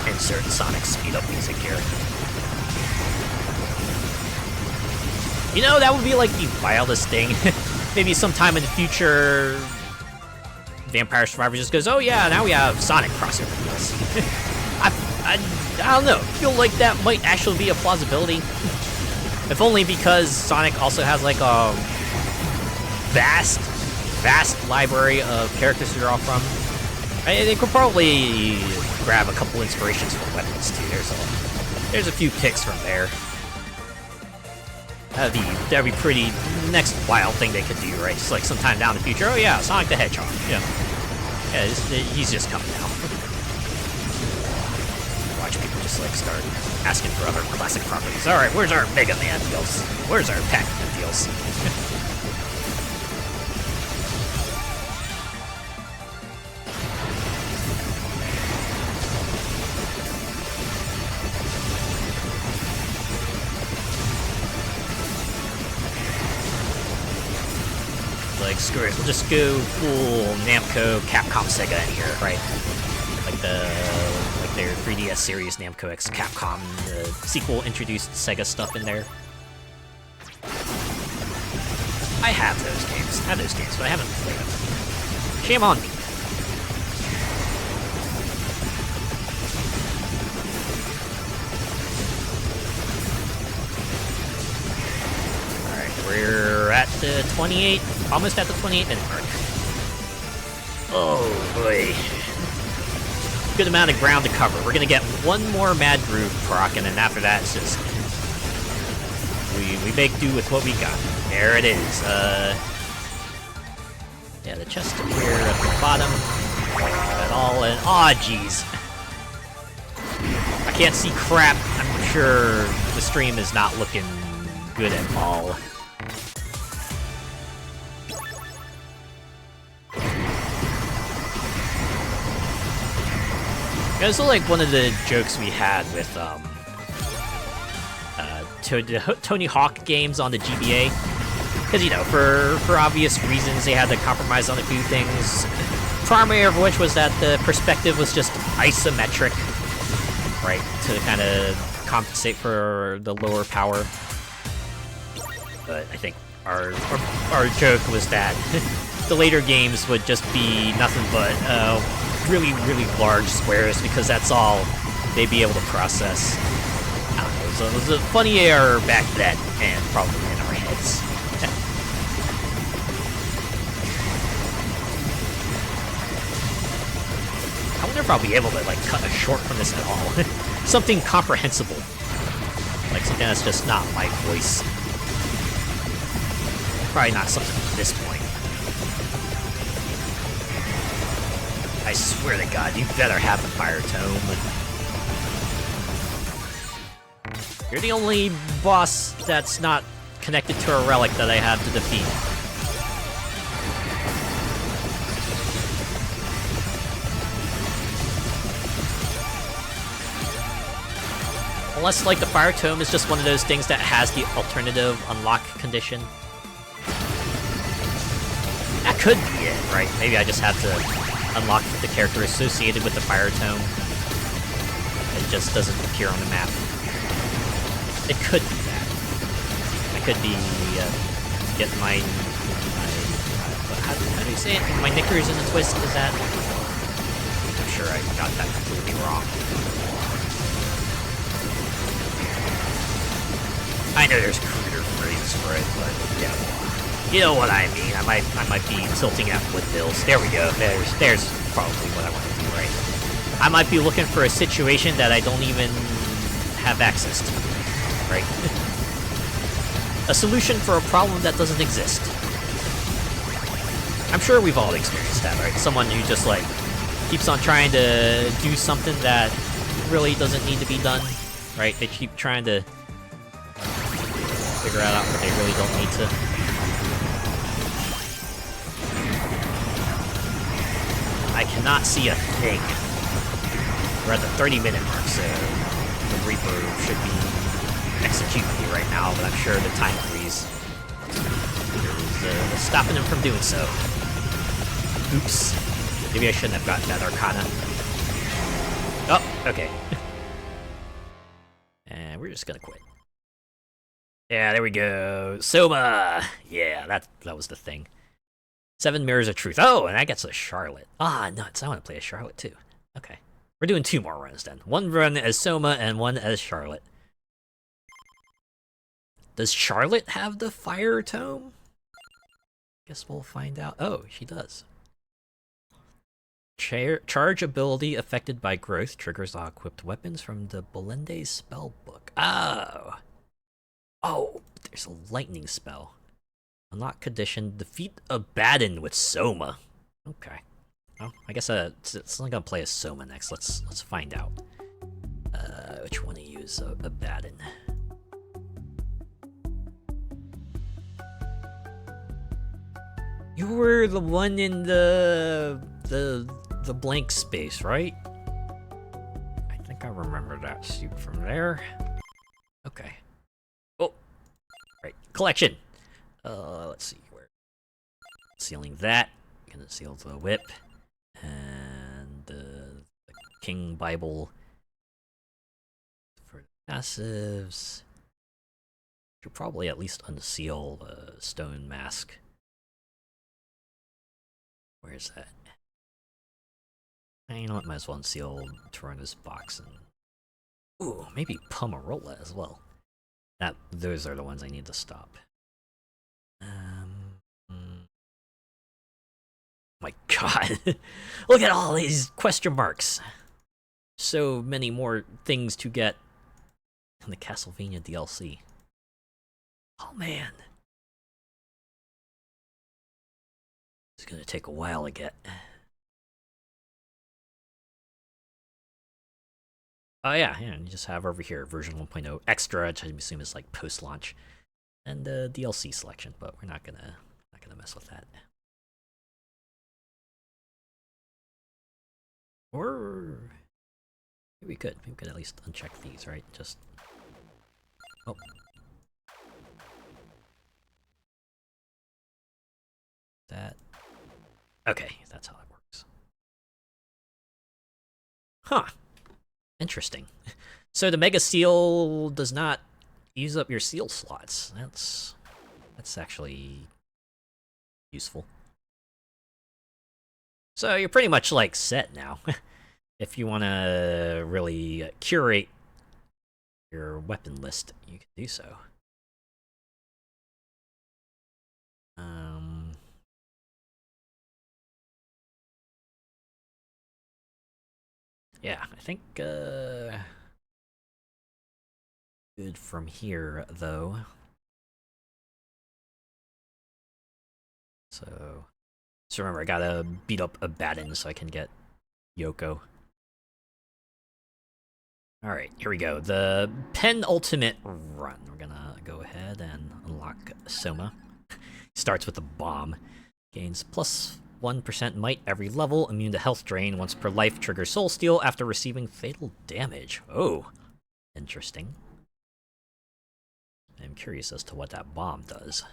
Insert Sonic speed up music here. You know, that would be like the wildest thing. Maybe sometime in the future, Vampire Survivor just goes, oh yeah, now we have Sonic crossover DLC. I don't know, I feel like that might actually be a plausibility. If only because Sonic also has like a vast library of characters to draw from. They could probably grab a couple inspirations from weapons too. There's a few picks from there. That'd be pretty next wild thing they could do, right? Just like sometime down the future. Oh yeah, Sonic the Hedgehog. Yeah, he's just coming out. Watch people just like start asking for other classic properties. All right, where's our Mega Man DLC? Where's our Pac-Man DLC? Like, screw it, we'll just go full Namco, Capcom, Sega in here, right? Like their 3DS series, Namco X Capcom, the sequel introduced Sega stuff in there. I have those games, but I haven't played them. Shame on me. We're at the 28, almost at the 28-minute mark. Oh boy. Good amount of ground to cover. We're gonna get one more Mad Groove proc, and then after that, it's just... We make do with what we got. There it is. Yeah, the chest up here at the bottom. That all in... Aw, jeez. I can't see crap. I'm sure the stream is not looking good at all. Yeah, this is like one of the jokes we had with to the Tony Hawk games on the GBA. Because, you know, for obvious reasons, they had to compromise on a few things. Primary of which was that the perspective was just isometric, right? To kind of compensate for the lower power. But I think our joke was that the later games would just be nothing but really, really large squares because that's all they'd be able to process. I don't know, it was a funny error back then, and probably in our heads. I wonder if I'll be able to, like, cut a short from this at all. Something comprehensible. Like, something that's just not my voice. Probably not something at this point. I swear to God, you better have the fire tome. You're the only boss that's not connected to a relic that I have to defeat. Unless, like, the fire tome is just one of those things that has the alternative unlock condition. That could be it, right? Maybe I just have to unlock the character associated with the fire tome. It just doesn't appear on the map. It could be that. I could be get my how do you say it? My knickers in a twist. Is that? I'm sure I got that completely wrong. I know there's cruder phrases for it, but yeah, you know what I mean. I might be tilting at windmills. There we go. There's probably what I want to do, right? I might be looking for a situation that I don't even have access to, right? A solution for a problem that doesn't exist. I'm sure we've all experienced that, right? Someone who just, like, keeps on trying to do something that really doesn't need to be done, right? They keep trying to figure out what they really don't need to. I cannot see a thing. We're at the 30-minute mark, so the Reaper should be executing me right now, but I'm sure the time freeze is stopping him from doing so. Oops. Maybe I shouldn't have gotten that Arcana. Oh, okay. And we're just gonna quit. Yeah, there we go. Soma! Yeah, that was the thing. 7 Mirrors of Truth. Oh, and that gets a Charlotte. Ah, nuts. I want to play a Charlotte, too. Okay. We're doing 2 more runs, then. 1 run as Soma and 1 as Charlotte. Does Charlotte have the Fire Tome? Guess we'll find out. Oh, she does. Charge ability affected by growth triggers all equipped weapons from the Belende spellbook. Oh! Oh, there's a lightning spell. Unlock condition, defeat Abaddon with Soma. Okay. Well, I guess it's not gonna play as Soma next. Let's find out. Which one to use? Abaddon. You were the one in the blank space, right? I think I remember that suit from there. Okay. Oh, right. Collection. Let's see where. Sealing that. Gonna seal the whip and the King Bible for passives. Should probably at least unseal the stone mask. Where's that? You know what? Might as well unseal Torana's box and ooh, maybe Pomarola as well. Those are the ones I need to stop. My God, look at all these question marks. So many more things to get in the Castlevania DLC. Oh man, it's gonna take a while to get. Oh yeah, you just have over here version 1.0 extra, which I assume is like post-launch, and the DLC selection. But we're not gonna mess with that. Or maybe we could at least uncheck these, right? Just oh, That... Okay, that's how that works. Huh. Interesting. So the Mega Seal does not use up your seal slots. That's actually useful. So you're pretty much like set now. If you want to really curate your weapon list, you can do so. Yeah, I think good from here though. So remember, I gotta beat up Abaddon so I can get Yoko. Alright, here we go. The penultimate run. We're gonna go ahead and unlock Soma. Starts with a bomb. Gains plus 1% might every level, immune to health drain, once per life, triggers soul steal after receiving fatal damage. Oh, interesting. I'm curious as to what that bomb does.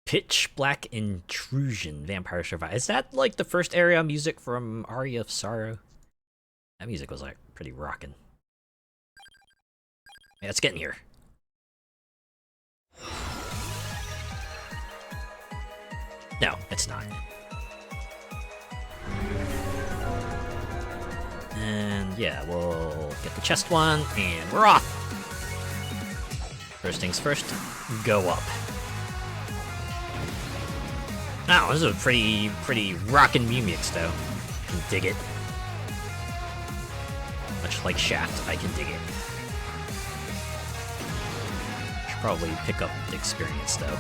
Pitch Black Intrusion, Vampire Survive. Is that like the first area music from Aria of Sorrow? That music was like pretty rockin'. Yeah, let's get in here. No, it's not. And yeah, we'll get the chest one, and we're off! First things first, go up. Oh, this is a pretty rockin' mix though. I can dig it. Much like Shaft, I can dig it. Should probably pick up the experience though.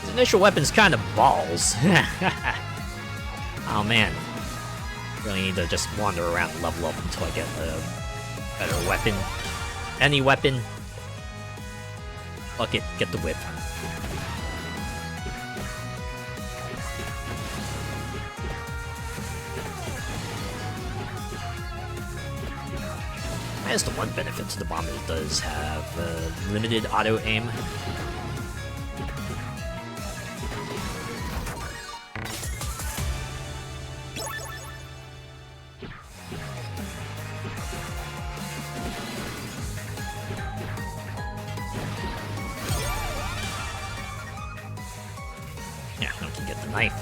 His initial weapon's kind of balls. Oh man. Really need to just wander around and level up until I get a better weapon. Any weapon. Fuck it, get the whip. That's the one benefit to the bomb, it does have limited auto aim. Yeah, I can get the knife.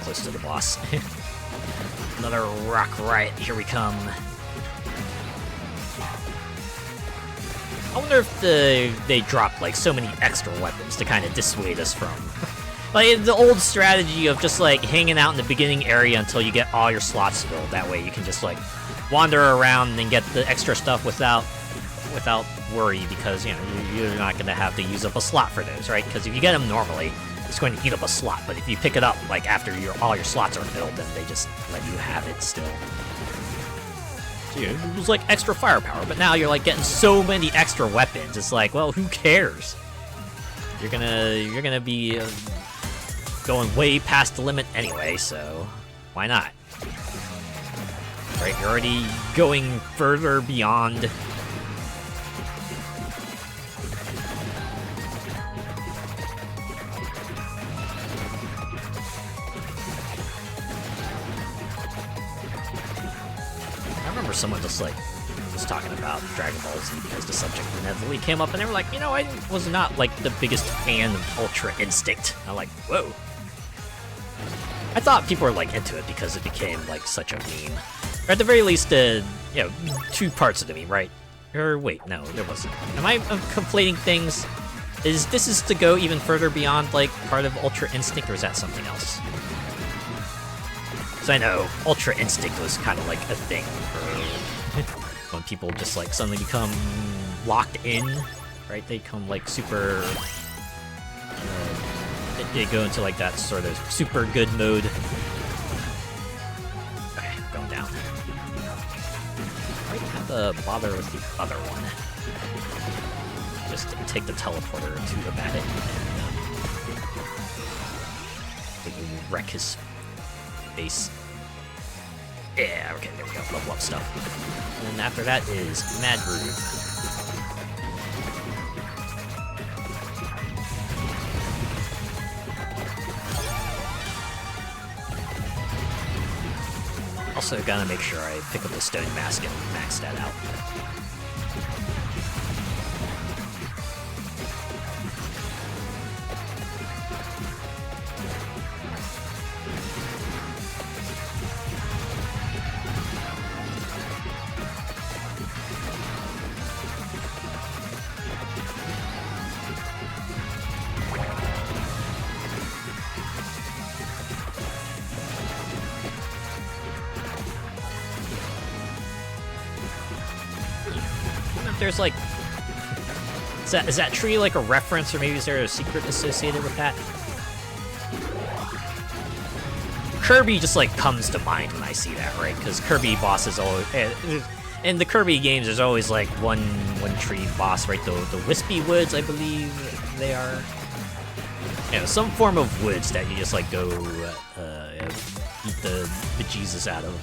Close to the boss. Another rock riot, here we come. I wonder if they dropped like so many extra weapons to kind of dissuade us from like the old strategy of just like hanging out in the beginning area until you get all your slots filled. That way you can just like wander around and get the extra stuff without worry, because you know you're not gonna have to use up a slot for those, right? Because if you get them normally, it's going to eat up a slot, but if you pick it up like after all your slots are filled, then they just let you have it still. So yeah, it was like extra firepower, but now you're like getting so many extra weapons. It's like, well, who cares? You're gonna be going way past the limit anyway, so why not? Right, you're already going further beyond. Someone just like was talking about Dragon Ball Z because the subject inevitably came up, and they were like, you know, I was not like the biggest fan of Ultra Instinct. I'm like, whoa. I thought people were like into it because it became like such a meme. Or at the very least, you know, two parts of the meme, right? Or wait, no, there wasn't. Am I conflating things? Is this to go even further beyond like part of Ultra Instinct, or is that something else? I know Ultra Instinct was kind of like a thing for when people just like suddenly become locked in, right? They become like super. They go into like that sort of super good mode. Okay, going down. I might have to bother with the other one. Just take the teleporter to the Bandit and wreck his base. Yeah, okay, there we go. Level up stuff. And after that is Mad Groove. Also gotta make sure I pick up the Stone Mask and max that out. There's like, is that tree like a reference, or maybe is there a secret associated with that? Kirby just like comes to mind when I see that, right? Because Kirby bosses always, in the Kirby games, there's always like one tree boss, right? The Wispy Woods, I believe they are. You know, some form of woods that you just like go eat the bejesus out of.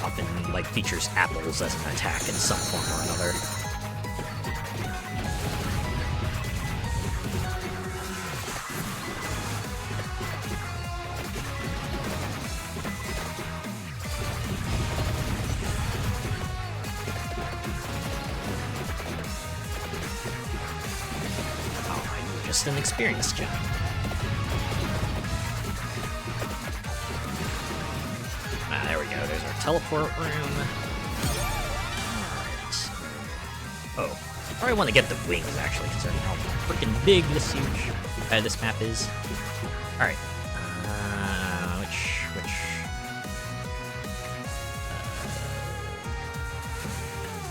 Often, like, features apples as an attack in some form or another. Oh, I'm just an experience gem. There we go, there's our teleport room. Alright. Oh, I probably want to get the wings, actually, considering how freaking big this this map is. Alright. Which...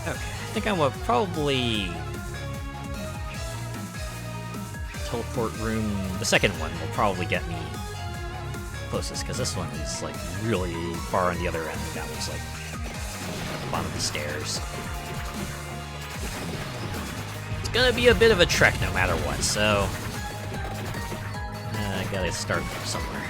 okay, I think I will probably... teleport room... the second one will probably get me closest, because this one is like really far on the other end. That one's like at the bottom of the stairs. It's gonna be a bit of a trek no matter what, so I gotta start somewhere.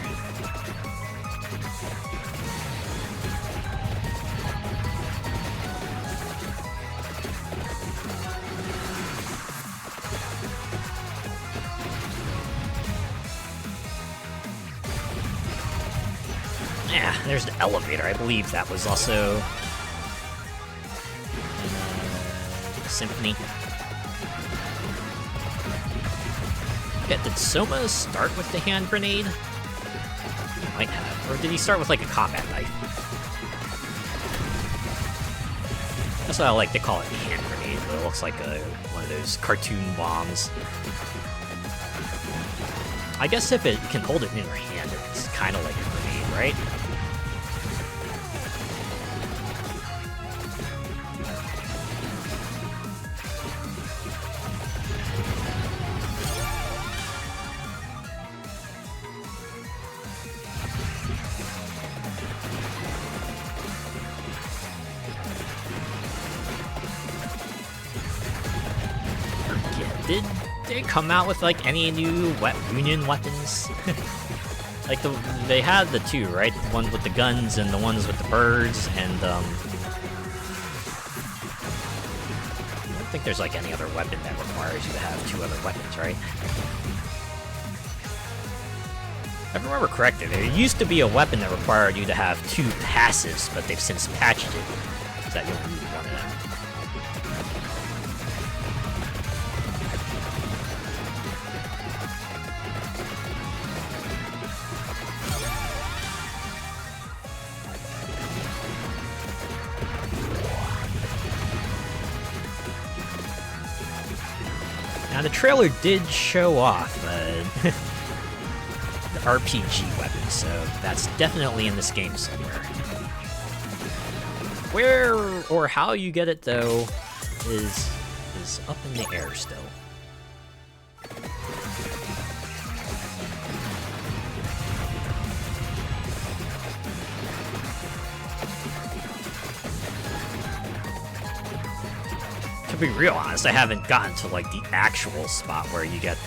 Yeah, there's the elevator. I believe that was also Symphony. Yeah, did Soma start with the hand grenade? He might have. Or did he start with like a combat knife? That's what I like to call it, the hand grenade. But it looks like one of those cartoon bombs. I guess if it can hold it in your hand, it's kind of like a grenade, right? Did they come out with like any new Union weapons? Like they had the two, right? The ones with the guns and the ones with the birds, and I don't think there's like any other weapon that requires you to have two other weapons, right? If I remember correctly, there used to be a weapon that required you to have two passives, but they've since patched it so that you don't need one of them. Now, the trailer did show off the RPG weapon, so that's definitely in this game somewhere. Where or how you get it, though, is up in the air still. To be real honest, I haven't gotten to like the actual spot where you get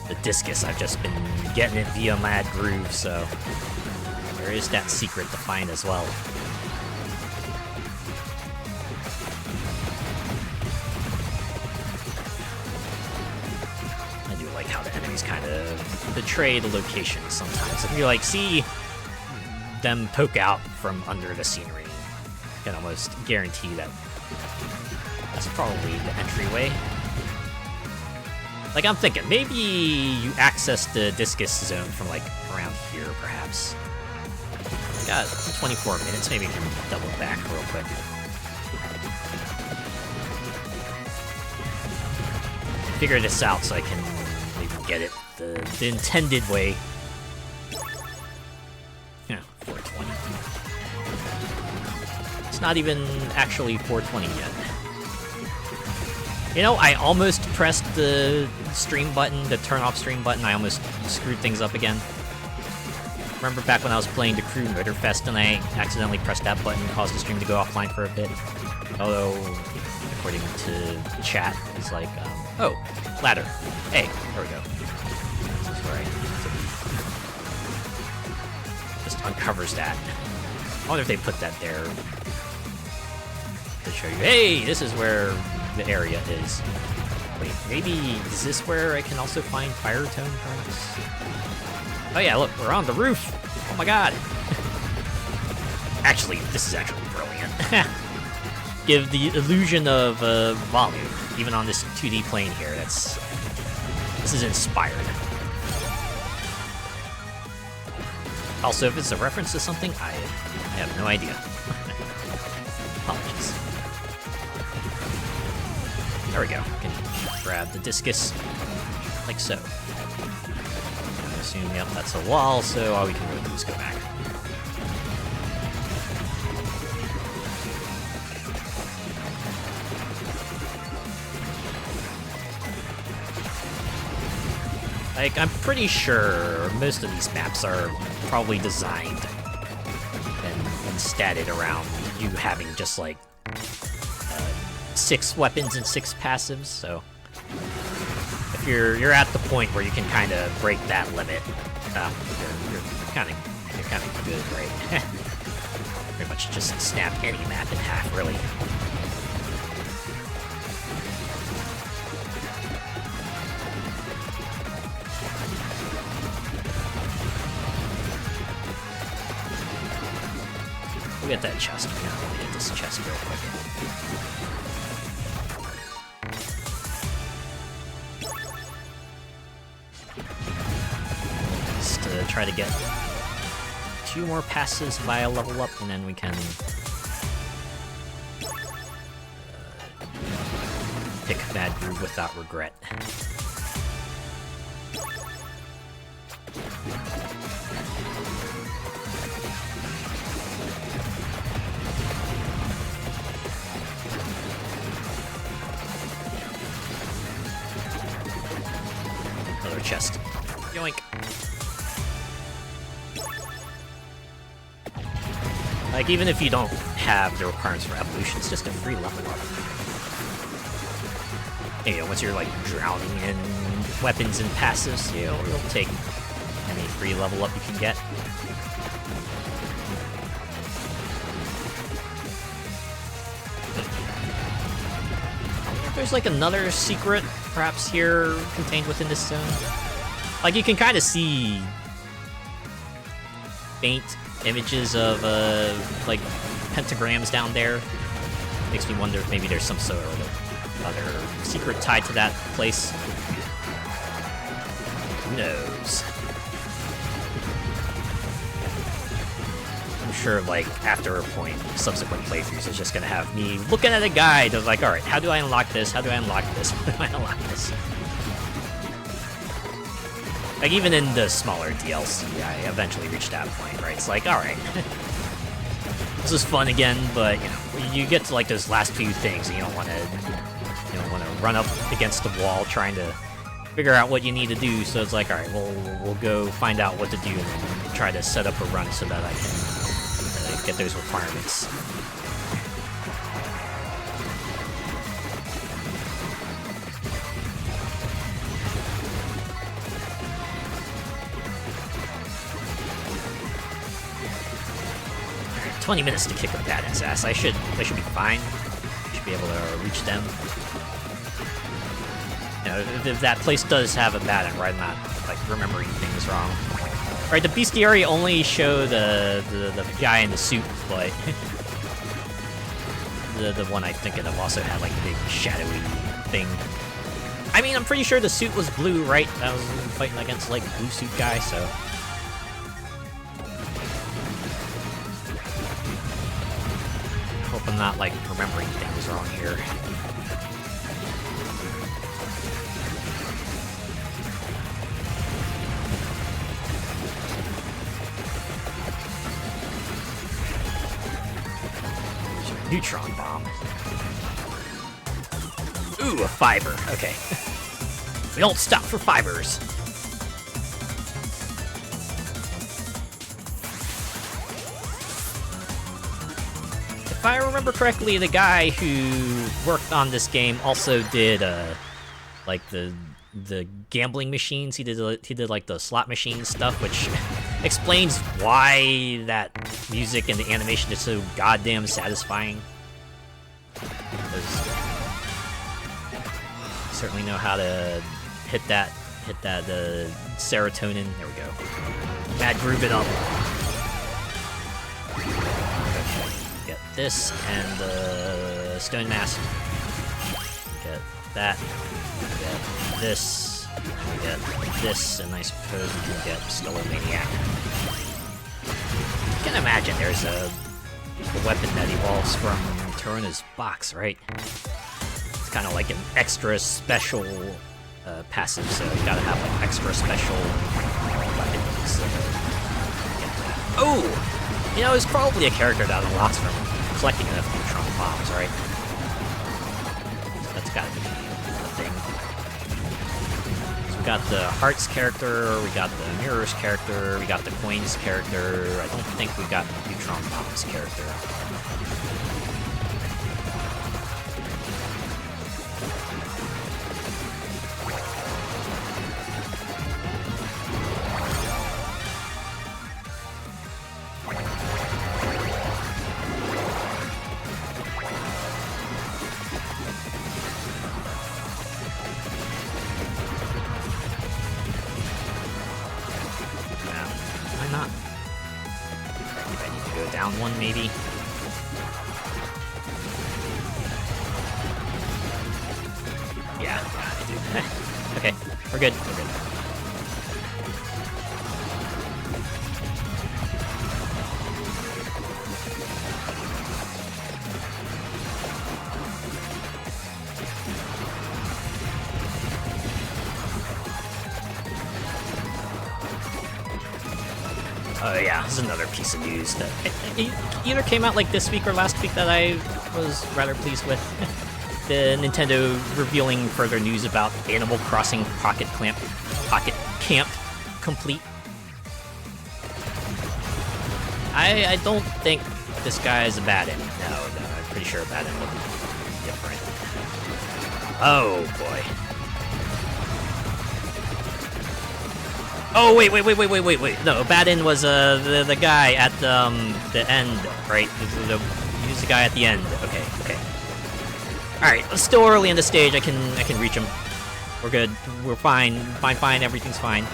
the discus. I've just been getting it via Mad Groove, so there is that secret to find as well. I do like how the enemies kind of betray the location sometimes. If you like see them poke out from under the scenery, you can almost guarantee that that's probably the entryway. Like, I'm thinking, maybe you access the discus zone from, like, around here, perhaps. Got 24 minutes, maybe we can double back real quick. Figure this out so I can maybe get it the intended way. Yeah, 420. It's not even actually 420 yet. You know, I almost pressed the stream button, the turn off stream button. I almost screwed things up again. Remember back when I was playing the Crew Motorfest and I accidentally pressed that button and caused the stream to go offline for a bit? Although, according to chat, it's like, oh, ladder. Hey, there we go. This is where I just uncovers that. I wonder if they put that there to show you, hey, this is where the area is. Wait, maybe is this where I can also find Fire Tone, perhaps? Oh yeah, look, we're on the roof! Oh my god! Actually, this is actually brilliant. Give the illusion of volume, even on this 2D plane here. This is inspired. Also, if it's a reference to something, I have no idea. Apologies. There we go. Can grab the discus, like so. I assume, yep, that's a wall, so all we can really do is go back. Like, I'm pretty sure most of these maps are probably designed and statted around you having just, like, 6 weapons and 6 passives, so if you're at the point where you can kind of break that limit, you're kind of good, right? Pretty much just snap any map in half, really. We'll get that chest right now. Let me get this chest real quick. Just to try to get 2 more passes via level up, and then we can pick Mad Groove without regret. Another chest. Yoink. Like, even if you don't have the requirements for evolution, it's just a free level up. You know, once you're, like, drowning in weapons and passives, you'll take any free level up you can get. There's, like, another secret, perhaps, here contained within this zone. Like, you can kind of see faint images of, like, pentagrams down there. Makes me wonder if maybe there's some sort of other secret tied to that place. Who knows? I'm sure, like, after a point, subsequent playthroughs is just gonna have me looking at a guide of, like, alright, how do I unlock this? How do I unlock this? How do I unlock this? Like, even in the smaller DLC, I eventually reached that point, right? It's like, alright, this is fun again, but, you know, you get to, like, those last few things, and you don't want to run up against the wall trying to figure out what you need to do, so it's like, alright, we'll go find out what to do, and then try to set up a run so that I can get those requirements. 20 minutes to kick a Baden's ass. I should be fine. Should be able to reach them. You know, if that place does have a Baden, right? I'm not like remembering things wrong. Right, the bestiary only show the guy in the suit, but the one I think of also had like a big shadowy thing. I mean, I'm pretty sure the suit was blue, right? I was fighting against like blue suit guy, so. Hope I'm not like remembering things wrong here. Neutron bomb. Ooh, a fiber. Okay. We don't stop for fibers. If I remember correctly, the guy who worked on this game also did like the gambling machines. He did like the slot machine stuff, which explains why that music and the animation is so goddamn satisfying. Certainly know how to hit that serotonin. There we go. Mad groove it up. Get this and the stone mask. Get that. Get this. Get this, and I suppose we can get Stelomaniac. I can imagine there's a weapon that evolves from Turona's box, right? It's kind of like an extra special passive, so you gotta have like extra special weapons. Oh! You know, it's probably a character that unlocks from collecting enough neutron bombs, right? So that's gotta be a thing. So we got the Hearts character, we got the Mirrors character, we got the Coins character. I don't think we got the neutron bombs character. Maybe. Yeah, I do. Okay, we're good. We're good. Oh yeah, this is another piece of news that it either came out like this week or last week that I was rather pleased with. The Nintendo revealing further news about Animal Crossing Pocket Camp Complete. I don't think this guy is a Baden. No, I'm pretty sure a Baden will be different. Oh boy. Oh wait! No, Baden was the guy at the end, right? He was the guy at the end. Okay. All right, it's still early in the stage. I can reach him. We're good. We're fine. Fine. Everything's fine.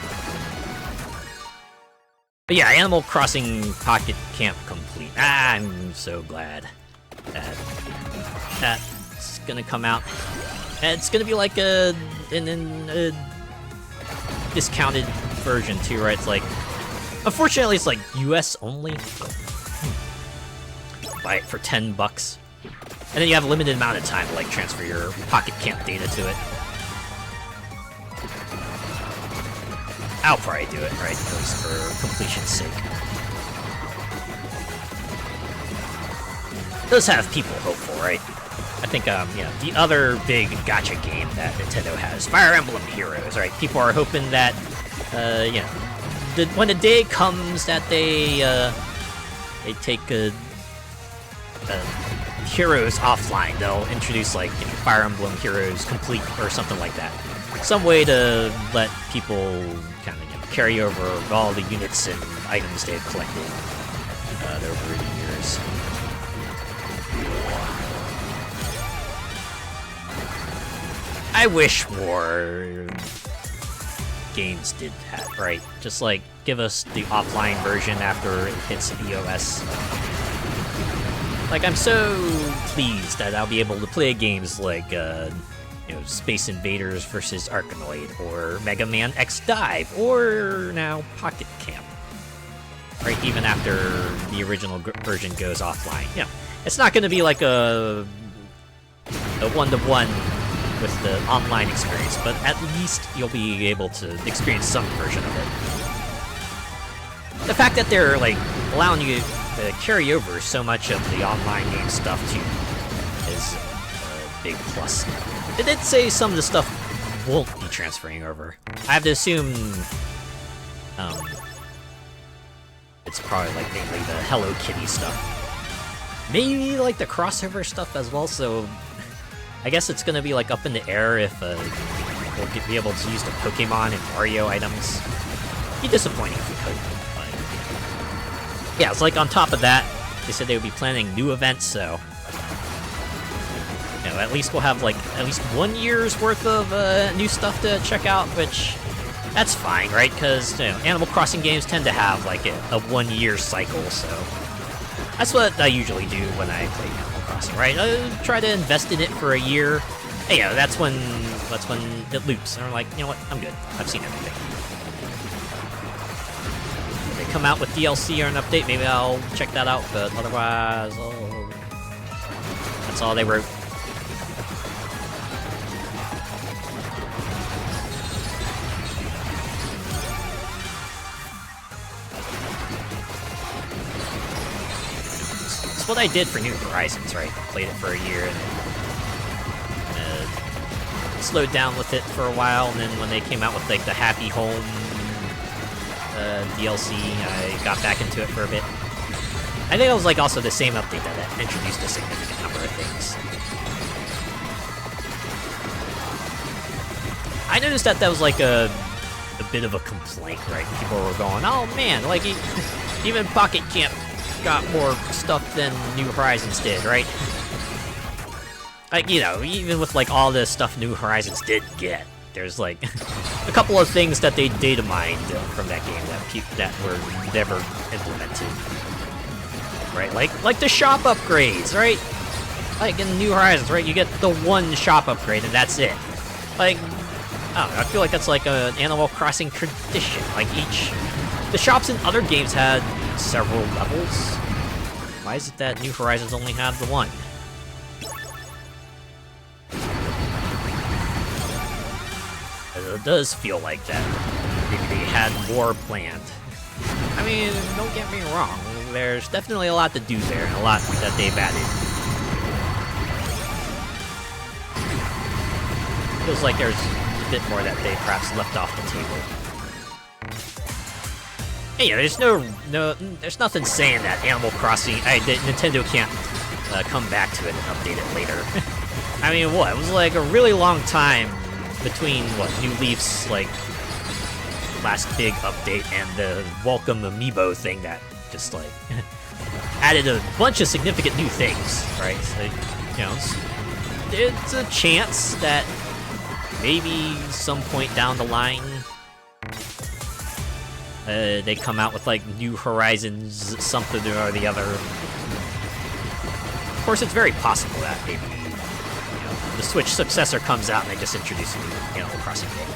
But yeah, Animal Crossing Pocket Camp Complete. I'm so glad that that's gonna come out. And it's gonna be like a discounted version too, right? It's like, unfortunately, it's like US only. Buy it for $10, and then you have a limited amount of time to like transfer your Pocket Camp data to it. I'll probably do it, right? At least for completion's sake. It does have people hopeful, right? I think, you know, the other big gacha game that Nintendo has, Fire Emblem Heroes, right? People are hoping that, you know, when the day comes that they take Heroes offline, they'll introduce, like, you know, Fire Emblem Heroes Complete or something like that. Some way to let people kind of, you know, carry over all the units and items they've collected over the years. years. I wish more games did that, right? Just like give us the offline version after it hits iOS. Like, I'm so pleased that I'll be able to play games like Space Invaders vs. Arkanoid, or Mega Man X Dive, or now Pocket Camp. Right, even after the original version goes offline. Yeah, it's not going to be like a one-to-one with the online experience, but at least you'll be able to experience some version of it. The fact that they're like allowing you to carry over so much of the online game stuff too is a big plus. They did say some of the stuff won't be transferring over. I have to assume it's probably like mainly the Hello Kitty stuff. Maybe like the crossover stuff as well, so I guess it's gonna be like up in the air if we'll be able to use the Pokemon and Mario items. Be disappointing if we could, but yeah, it's like on top of that, they said they would be planning new events, so at least we'll have like at least 1 year's worth of new stuff to check out, which that's fine, right? Because Animal Crossing games tend to have like a 1 year cycle, so that's what I usually do when I play Animal Crossing, right? I try to invest in it for a year. Hey, that's when it loops, and I'm like, you know what? I'm good. I've seen everything. If they come out with DLC or an update, maybe I'll check that out. But otherwise, that's all they wrote. It's what I did for New Horizons, right? Played it for a year and then slowed down with it for a while, and then when they came out with like the Happy Home DLC, I got back into it for a bit. I think it was like also the same update that introduced a significant number of things. I noticed that was like a bit of a complaint, right? People were going, "Oh man, like even Pocket Camp got more stuff than New Horizons did," right? Like, even with like all the stuff New Horizons did get, there's like a couple of things that they data mined from that game that were never implemented, right? Like the shop upgrades, right? Like in New Horizons, right? You get the one shop upgrade and that's it. Like, I don't know, I feel like that's like an Animal Crossing tradition. Like the shops in other games had several levels. Why is it that New Horizons only had the one? It does feel like that. They had more planned. I mean, don't get me wrong. There's definitely a lot to do there, and a lot that they've added. Feels like there's a bit more that they perhaps left off the table. Hey, there's nothing saying that Animal Crossing, Nintendo can't come back to it and update it later. I mean, what? It was like a really long time between New Leaf's like last big update and the Welcome Amiibo thing that just like added a bunch of significant new things, right? So, it's a chance that maybe some point down the line they come out with like New Horizons something or the other. Of course, it's very possible that maybe the Switch successor comes out and they just introduce a new Animal Crossing game.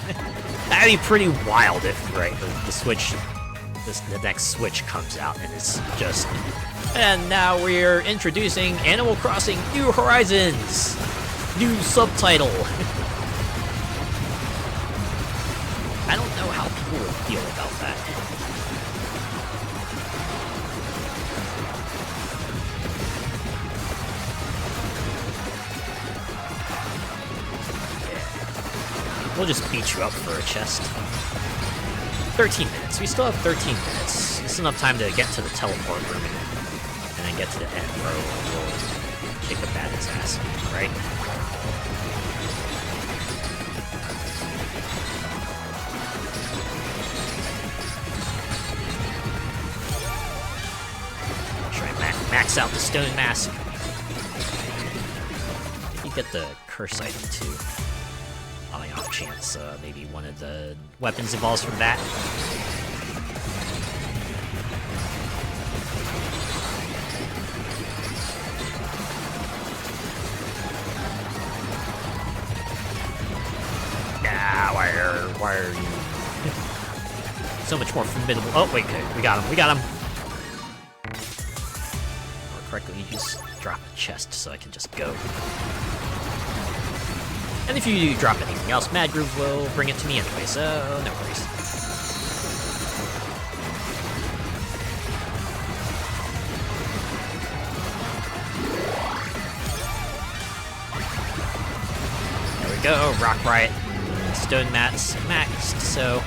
That'd be pretty wild if, right, the Switch, the next Switch comes out and it's just, and now we're introducing Animal Crossing New Horizons, new subtitle. I don't know how people would feel about that. We'll just beat you up for a chest. 13 minutes. We still have 13 minutes. It's enough time to get to the teleport room and then get to the end where we'll kick the bandit's ass, right? Try max max out the stone mask. You get the curse item too. On the off chance, maybe one of the weapons evolves from that. Nah, why are you so much more formidable? Oh wait, okay, we got him. Or correctly, you just drop a chest so I can just go. And if you drop anything else, Mad Groove will bring it to me anyway, so no worries. There we go, Rock Riot, Stone Mats maxed, so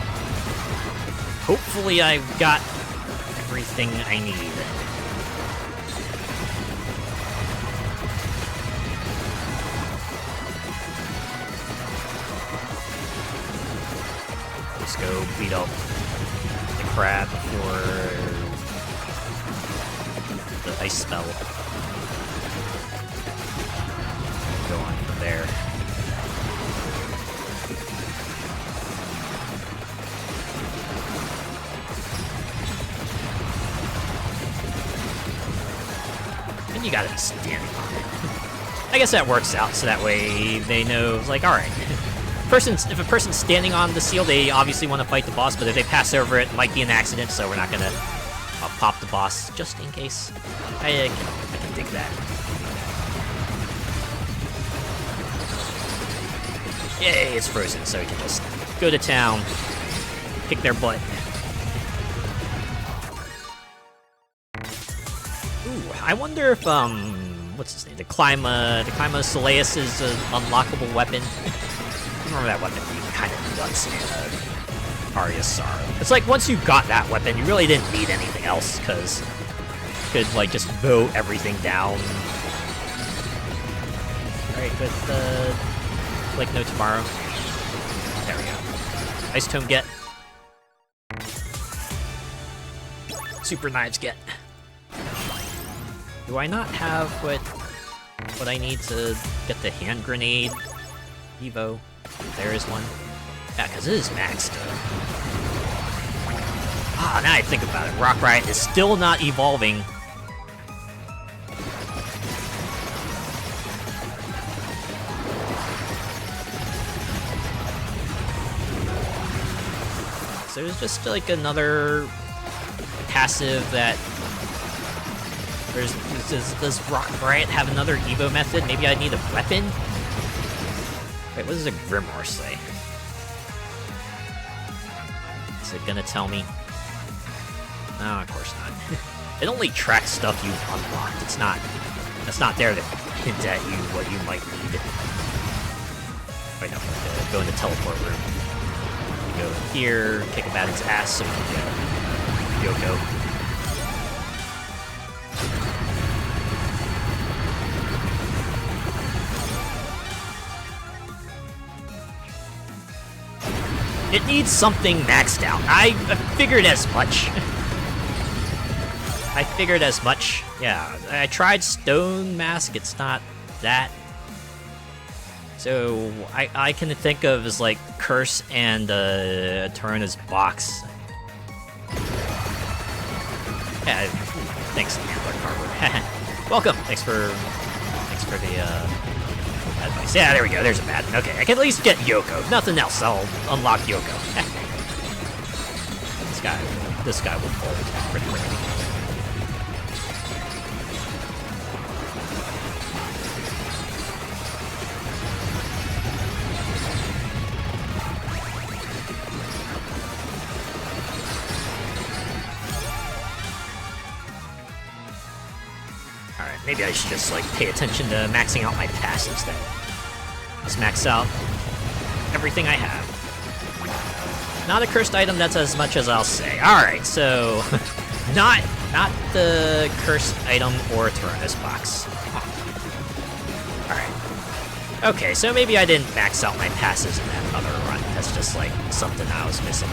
hopefully I've got everything I need. Go beat up the crab for the ice spell. Go on from there. And you gotta be standing on it. I guess that works out, so that way they know, it's like, alright. If a person's standing on the seal, they obviously want to fight the boss, but if they pass over it might be an accident, so we're not gonna pop the boss just in case. I can dig that. Yay, it's frozen, so we can just go to town, kick their butt. Ooh, I wonder if what's his name? The Clima Soleus is an unlockable weapon. Remember that weapon being kind of nuts in Aria's Sorrow. It's like once you got that weapon, you really didn't need anything else, because you could like just mow everything down. Alright, with like no tomorrow. There we go. Ice Tome get. Super Knives get. Do I not have what I need to get the hand grenade Evo? There is one. Yeah, because it is maxed. Ah, now I think about it. Rock Riot is still not evolving. So there's just like another passive that... Does Rock Riot have another Evo method? Maybe I need a weapon? Wait, what does a Grimoire say? Is it gonna tell me? No, of course not. It only tracks stuff you've unlocked. That's not there to hint at you what you might need. Wait, no, go in the teleport room. You go here, kick a bat's ass so we can get Yoko. It needs something maxed out. I figured as much. I figured as much. Yeah, I tried Stone Mask. It's not that. So I can think of as like Curse and Turner's Box. Yeah, thanks, Ambler Carver. Welcome. Thanks for the advice. Yeah, there we go. There's a bad one. Okay, I can at least get Yoko. If nothing else, I'll unlock Yoko. This guy will fold pretty quickly. Alright, maybe I should just like pay attention to maxing out my passives then. Just max out everything I have. Not a cursed item, that's as much as I'll say. Alright, so not the cursed item or Tyrannos box. Alright. Okay, so maybe I didn't max out my passes in that other run. That's just like something I was missing.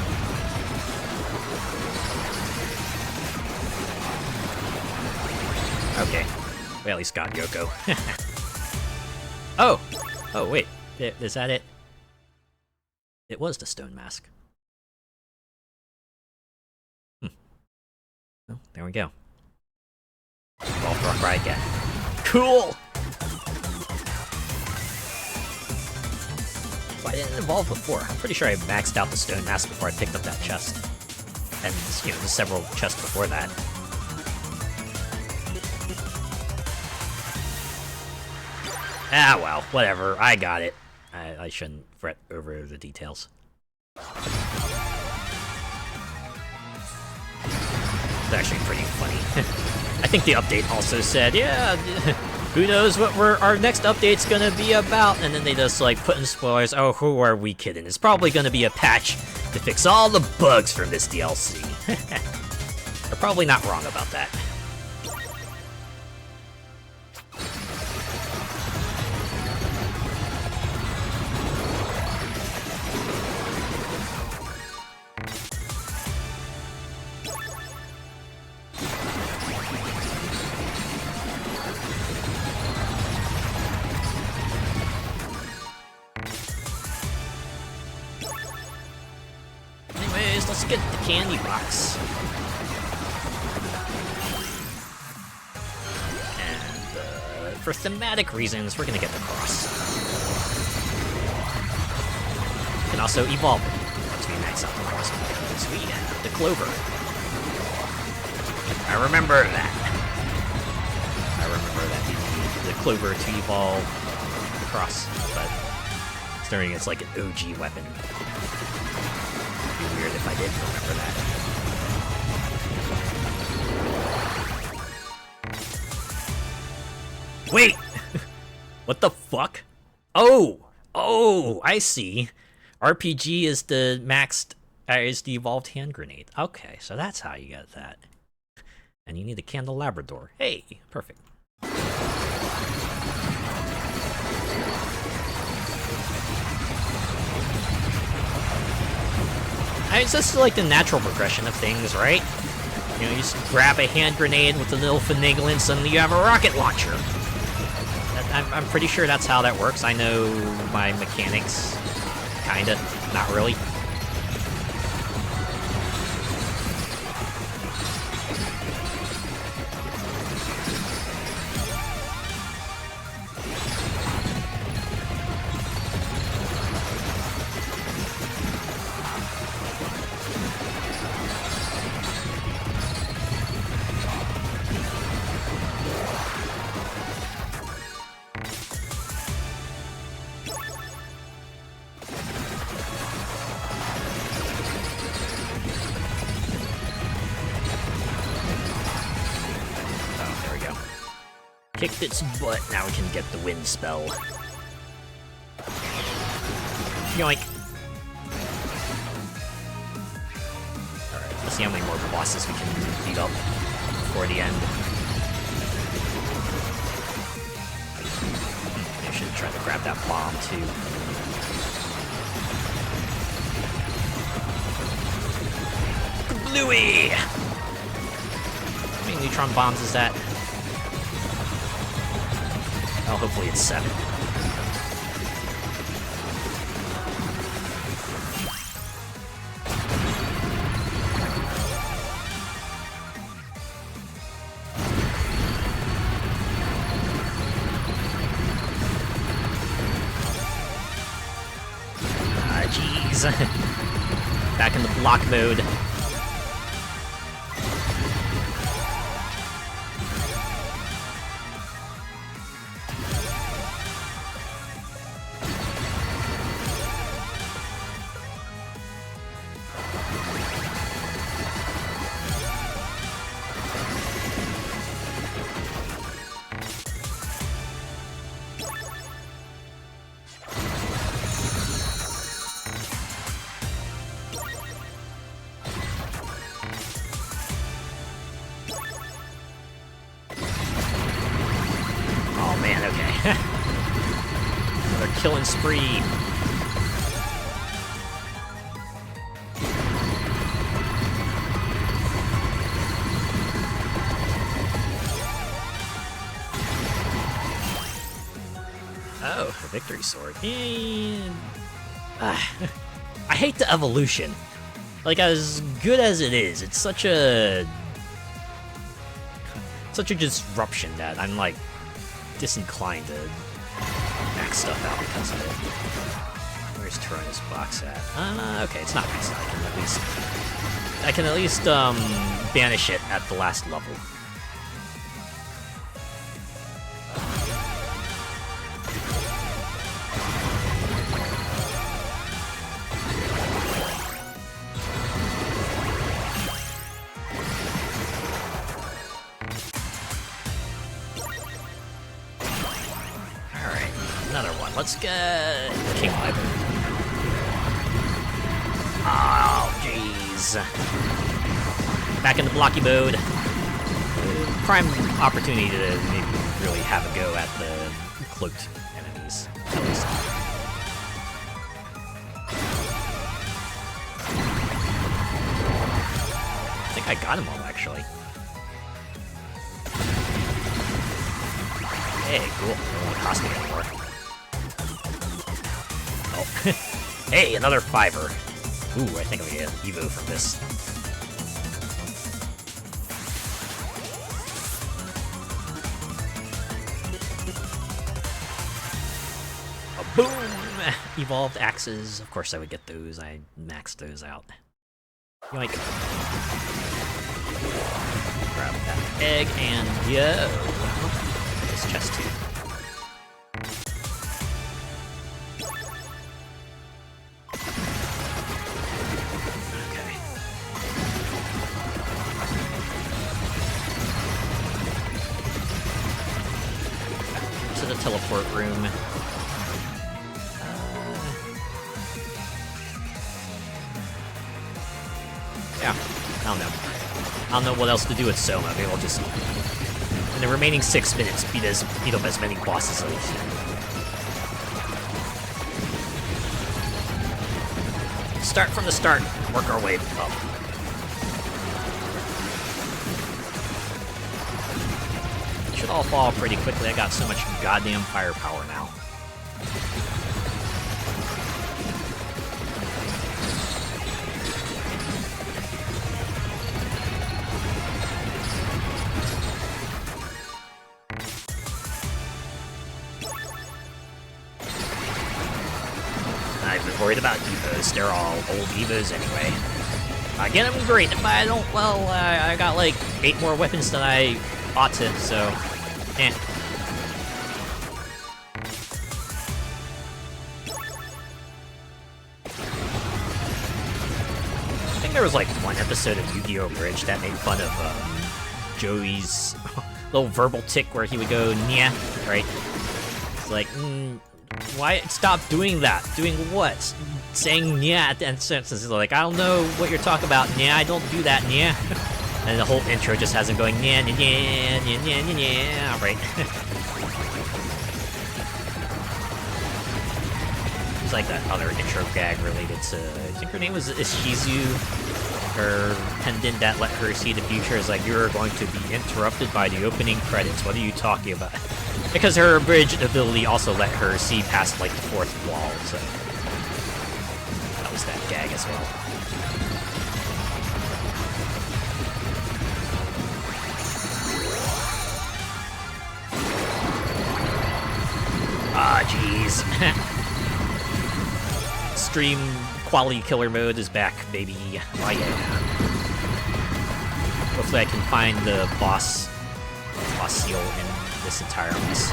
Okay. We at least got Yoko. Oh! Oh, wait. Is that it? It was the stone mask. Oh, there we go. Evolved Rockrai again. Cool! Well, I didn't evolve before. I'm pretty sure I maxed out the stone mask before I picked up that chest. And, you know, the several chests before that. Ah, well, whatever. I got it. I shouldn't fret over the details. It's actually pretty funny. I think the update also said, yeah, who knows what our next update's gonna be about, and then they just, like, put in spoilers. Oh, who are we kidding? It's probably gonna be a patch to fix all the bugs from this DLC. They're probably not wrong about that. Anyways, let's get the candy box. And for thematic reasons, we're gonna get the cross. We can also evolve it once we max out the cross because we have the clover. I remember that. I remember that you need the clover to evolve the cross, but considering it's like an OG weapon. It'd be weird if I didn't remember that. Wait! What the fuck? Oh, I see. RPG is the maxed, is the evolved hand grenade. Okay, so that's how you get that. And you need a candle Labrador. Hey, perfect. It's just like the natural progression of things, right? You know, you just grab a hand grenade with a little finagle and suddenly you have a rocket launcher. I'm pretty sure that's how that works. I know my mechanics, kinda, not really. Kicked its butt, now we can get the wind spell. Yoink! Alright, let's see how many more bosses we can beat up before the end. I should try to grab that bomb too. Bluey! How many neutron bombs is that? Oh, hopefully it's 7. Ah, jeez. Back in the block mode. Another killing spree. Oh, a victory sword. And... I hate the evolution. Like, as good as it is, it's such a disruption that I'm, like, disinclined to max stuff out because of it. Where's Tyranno's box at? Okay, it's not maxed out. I can at least banish it at the last level. Let's get King Wyvern. Oh, jeez. Back in the blocky mode. Prime opportunity to maybe really have a go at the cloaked enemies. At least. I think I got them all, actually. Hey, cool. It won't cost me anymore. Hey, another fiver. Ooh, I think I'm gonna get Evo from this. A boom! Evolved axes. Of course I would get those. I maxed those out. Yoink. Grab that egg and yo! This chest too. Teleport room. Yeah, I don't know what else to do with Soma. Maybe I'll just, in the remaining 6 minutes, beat up as many bosses as I can. Start from the start, work our way up. Should all fall pretty quickly. I got so much goddamn firepower now. I've been worried about Evos. They're all old Evos anyway. I get them great. If I don't, well, I got like 8 more weapons than I ought to, so, eh. I think there was like one episode of Yu-Gi-Oh! Bridge that made fun of Joey's little verbal tick where he would go, "Nya," right? It's like, why stop doing that? Doing what? Saying "nya" at the end of sentences. Like, I don't know what you're talking about, "nya, I don't do that, nya." And the whole intro just has him going, "nya, nya, nya, nya, nya, nya, nya," right? It's like that other intro gag related to, I think her name was Ishizu. Her pendant that let her see the future is like, "You're going to be interrupted by the opening credits. What are you talking about?" Because her bridge ability also let her see past like the 4th wall, so that was that gag as well. Ah, jeez. Stream quality killer mode is back, baby. Oh yeah. Hopefully I can find the boss seal in this entire mess.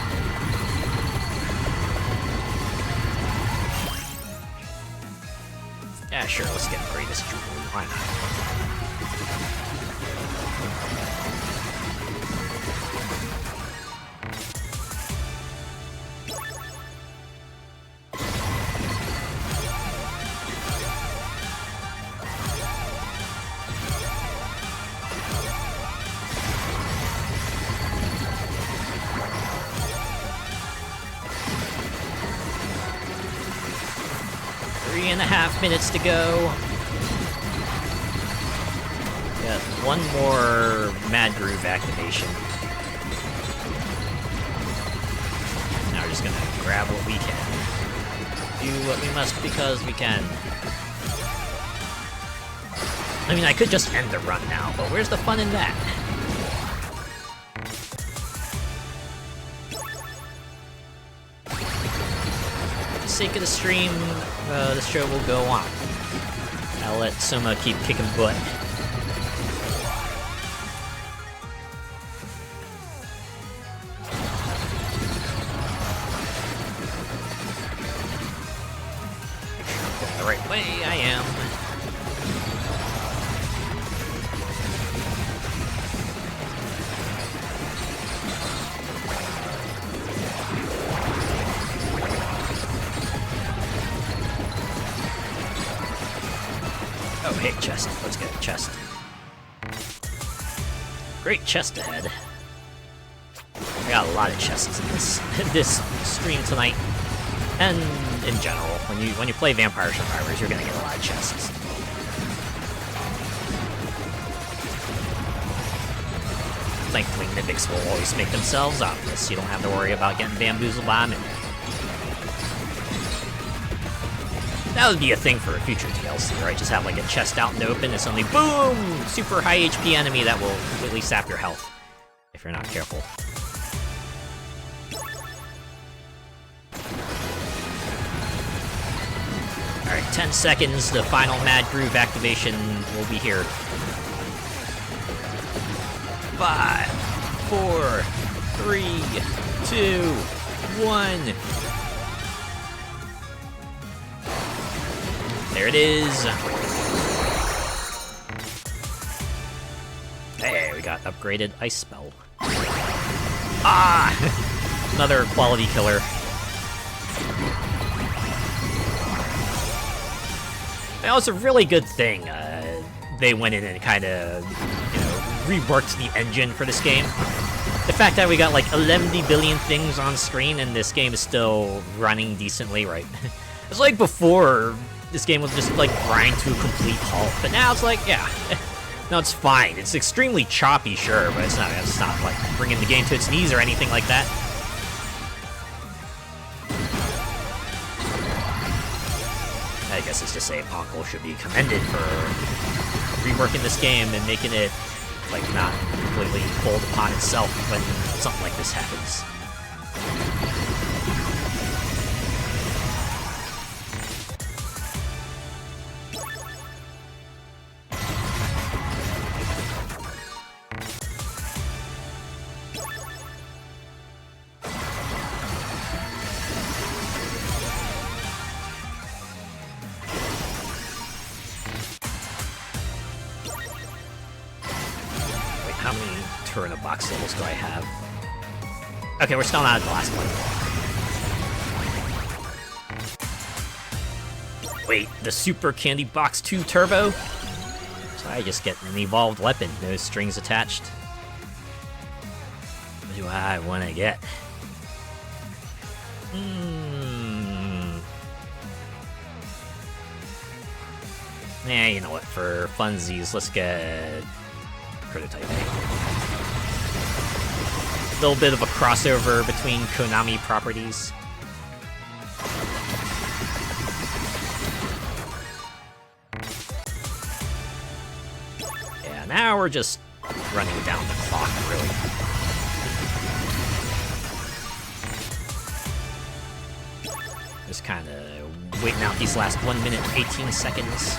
Yeah, sure, let's get the greatest jewelry. Why not? Minutes to go. Got one more Mad Groove activation. Now we're just gonna grab what we can. Do what we must because we can. I mean, I could just end the run now, but where's the fun in that? For the sake of the stream, the show will go on. I'll let Soma keep kicking butt. Going the right way, I am. Oh, hey, chest. Let's get a chest. Great chest ahead. I got a lot of chests in this stream tonight, and in general. When you play Vampire Survivors, you're gonna get a lot of chests. Thankfully, mimics will always make themselves obvious. You don't have to worry about getting bamboozled by a mimic. That would be a thing for a future DLC, right? Just have like a chest out in the open and suddenly, boom! Super high HP enemy that will completely sap your health if you're not careful. Alright, 10 seconds, the final Mad Groove activation will be here. 5, 4, 3, 2, 1. There it is. Hey, we got upgraded ice spell. Ah! Another quality killer. That was a really good thing. They went in and kind of, reworked the engine for this game. The fact that we got like 11 billion things on screen and this game is still running decently, right? It's like before, this game was just like grind to a complete halt, but now it's like, yeah, no, it's fine. It's extremely choppy, sure, but it's not like bringing the game to its knees or anything like that. I guess it's to say Ponko should be commended for reworking this game and making it like not completely cold upon itself when something like this happens. How many Turn box levels do I have? Okay, we're still not at the last one. Wait, the Super Candy Box 2 Turbo? So I just get an evolved weapon, no strings attached. What do I want to get? Nah, you know what, for funsies, let's get Prototype. A little bit of a crossover between Konami properties. Yeah, now we're just running down the clock, really. Just kind of waiting out these last 1 minute, 18 seconds.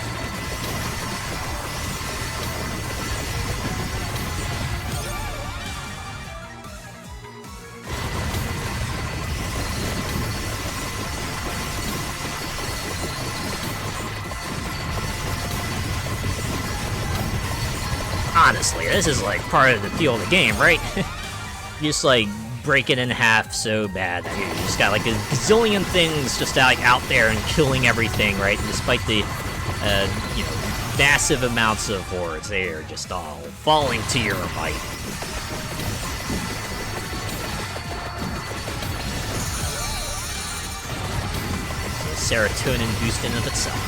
Honestly, this is like part of the appeal of the game, right? You just like break it in half so bad that you just got like a gazillion things just out there and killing everything, right? And despite the, massive amounts of hordes, they are just all falling to your bite. It's a serotonin boost in of itself.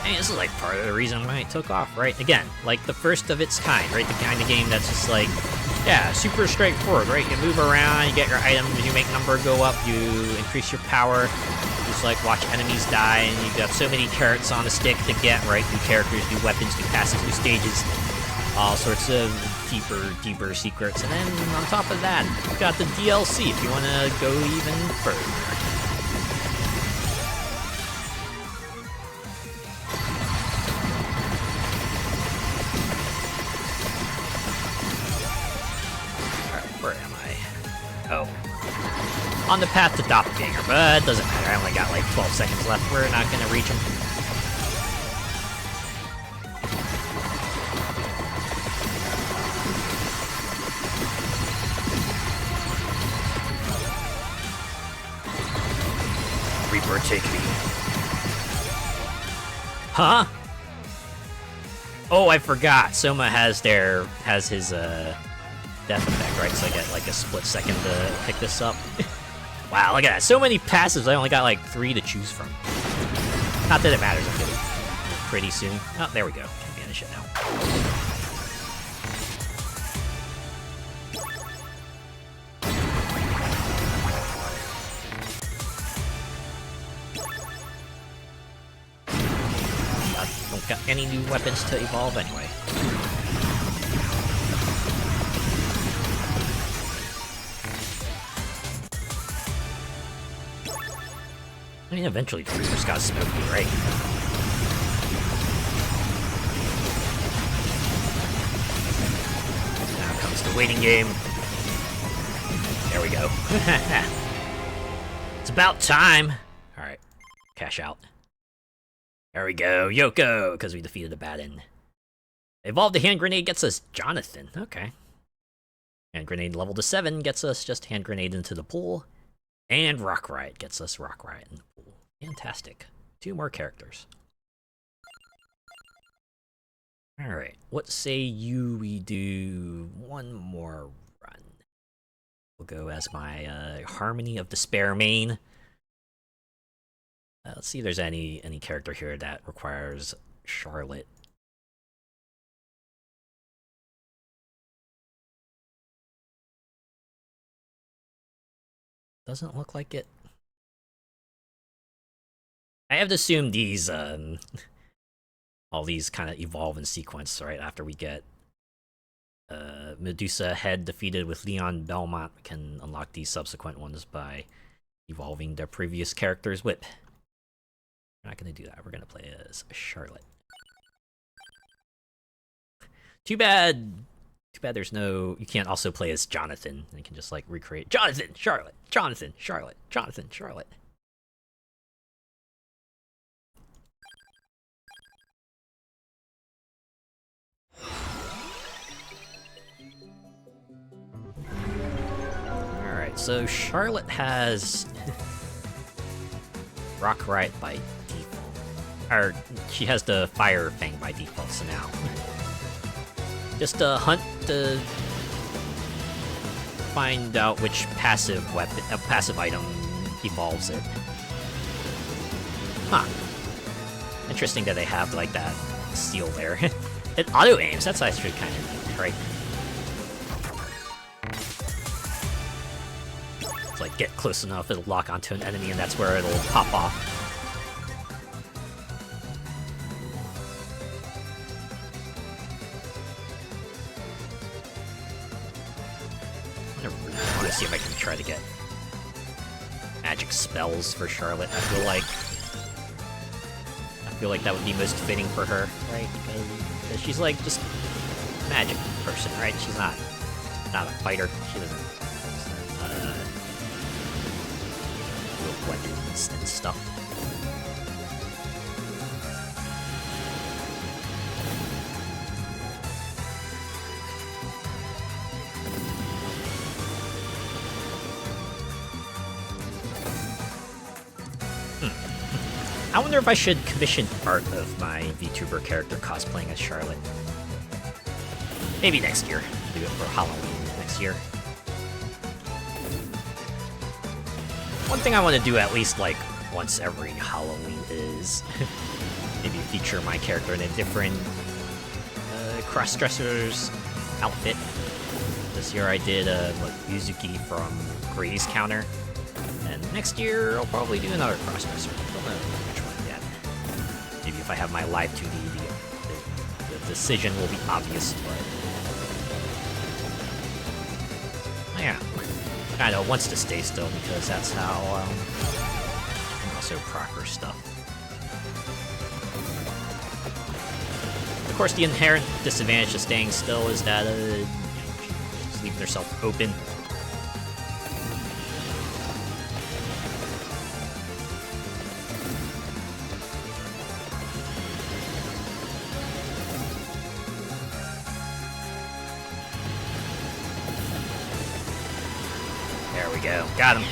And this is like part of the reason why it took off, right? Again, like the first of its kind, right? The kind of game that's just like, yeah, super straightforward, right? You move around, you get your items, you make number go up, you increase your power, just like watch enemies die, and you got so many carrots on the stick to get, right? New characters, new weapons, new passes, new stages, all sorts of deeper secrets. And then on top of that, you got the DLC if you want to go even further. Oh. On the path to Doppelganger, but it doesn't matter. I only got like 12 seconds left. We're not gonna reach him. Reaper, take me. Huh? Oh, I forgot. Soma has his death effect, right? So I get like a split second to pick this up. Wow, look at that. So many passes, I only got like 3 to choose from. Not that it matters, I'm getting pretty soon. Oh, there we go. Can finish it now. Don't got any new weapons to evolve anyway. I mean, eventually the Reaper's gotta smoke me, right? Now comes the waiting game. There we go. It's about time! Alright, cash out. There we go, Yoko! Because we defeated the bad end. Evolve the hand grenade gets us Jonathan. Okay. Hand grenade level to 7 gets us just hand grenade into the pool. And Rock Riot gets us Rock Riot in the pool. Fantastic. 2 more characters. Alright, what say we do 1 more run? We'll go as my Harmony of Despair main. Let's see if there's any character here that requires Charlotte. Doesn't look like it. I have to assume these, all these kind of evolve in sequence, right? After we get Medusa Head defeated with Leon Belmont, we can unlock these subsequent ones by evolving their previous character's whip. We're not going to do that. We're going to play as Charlotte. Too bad there's no... You can't also play as Jonathan. And you can just, like, recreate Jonathan, Charlotte, Jonathan, Charlotte, Jonathan, Charlotte. Alright, so Charlotte has... Rock Riot by default. Or, she has the Fire Fang by default, so now... Just hunt to find out which passive weapon, passive item evolves it. Huh. Interesting that they have like that seal there. It auto aims. That's actually kind of neat, right? It's like get close enough, it'll lock onto an enemy, and that's where it'll pop off. See if I can try to get magic spells for Charlotte. I feel like that would be most fitting for her, right? Because she's like just a magic person, right? She's not a fighter. She doesn't wield weapons and stuff. I wonder if I should commission art of my VTuber character cosplaying as Charlotte. Maybe next year. Do it for Halloween next year. One thing I want to do at least like once every Halloween is maybe feature my character in a different cross-dresser's outfit. This year I did Yuzuki from Gray's Counter, and next year I'll probably do another cross-dresser. I don't know which one yet. Maybe if I have my live 2D, the decision will be obvious, but yeah, kind of wants to stay still because that's how and also proper stuff. Of course, the inherent disadvantage of staying still is that just leave yourself open. There we go. Got him.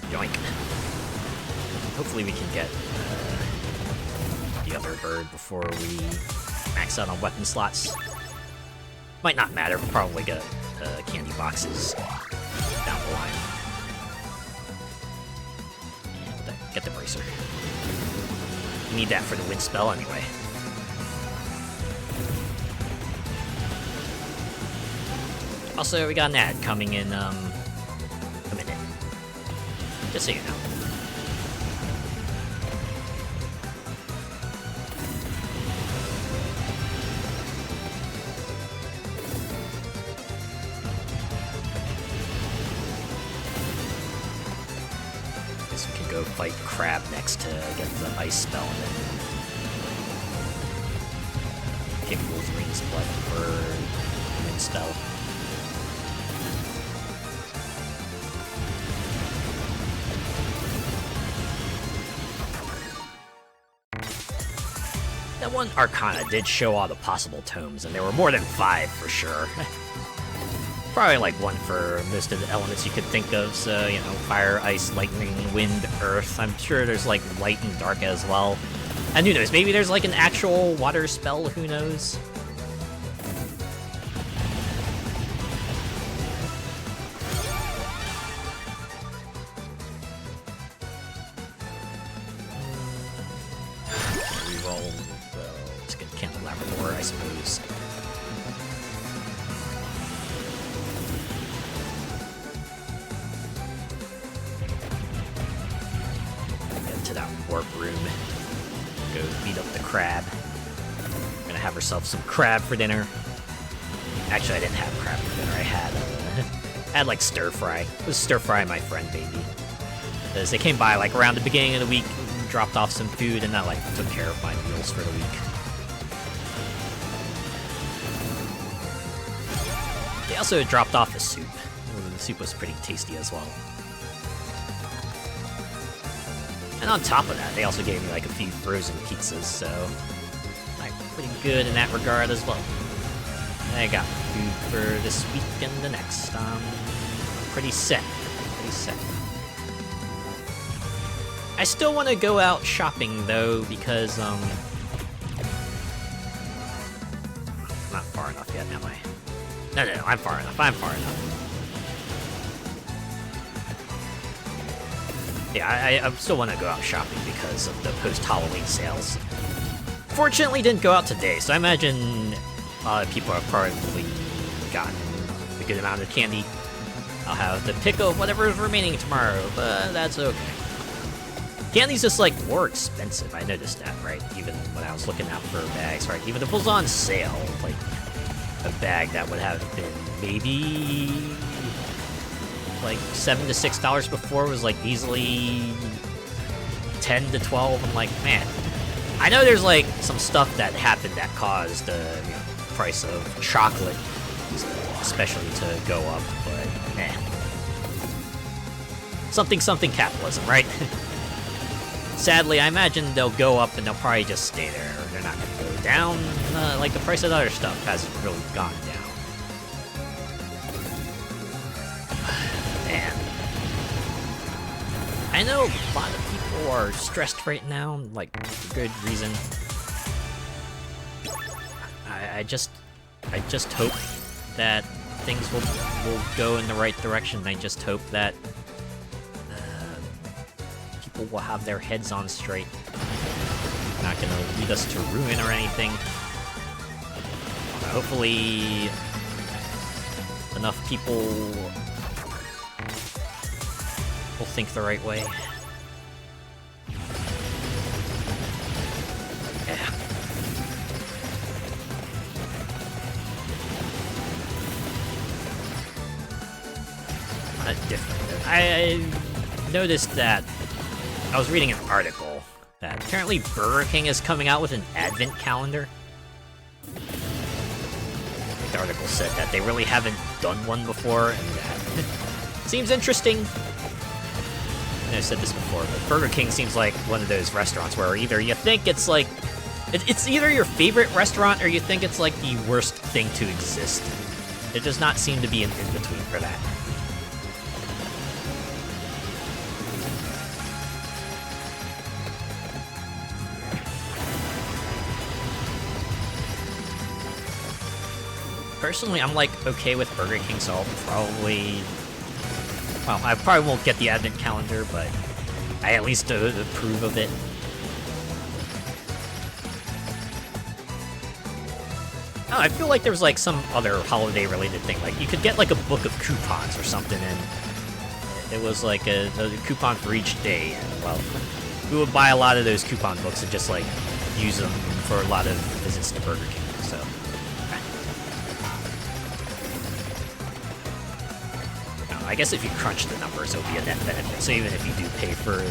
Yoink. Hopefully we can get the other bird before we max out on weapon slots. Might not matter, we'll probably get candy boxes down the line. And get the bracer. You need that for the wind spell anyway. Also, we got an ad coming in a minute. Just so you know. Guess we can go fight Crab next to get the ice spell and then kick Wolverine's butt for the wind spell. That one Arcana did show all the possible tomes, and there were more than 5 for sure. Probably like one for most of the elements you could think of, so, you know, fire, ice, lightning, wind, earth. I'm sure there's like light and dark as well. And who knows, maybe there's like an actual water spell, who knows? I suppose. Get to that warp room. Go beat up the crab. We're gonna have ourselves some crab for dinner. Actually, I didn't have crab for dinner. I had like stir fry. It was stir fry my friend baby. Because they came by like around the beginning of the week, dropped off some food, and that like took care of my meals for the week. They also dropped off a soup. The soup was pretty tasty as well. And on top of that, they also gave me like a few frozen pizzas, so like pretty good in that regard as well. I got food for this week and the next. I'm pretty set. Pretty set. I still want to go out shopping though, because I'm not far enough yet, am I? No, I'm far enough. I'm far enough. Yeah, I still want to go out shopping because of the post-Halloween sales. Fortunately, didn't go out today, so I imagine a lot of people have probably gotten a good amount of candy. I'll have the pick of whatever is remaining tomorrow, but that's okay. Candy's just, like, more expensive. I noticed that, right? Even when I was looking out for bags, right? Even if it was on sale, like, a bag that would have been maybe like $7 to $6 before was like easily 10 to 12. I'm like, man, I know there's like some stuff that happened that caused the price of chocolate especially to go up, but something capitalism, right? Sadly, I imagine they'll go up and they'll probably just stay there. They're not going to go down. Like the price of other stuff hasn't really gone down. Man. I know a lot of people are stressed right now, like, for good reason. I just hope that things will go in the right direction. I just hope that people will have their heads on straight. Not gonna lead us to ruin or anything. Hopefully, enough people will think the right way. Yeah. Different. I noticed that I was reading an article that apparently Burger King is coming out with an advent calendar. The article said that they really haven't done one before, and that seems interesting. And I've said this before, but Burger King seems like one of those restaurants where either you think it's like it's either your favorite restaurant or you think it's like the worst thing to exist. There does not seem to be an in-between for that. Personally, I'm like okay with Burger King, so I'll probably... Well, I probably won't get the advent calendar, but I at least approve of it. Oh, I feel like there was like some other holiday-related thing. Like you could get like a book of coupons or something, and it was like a coupon for each day. And well, we would buy a lot of those coupon books and just like use them for a lot of visits to Burger King. So. I guess if you crunch the numbers, it'll be a net benefit. So even if you do pay for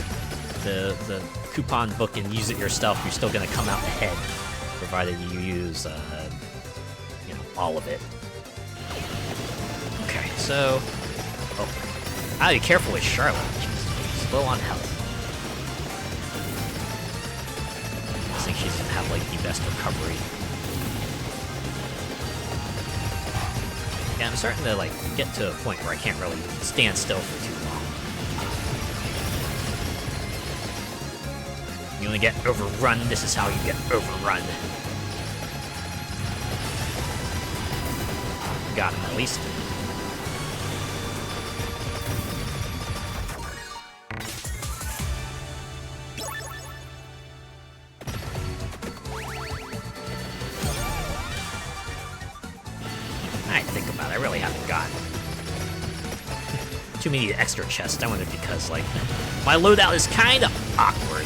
the coupon book and use it yourself, you're still going to come out ahead, provided you use, you know, all of it. Okay, so... Oh. I gotta be careful with Charlotte. She's low on health. I think she doesn't have, like, the best recovery. Yeah, I'm starting to, like, get to a point where I can't really stand still for too long. You only get overrun, this is how you get overrun. Got him, at least. I really haven't gotten too many extra chests. I wonder because, like, my loadout is kind of awkward.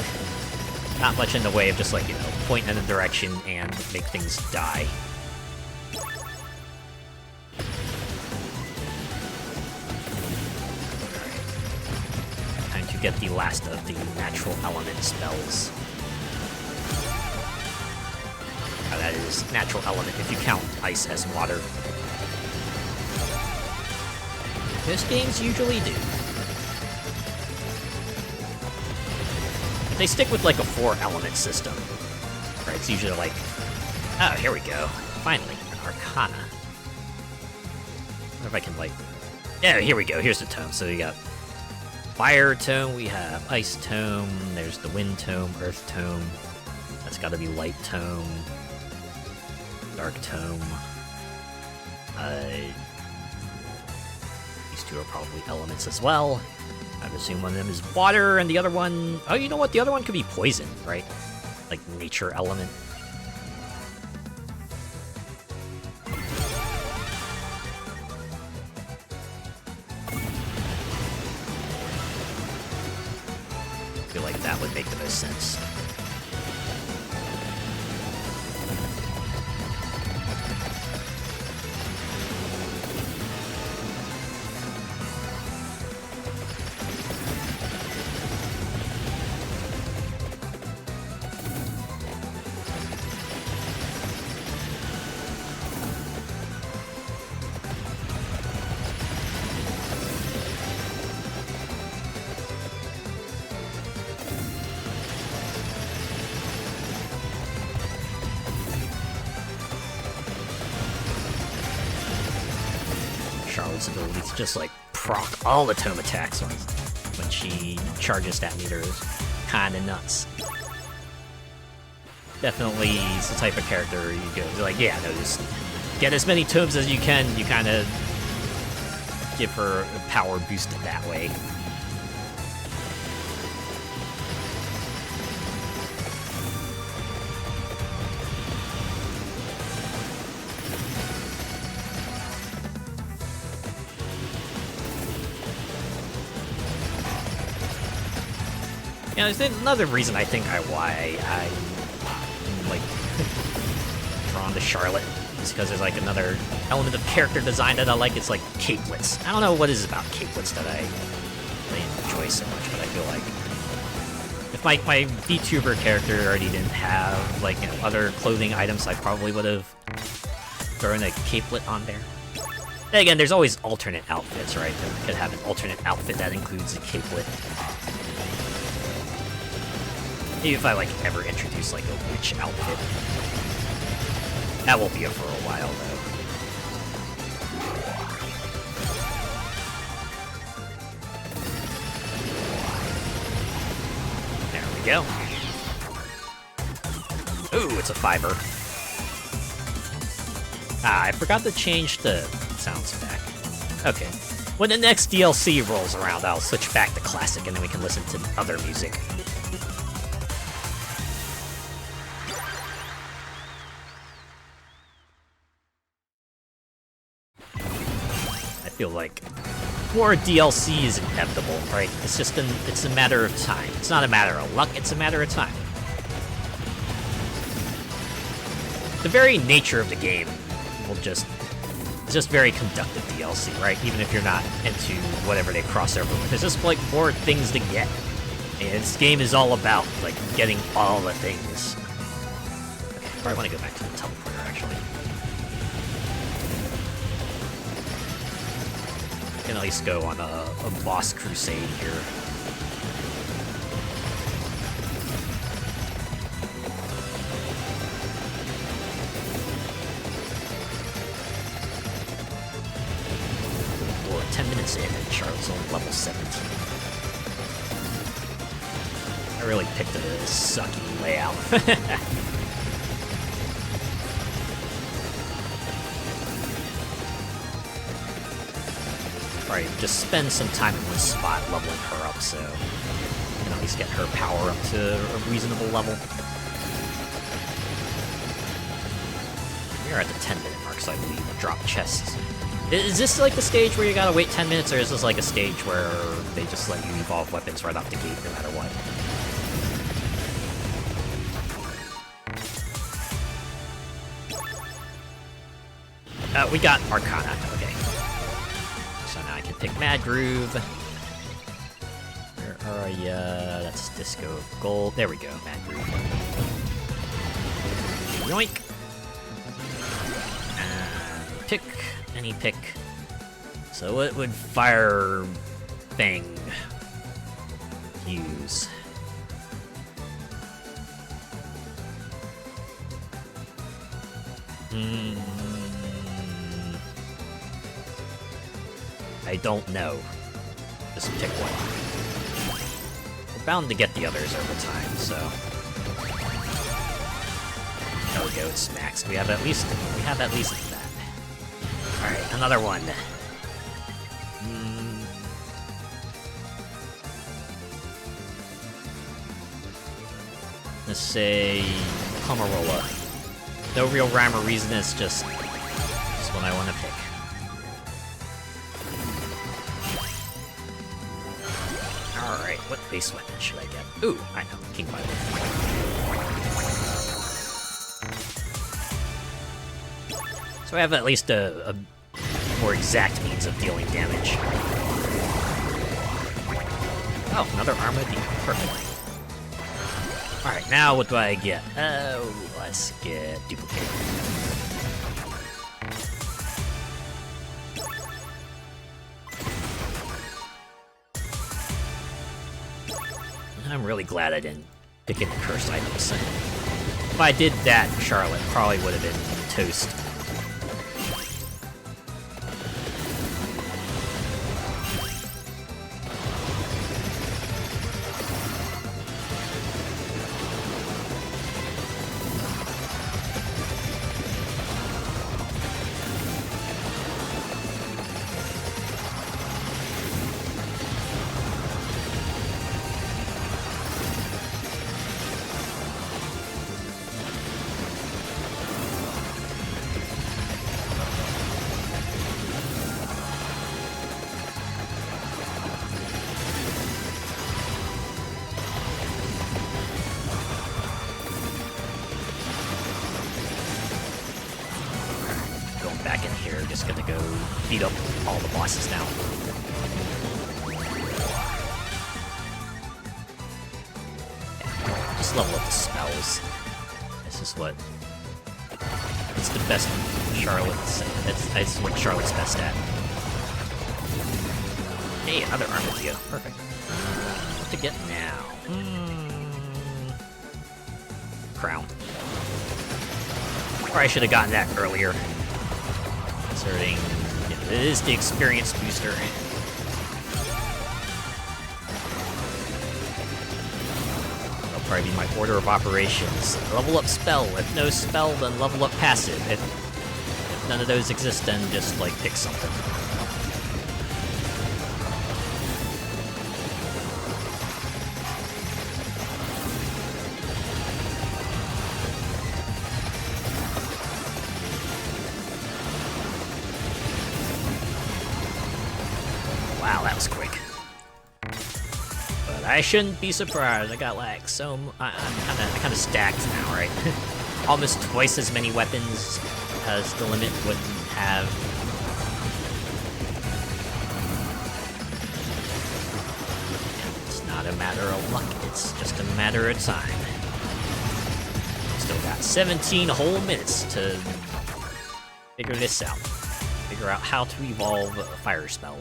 Not much in the way of just, like, you know, point in a direction and make things die. Time to get the last of the natural element spells. That is natural element if you count ice as water. Most games usually do. If they stick with like a 4-element system, right? It's usually like, oh, here we go. Finally, an Arcana. I wonder if I can like, yeah, here we go. Here's the tome. So we got Fire Tome, we have Ice Tome, there's the Wind Tome, Earth Tome. That's got to be Light Tome, Dark Tome. These two are probably elements as well. I would assume one of them is water, and the other one... Oh, you know what? The other one could be poison, right? Like nature element. I feel like that would make the most sense. Charlotte's ability to just like proc all the tome attacks when she charges at me is kinda nuts. Definitely it's the type of character you go like, yeah, no, just get as many tomes as you can. You kinda give her power boosted that way. Yeah, there's another reason I think why I'm like drawn to Charlotte is because there's like another element of character design that I like. It's like capelets. I don't know what it is about capelets that I really enjoy so much, but I feel like if my VTuber character already didn't have like other clothing items, I probably would have thrown a capelet on there. Then again, there's always alternate outfits, right? You could have an alternate outfit that includes a capelet. Maybe if I, like, ever introduce, like, a witch outfit. That won't be it for a while, though. There we go. Ooh, it's a 5er. Ah, I forgot to change the sounds back. Okay. When the next DLC rolls around, I'll switch back to classic, and then we can listen to other music. I feel like more DLC is inevitable, right? It's just it's a matter of time. It's not a matter of luck, it's a matter of time. The very nature of the game will it's just very conductive DLC, right? Even if you're not into whatever they cross over with. There's just like more things to get. And this game is all about like getting all the things. Okay, I probably want to go back to the teleporter actually. I can at least go on a boss crusade here. We're 10 minutes in and Charlotte's on level 17. I really picked a sucky layout. Alright, just spend some time in one spot leveling her up, so you can at least get her power up to a reasonable level. We're at the 10-minute mark, so I believe drop chests. Is this like the stage where you gotta wait 10 minutes, or is this like a stage where they just let you evolve weapons right off the gate no matter what? We got Arcana, okay. So now I can pick Mad Groove. Where are ya? That's Disco Gold. There we go, Mad Groove. Yoink! And pick any pick. So what would Fire Fang use? I don't know. Just pick one. We're bound to get the others over time, so. There we go, it's maxed. We have at least that. Alright, another one. Let's say Pomerola. No real rhyme or reason, it's just what I want to pick. Alright, what base weapon should I get? Ooh, I know, King Violet. So I have at least a more exact means of dealing damage. Oh, another Armadillo. Perfect. Alright, now what do I get? Oh, let's get Duplicate. I'm really glad I didn't pick any cursed items. If I did that, Charlotte probably would have been toast. second here. Just gonna go beat up all the bosses now. Just level up the spells. This is what... It's the best Charlotte's... That's what Charlotte's best at. Hey, another armadillo. Perfect. What to get now? Crown. Or I should have gotten that earlier. Considering it is the experience booster. That'll probably be my order of operations. Level up spell. If no spell, then level up passive. If none of those exist, then just, like, pick something. Wow, that was quick. But I shouldn't be surprised. I got like I'm kind of stacked now, right? Almost twice as many weapons as the limit would have. And it's not a matter of luck. It's just a matter of time. Still got 17 whole minutes to figure this out. Figure out how to evolve a fire spell.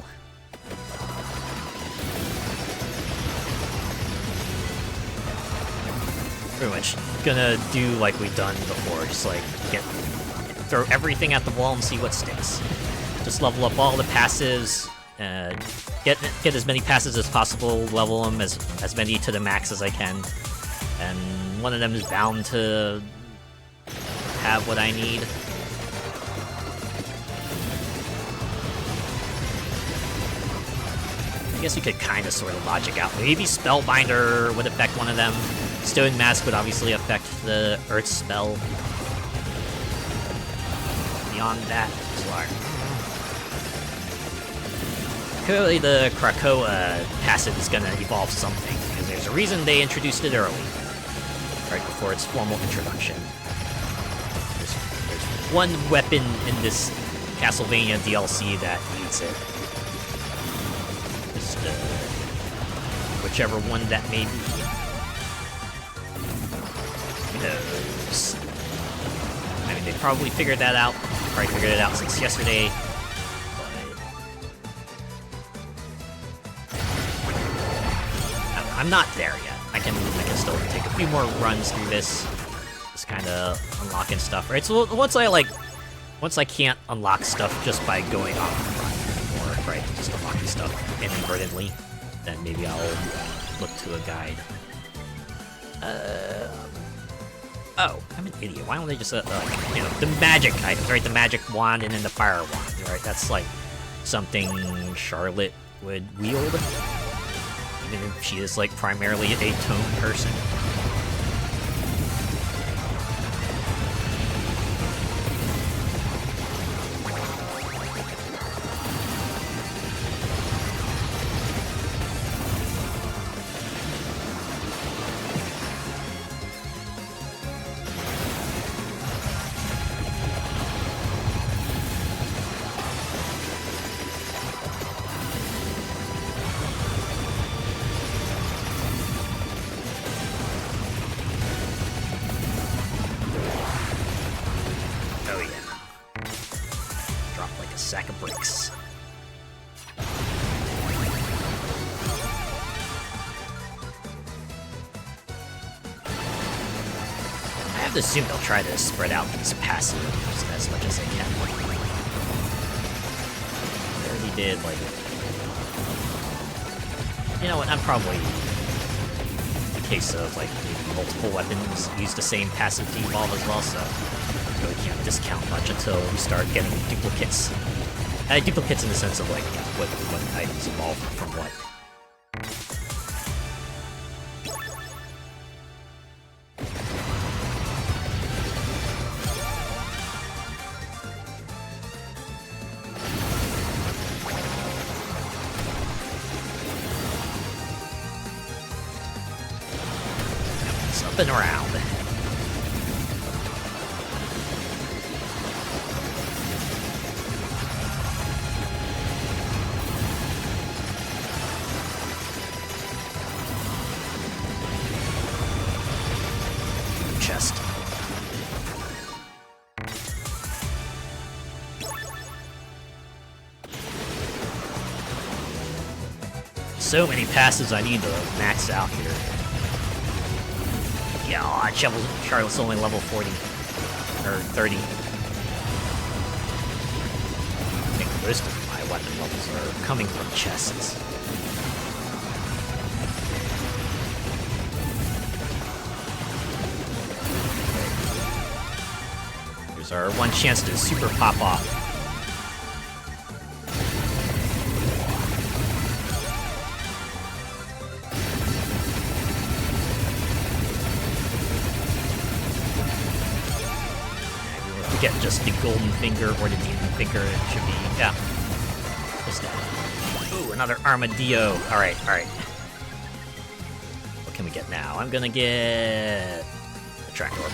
Pretty much gonna do like we've done before, just like throw everything at the wall and see what sticks. Just level up all the passives, get as many passives as possible, level them as many to the max as I can, and one of them is bound to have what I need. I guess you could kind of sort of logic out. Maybe Spellbinder would affect one of them. Stone Mask would obviously affect the Earth spell. Beyond that, it's like... Clearly the Krakoa passive is gonna evolve something, because there's a reason they introduced it early. Right before its formal introduction. There's one weapon in this Castlevania DLC that needs it. Just, whichever one that may be. Knows. I mean, they probably figured that out. Probably figured it out since yesterday. But I'm not there yet. I can still take a few more runs through this. Just kind of unlocking stuff, right? So once I can't unlock stuff just by going off the front anymore, right? Just unlocking stuff inadvertently, then maybe I'll look to a guide. Oh, I'm an idiot. Why don't they just, the magic items, right? The magic wand and then the fire wand, right? That's, like, something Charlotte would wield. Even if she is, like, primarily a tome person. Sack of bricks. I have to assume they'll try to spread out these passives as much as they can. They already did, like... You know what, I'm probably... in case of, like, maybe multiple weapons use the same passive to evolve as well, so... really can't discount much until we start getting duplicates. Duplicates in the sense of, like, what items evolve from what. It's up and around. chest. So many passes I need to max out here. Yeah, Charlotte's only level 40. Or 30. I think most of my weapon levels are coming from chests. Here's our one chance to super pop off. Get just the golden finger or the demon finger. It should be, yeah. Just that. Ooh, another armadillo. Alright, alright. What can we get now? I'm gonna get a track orb.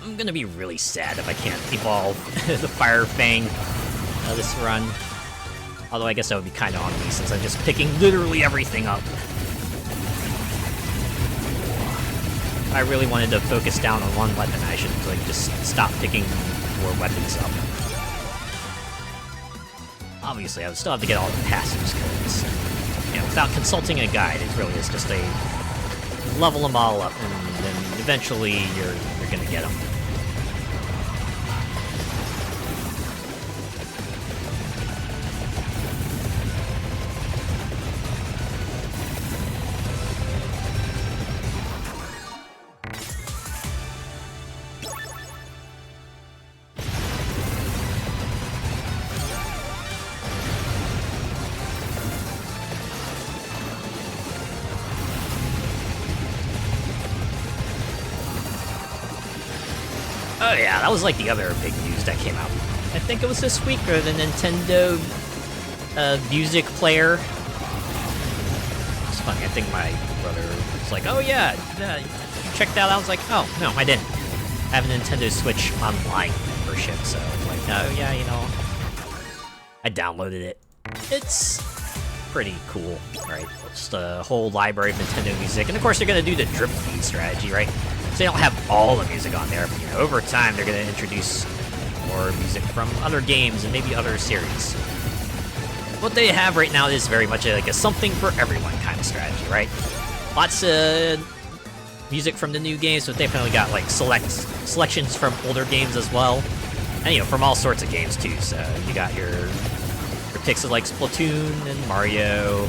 I'm gonna be really sad if I can't evolve the Fire Fang this run. Although I guess that would be kind of on me since I'm just picking literally everything up. If I really wanted to focus down on one weapon, I should like just stop picking more weapons up. Obviously, I would still have to get all the passives because, you know, without consulting a guide, it really is just a level them all up, and then eventually you're gonna get them. Oh yeah, that was like the other big news that came out. I think it was this week, or the Nintendo music player. It's funny, I think my brother was like, oh yeah, you checked that out? I was like, oh, no, I didn't. I have a Nintendo Switch Online membership, so I'm like, oh yeah, you know. I downloaded it. It's pretty cool, right? Just a whole library of Nintendo music, and of course they're gonna do the drip feed strategy, right? So they don't have all the music on there, but you know, over time they're going to introduce more music from other games and maybe other series. What they have right now is very much like a something for everyone kind of strategy, right? Lots of music from the new games, but they've definitely got like selections from older games as well, and you know, from all sorts of games too. So you got your picks of like Splatoon and Mario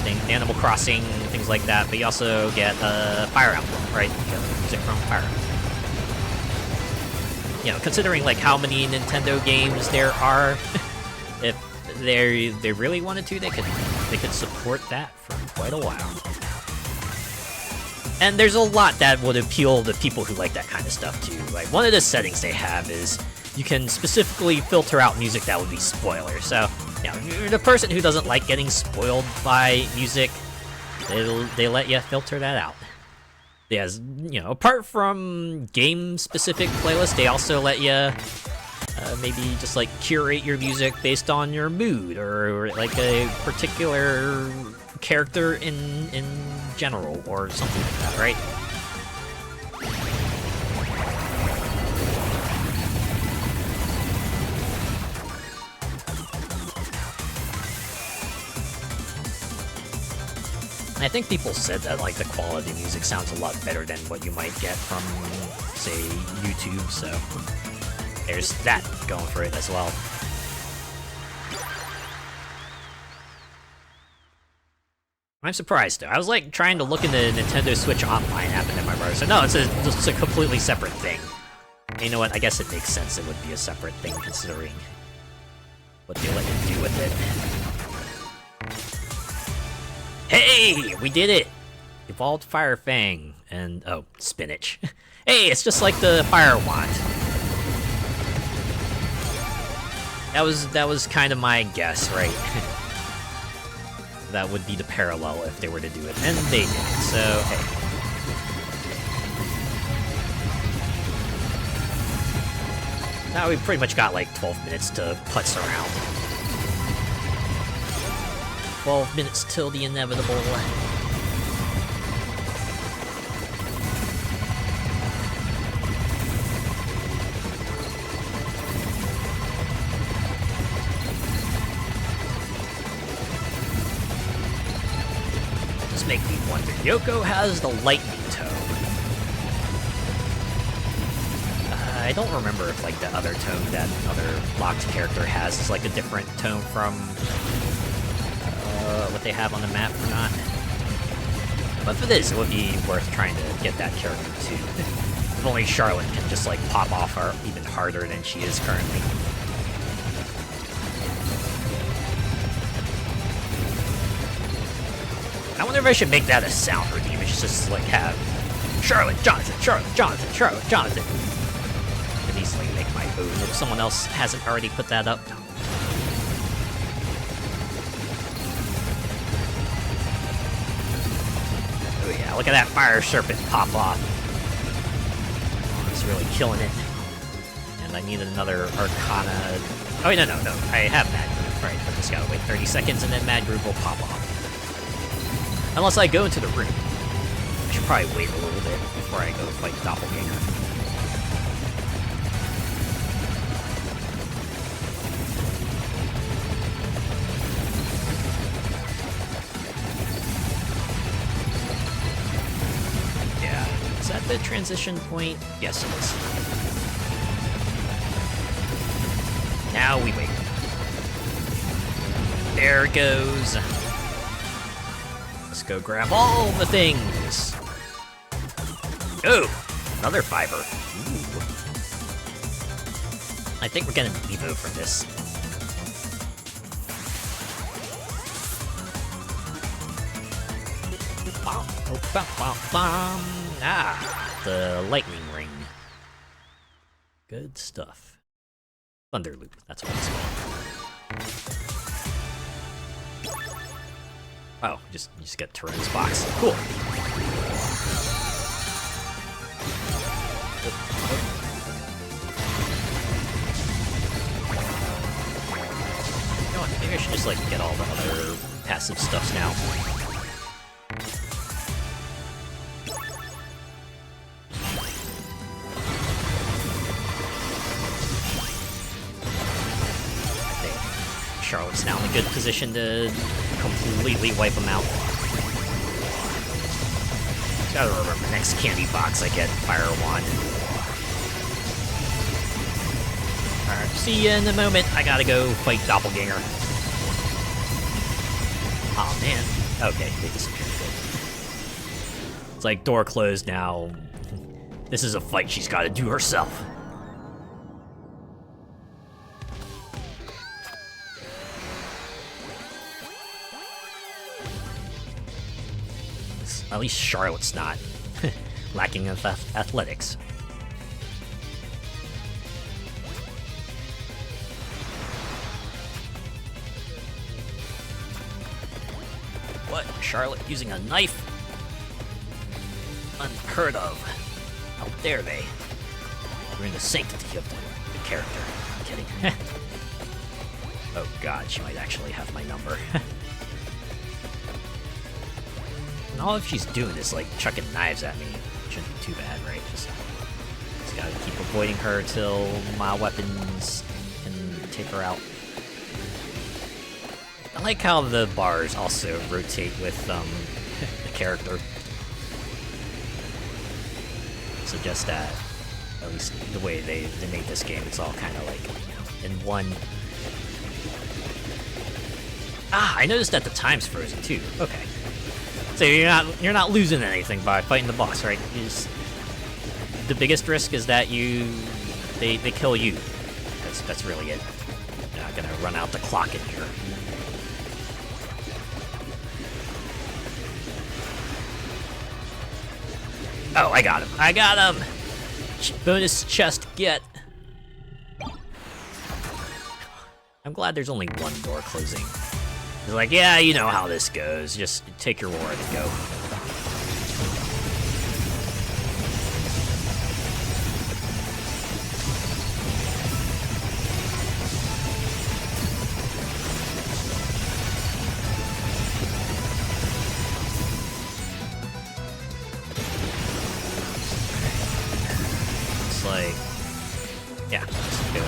and Animal Crossing, things like that, but you also get Fire Emblem, right? You get music from Fire Emblem. You know, considering like how many Nintendo games there are, if they really wanted to, they could support that for quite a while. And there's a lot that would appeal to people who like that kind of stuff too. Like one of the settings they have is you can specifically filter out music that would be spoilers. So, you know, if you're the person who doesn't like getting spoiled by music, they let you filter that out. Yes, you know, apart from game-specific playlists, they also let you maybe just like curate your music based on your mood or like a particular character in general or something like that, right? I think people said that like the quality of music sounds a lot better than what you might get from, say, YouTube, so there's that going for it as well. I'm surprised though. I was like trying to look in the Nintendo Switch Online app, and then my brother said, no, it's a completely separate thing. And you know what? I guess it makes sense it would be a separate thing considering what they let you do with it. Hey, we did it! Evolved Fire Fang and oh, spinach. Hey, it's just like the Fire Wand. That was kind of my guess, right? that would be the parallel if they were to do it, and they did. So, hey. Now we've pretty much got like 12 minutes to putz around. 12 minutes till the inevitable. Just make me wonder. Yoko has the lightning tone. I don't remember if like the other tone that other locked character has is like a different tone from what they have on the map or not. But for this, it would be worth trying to get that character too. If only Charlotte can just like pop off her even harder than she is currently. I wonder if I should make that a sound routine. We should just like have Charlotte, Jonathan, Charlotte, Jonathan, Charlotte, Jonathan. I could easily make my own if someone else hasn't already put that up. Oh yeah, look at that fire serpent pop off. Oh, it's really killing it. And I need another Arcana. Oh wait, no, I have Mad Groove. Alright, I just gotta wait 30 seconds and then Mad Groove will pop off. Unless I go into the room. I should probably wait a little bit before I go fight Doppelganger. Yeah, is that the transition point? Yes, it is. Now we wait. There it goes. Let's go grab all the things. Oh, another fiber. Ooh. I think we're getting Evo from this. Ah, the lightning ring. Good stuff. Thunder loop, that's what it's called. Oh, you just get Tyrone's box. Cool. You know what, maybe I should just like get all the other passive stuffs now. Charlotte's now in a good position to completely wipe them out. Gotta remember, next candy box I get Fire Wand. Alright, see ya in a moment. I gotta go fight Doppelganger. Oh man. Okay, they disappeared. It's like door closed now. This is a fight she's gotta do herself. At least Charlotte's not lacking in athletics. What? Charlotte using a knife? Unheard of. How dare they? We're in the sanctity of the character. I'm kidding. Oh god, she might actually have my number. And all if she's doing is like chucking knives at me. Shouldn't be too bad, right? Just gotta keep avoiding her till my weapons can take her out. I like how the bars also rotate with the character. Suggest that, at least the way they made this game, it's all kind of like in one. Ah, I noticed that the time's frozen too. Okay. So you're not losing anything by fighting the boss, right? The biggest risk is that they kill you. That's really it. You're not gonna run out the clock in here. Oh, I got him! I got him! Bonus chest get. I'm glad there's only one door closing. He's like, yeah, you know how this goes. Just take your ward and go. Like, yeah, let's go.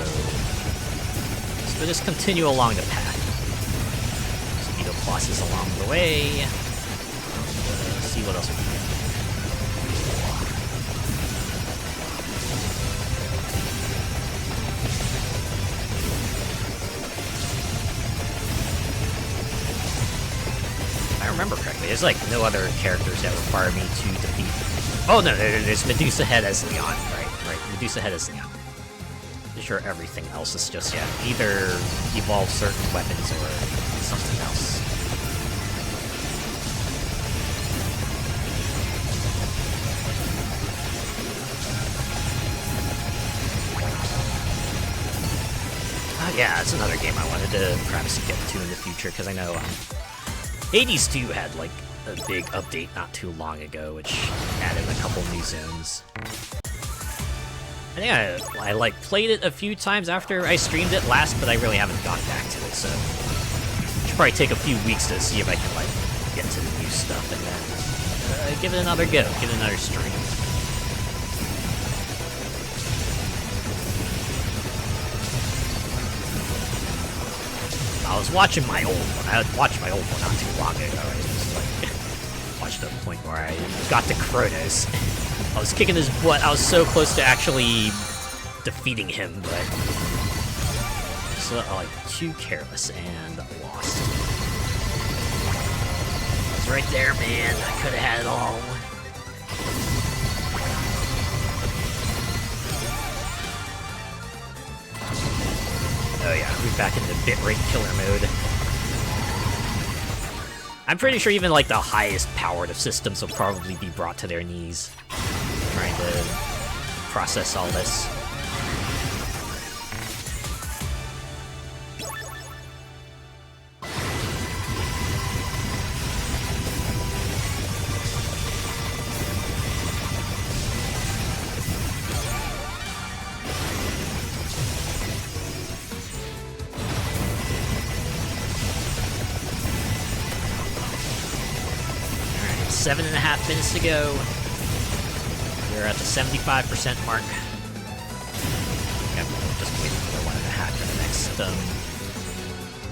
So just continue along the path. Speed up bosses along the way. See what else we can get. If I remember correctly, there's like no other characters that require me to defeat. Oh no, there's Medusa Head as Leon, right? Medusa Head is Leon. I'm sure everything else is just, yeah, either evolve certain weapons or something else. Yeah, that's another game I wanted to perhaps get to in the future, because I know Hades 2 had, like, a big update not too long ago, which added a couple new zones. I think I like played it a few times after I streamed it last, but I really haven't gone back to it, so should probably take a few weeks to see if I can like get to the new stuff and then give it another go, give it another stream. I was watching my old one. I watched my old one not too long ago. I just like watched the point where I got to Kronos. I was kicking his butt. I was so close to actually defeating him, but just like too careless and lost. I was right there, man. I could have had it all. Oh yeah, we're back into bitrate killer mode. I'm pretty sure even like the highest powered of systems will probably be brought to their knees trying to process all this. Alright, 7.5 minutes to go. We're at the 75% mark. I'm just waiting for the 1.5 for the next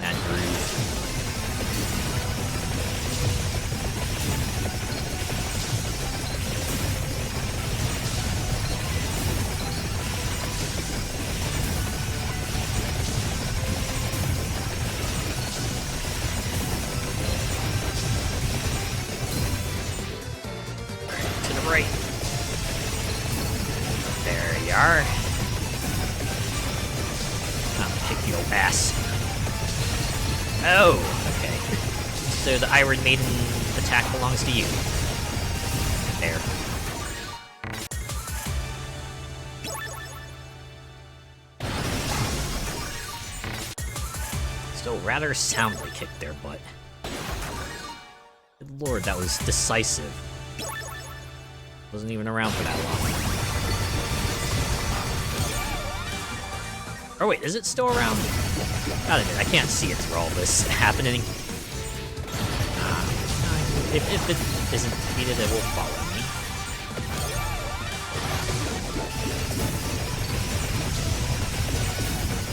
mad groove. Right, to the right. There you are. I'll kick your ass. Oh, okay. So the Iron Maiden attack belongs to you. There. Still rather soundly kicked their butt. Good lord, that was decisive. Wasn't even around for that long. Oh wait, is it still around? Not a minute, I can't see it through all this happening. If it isn't defeated, it will follow me.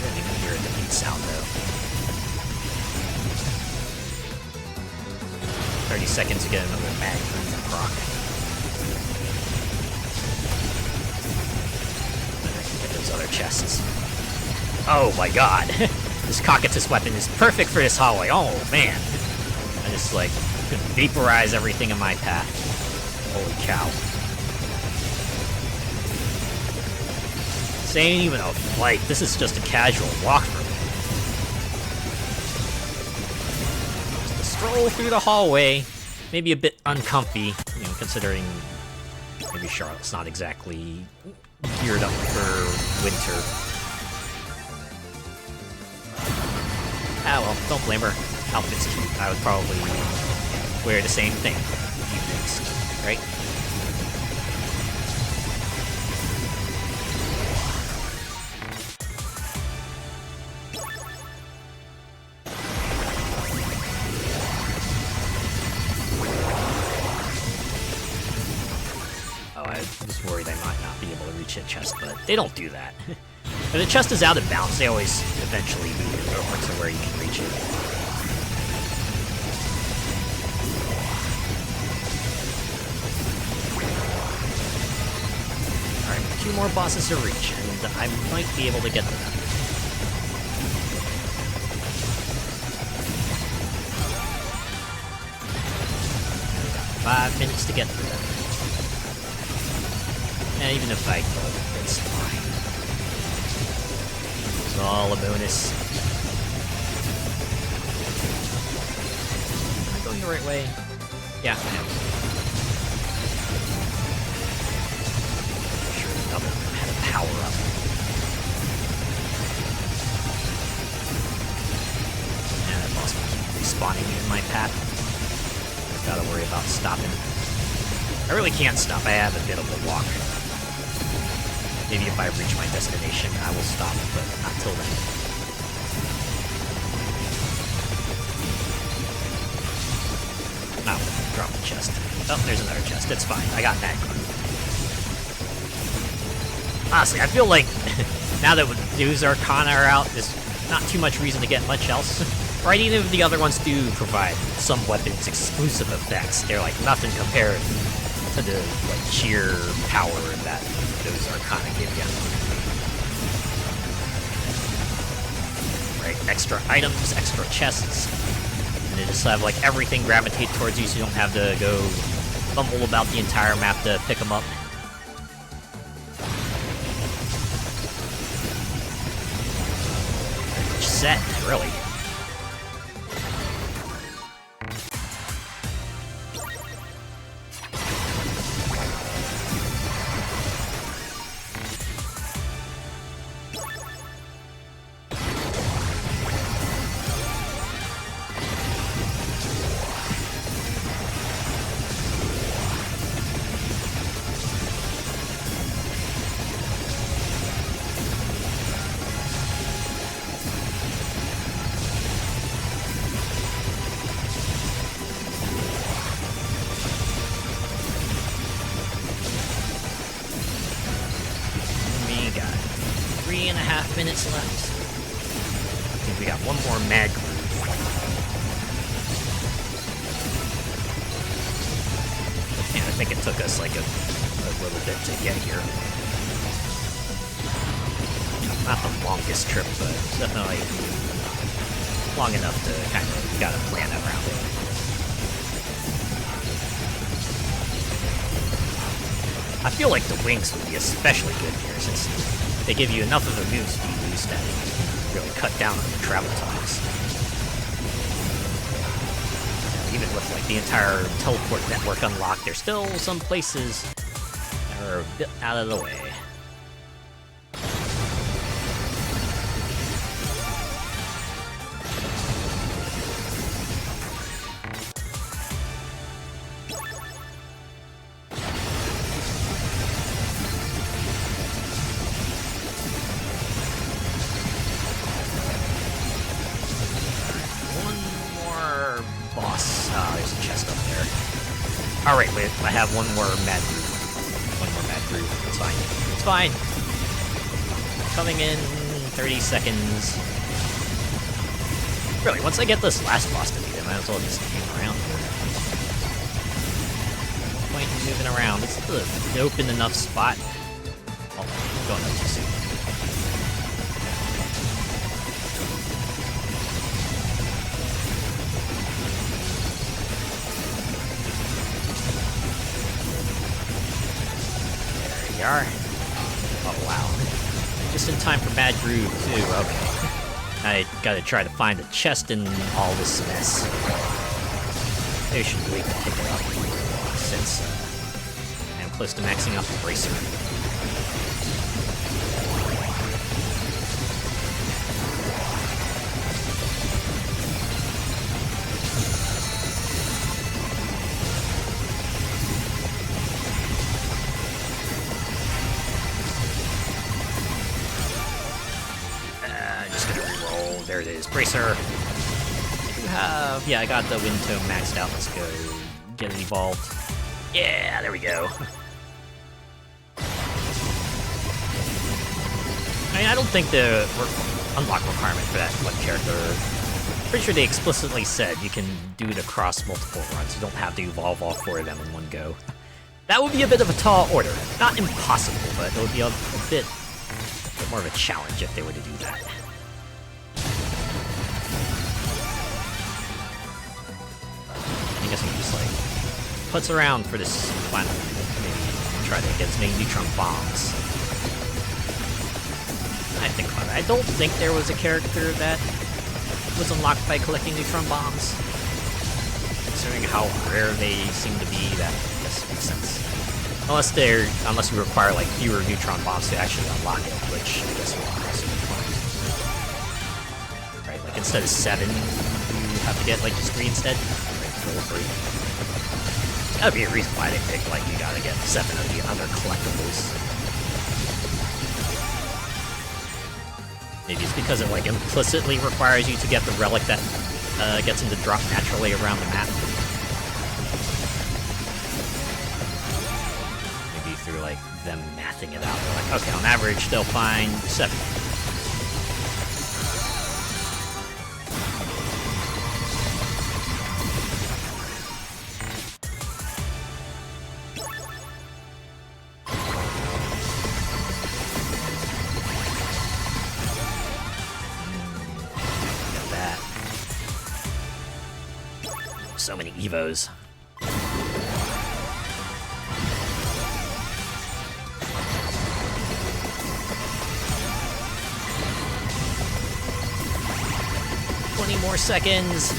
I didn't even hear a defeat sound though. 30 seconds to get another mag proc. Get those other chests. Oh my god. This Cocytus weapon is perfect for this hallway. Oh man. I just like could vaporize everything in my path. Holy cow. This ain't even a fight. This is just a casual walk for me. Just a stroll through the hallway. Maybe a bit uncomfy, you know, considering maybe Charlotte's not exactly geared up for winter. Ah well, don't blame her. outfit's cute. I would probably wear the same thing. Right? I was worried I might not be able to reach a chest, but they don't do that. If the chest is out of bounds, they always eventually move it over to where you can reach it. Alright, 2 more bosses to reach, and I might be able to get to them. Got 5 minutes to get to them. And even if I don't, it's fine. It's all a bonus. Am I going the right way? Yeah, I am. Sure, another one had a power-up. And that boss will keep respawning in my path. Gotta worry about stopping. I really can't stop. I have a bit of a walk. Maybe if I reach my destination, I will stop, but not till then. Oh, drop the chest. Oh, there's another chest. It's fine. I got that. Honestly, I feel like now that those Arcana are out, there's not too much reason to get much else. Right, even if the other ones do provide some weapons exclusive effects, they're like nothing compared to the like sheer power that those Arcana give you. Right, extra items, extra chests, and they just have like everything gravitate towards you so you don't have to go fumble about the entire map to pick them up. Set, really. Minutes left. I think we got one more mag groove. And I think it took us like a little bit to get here. Not the longest trip, but definitely long enough to kind of gotta plan around it. I feel like the wings would be especially good here since they give you enough of a move speed boost that really cut down on the travel times. Even with like the entire teleport network unlocked, there's still some places that are a bit out of the way. Alright, wait, I have one more mad groove. One more mad groove. It's fine. It's fine. Coming in 30 seconds. Really, once I get this last boss to beat, I might as well just hang around. No point in moving around. It's the open enough spot. Oh, I'm going up too soon. Are. Oh wow. Just in time for Mad Groove too, okay. I gotta try to find a chest in all this mess. Maybe I should wait to pick it up, since I'm close to maxing out the bracer. there it is. Bracer! Yeah, I got the wind tome maxed out. Let's go get it evolved. Yeah, there we go. I mean, I don't think the unlock requirement for that one character... Pretty sure they explicitly said you can do it across multiple runs. You don't have to evolve all 4 of them in one go. That would be a bit of a tall order. Not impossible, but it would be a bit more of a challenge if they were to do that. I guess we can just, like, putz around for this planet. Maybe try to get as many neutron bombs. I think about it. I don't think there was a character that was unlocked by collecting neutron bombs. Considering how rare they seem to be, that I guess makes sense. Unless you require, like, fewer neutron bombs to actually unlock it, which I guess will also be fine. Right, like, instead of 7, you have to get, like, just 3 instead. Gotta be a reason why they pick, like, you gotta get 7 of the other collectibles. Maybe it's because it, like, implicitly requires you to get the relic that gets them to drop naturally around the map. Maybe through, like, them mathing it out. They're like, okay, on average, they'll find 7. So many Evos. More seconds.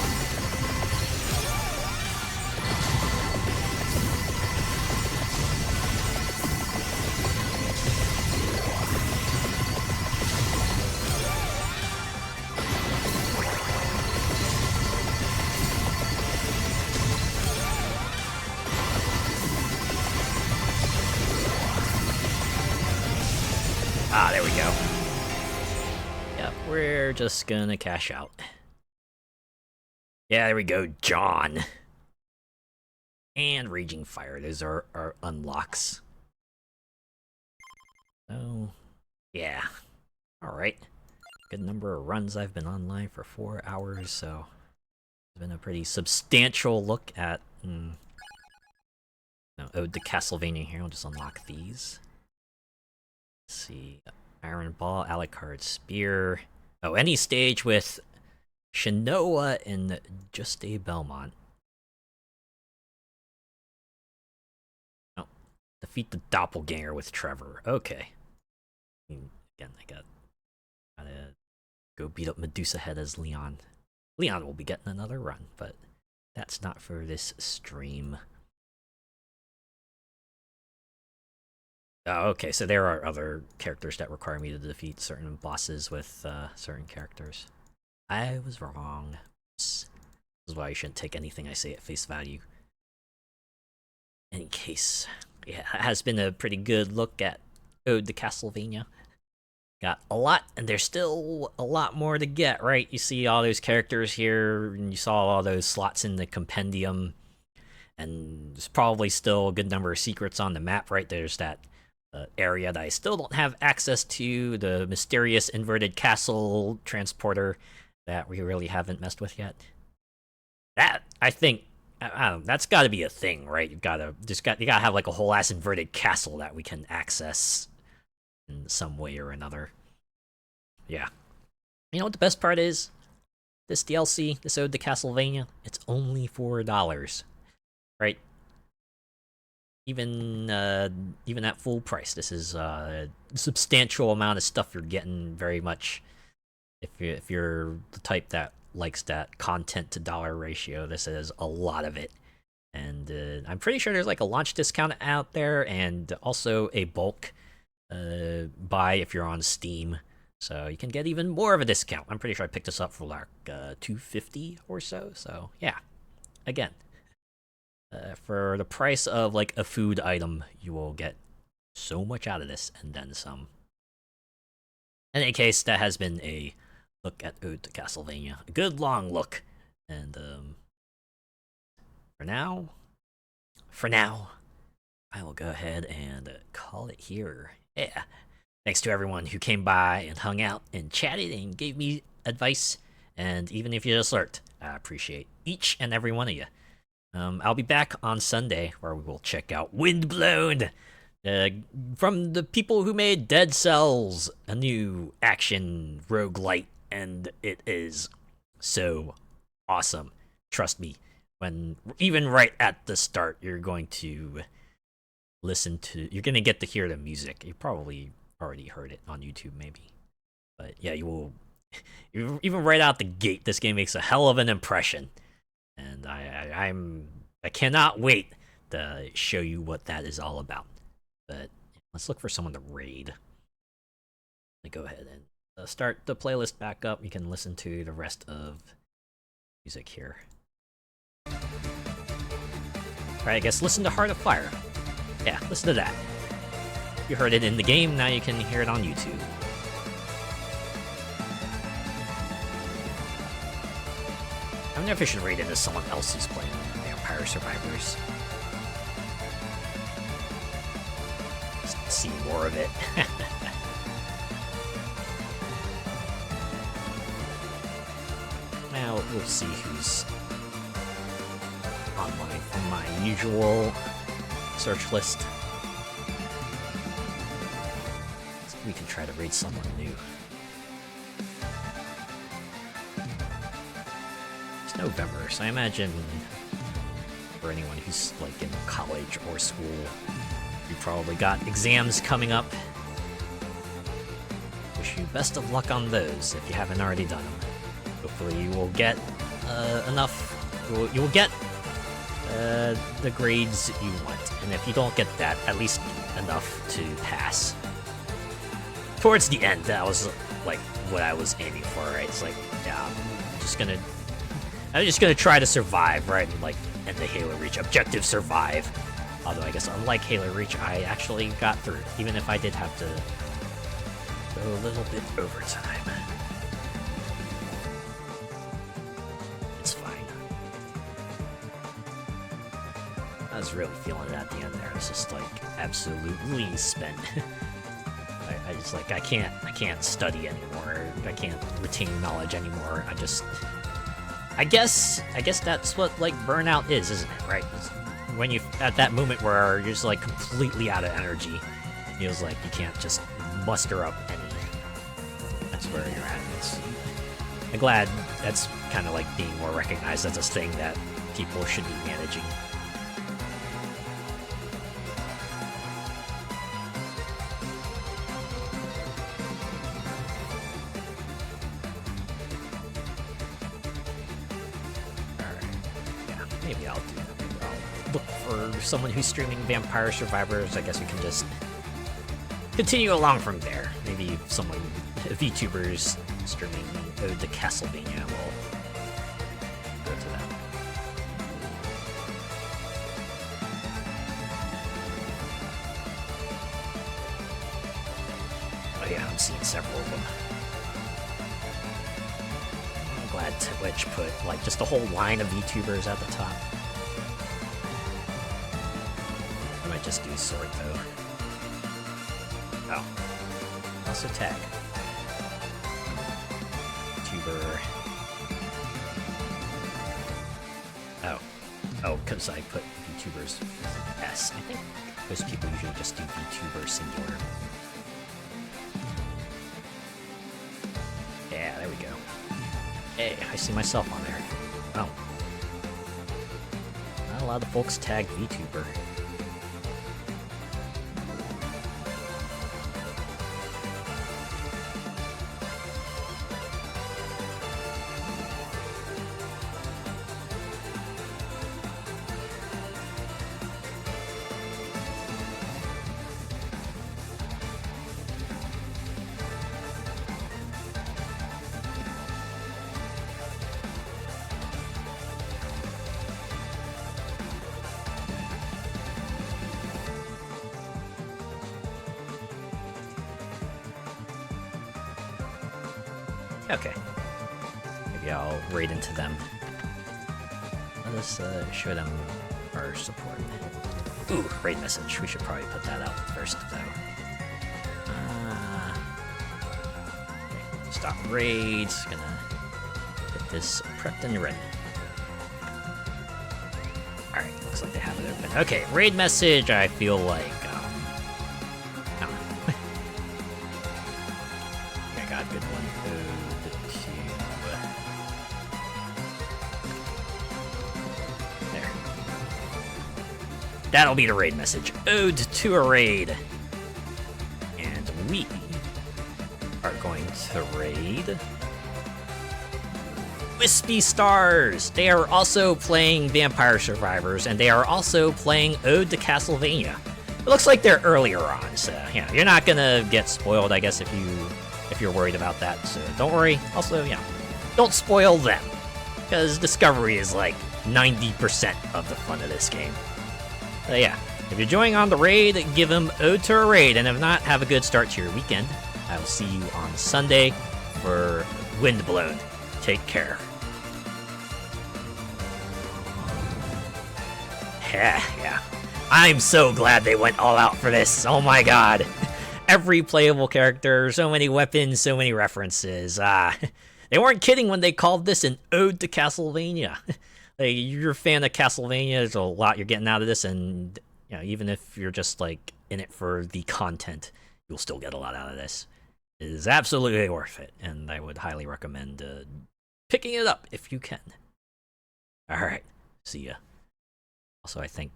Ah, there we go. Yep, we're just gonna cash out. Yeah, there we go, John. And Raging Fire, those are our unlocks. So, yeah. Alright. Good number of runs. I've been online for 4 hours, so it's been a pretty substantial look at Ode to Castlevania here. I'll just unlock these. Let's see. Iron Ball, Alucard Spear. Oh, any stage with Shinoa and Juste Belmont. Oh, defeat the doppelganger with Trevor. Okay. Again, I gotta go beat up Medusa Head as Leon. Leon will be getting another run, but that's not for this stream. Oh, okay, so there are other characters that require me to defeat certain bosses with certain characters. I was wrong. This is why you shouldn't take anything I say at face value. Any case, yeah, it has been a pretty good look at Ode to Castlevania. Got a lot, and there's still a lot more to get, right? You see all those characters here, and you saw all those slots in the compendium, and there's probably still a good number of secrets on the map, right? There's that area that I still don't have access to, the mysterious inverted castle transporter that we really haven't messed with yet. That, I think, I don't know, that's gotta be a thing, right? You gotta have like a whole ass inverted castle that we can access in some way or another. Yeah. You know what the best part is? This DLC, this Ode to Castlevania, it's only $4. Right? Even at full price, this is a substantial amount of stuff you're getting very much. If you're the type that likes that content to dollar ratio, this is a lot of it. And I'm pretty sure there's like a launch discount out there, and also a bulk buy if you're on Steam, so you can get even more of a discount. I'm pretty sure I picked this up for like $2.50 or so. So yeah, again, for the price of like a food item, you will get so much out of this and then some. In any case, that has been a look at Ode to Castlevania. A good long look. And for now, I will go ahead and call it here. Yeah. Thanks to everyone who came by and hung out and chatted and gave me advice. And even if you just lurked, I appreciate each and every one of you. I'll be back on Sunday where we will check out Windblown from the people who made Dead Cells, a new action roguelite, and it is so awesome. Trust me, when even right at the start, you're going to get to hear the music. You probably already heard it on YouTube, maybe, but yeah, you will. Even right out the gate, this game makes a hell of an impression, and I cannot wait to show you what that is all about. But let's look for someone to raid. Let me go ahead and start the playlist back up. You can listen to the rest of music here. Alright, I guess listen to Heart of Fire. Yeah, listen to that. You heard it in the game, now you can hear it on YouTube. I wonder if I should raid into someone else who's playing Vampire Survivors. Just see more of it. Now we'll see who's on my usual search list. We can try to raid someone new. It's November, so I imagine for anyone who's like in college or school, you probably got exams coming up. Wish you best of luck on those if you haven't already done them. Hopefully you will get enough. You will get the grades you want, and if you don't get that, at least enough to pass. Towards the end, that was like what I was aiming for, right? It's like, yeah, I'm just gonna try to survive, right? And like end the Halo Reach objective, survive. Although I guess unlike Halo Reach, I actually got through, even if I did have to go a little bit overtime. It's fine. I was really feeling it at the end there. It's just like absolutely spent. I just like I can't study anymore. I can't retain knowledge anymore. I guess that's what like burnout is, isn't it? Right? It's when you at that moment where you're just like completely out of energy, it feels like you can't just muster up any. That's where you're at. I'm glad that's kind of like being more recognized as a thing that people should be managing. Maybe I'll do that. Maybe I'll look for someone who's streaming Vampire Survivors. I guess we can just continue along from there. Maybe if someone, VTubers streaming Ode to Castlevania will go to that. Oh yeah, I'm seeing several of them. Glad Twitch put like just a whole line of VTubers at the top. I might just do sword though. Oh, also tag VTuber. Oh, because I put VTubers with an S. I think most people usually just do VTuber singular. Yeah, there we go. Hey, I see myself on there. Oh. Not a lot of folks tag VTuber. Okay, yeah, I'll raid into them. Let us show them our support. Ooh, raid message. We should probably put that out first, though. Okay, stop raids. Gonna get this prepped and ready. Alright, looks like they have it open. Okay, raid message. I feel like, I don't know. I got a good one. There. That'll be the raid message. Ode to a raid. And we are going to raid Wispy Stars. They are also playing Vampire Survivors, and they are also playing Ode to Castlevania. It looks like they're earlier on, so yeah, you're not gonna get spoiled, I guess, if you're worried about that. So don't worry. Also, yeah, don't spoil them, because discovery is like 90% of the fun of this game. Yeah, if you're joining on the raid, give them Ode to a raid, and if not, have a good start to your weekend. I will see you on Sunday for Windblown. Take care. Yeah. I'm so glad they went all out for this. Oh my god. Every playable character, so many weapons, so many references. They weren't kidding when they called this an ode to Castlevania. Like, you're a fan of Castlevania, there's a lot you're getting out of this, and you know, even if you're just like in it for the content, you'll still get a lot out of this. It is absolutely worth it, and I would highly recommend picking it up if you can. Alright, see ya. Also, I think,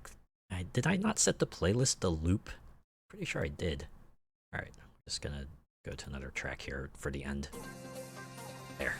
did I not set the playlist to loop? Pretty sure I did. Alright, I'm just gonna go to another track here for the end. There.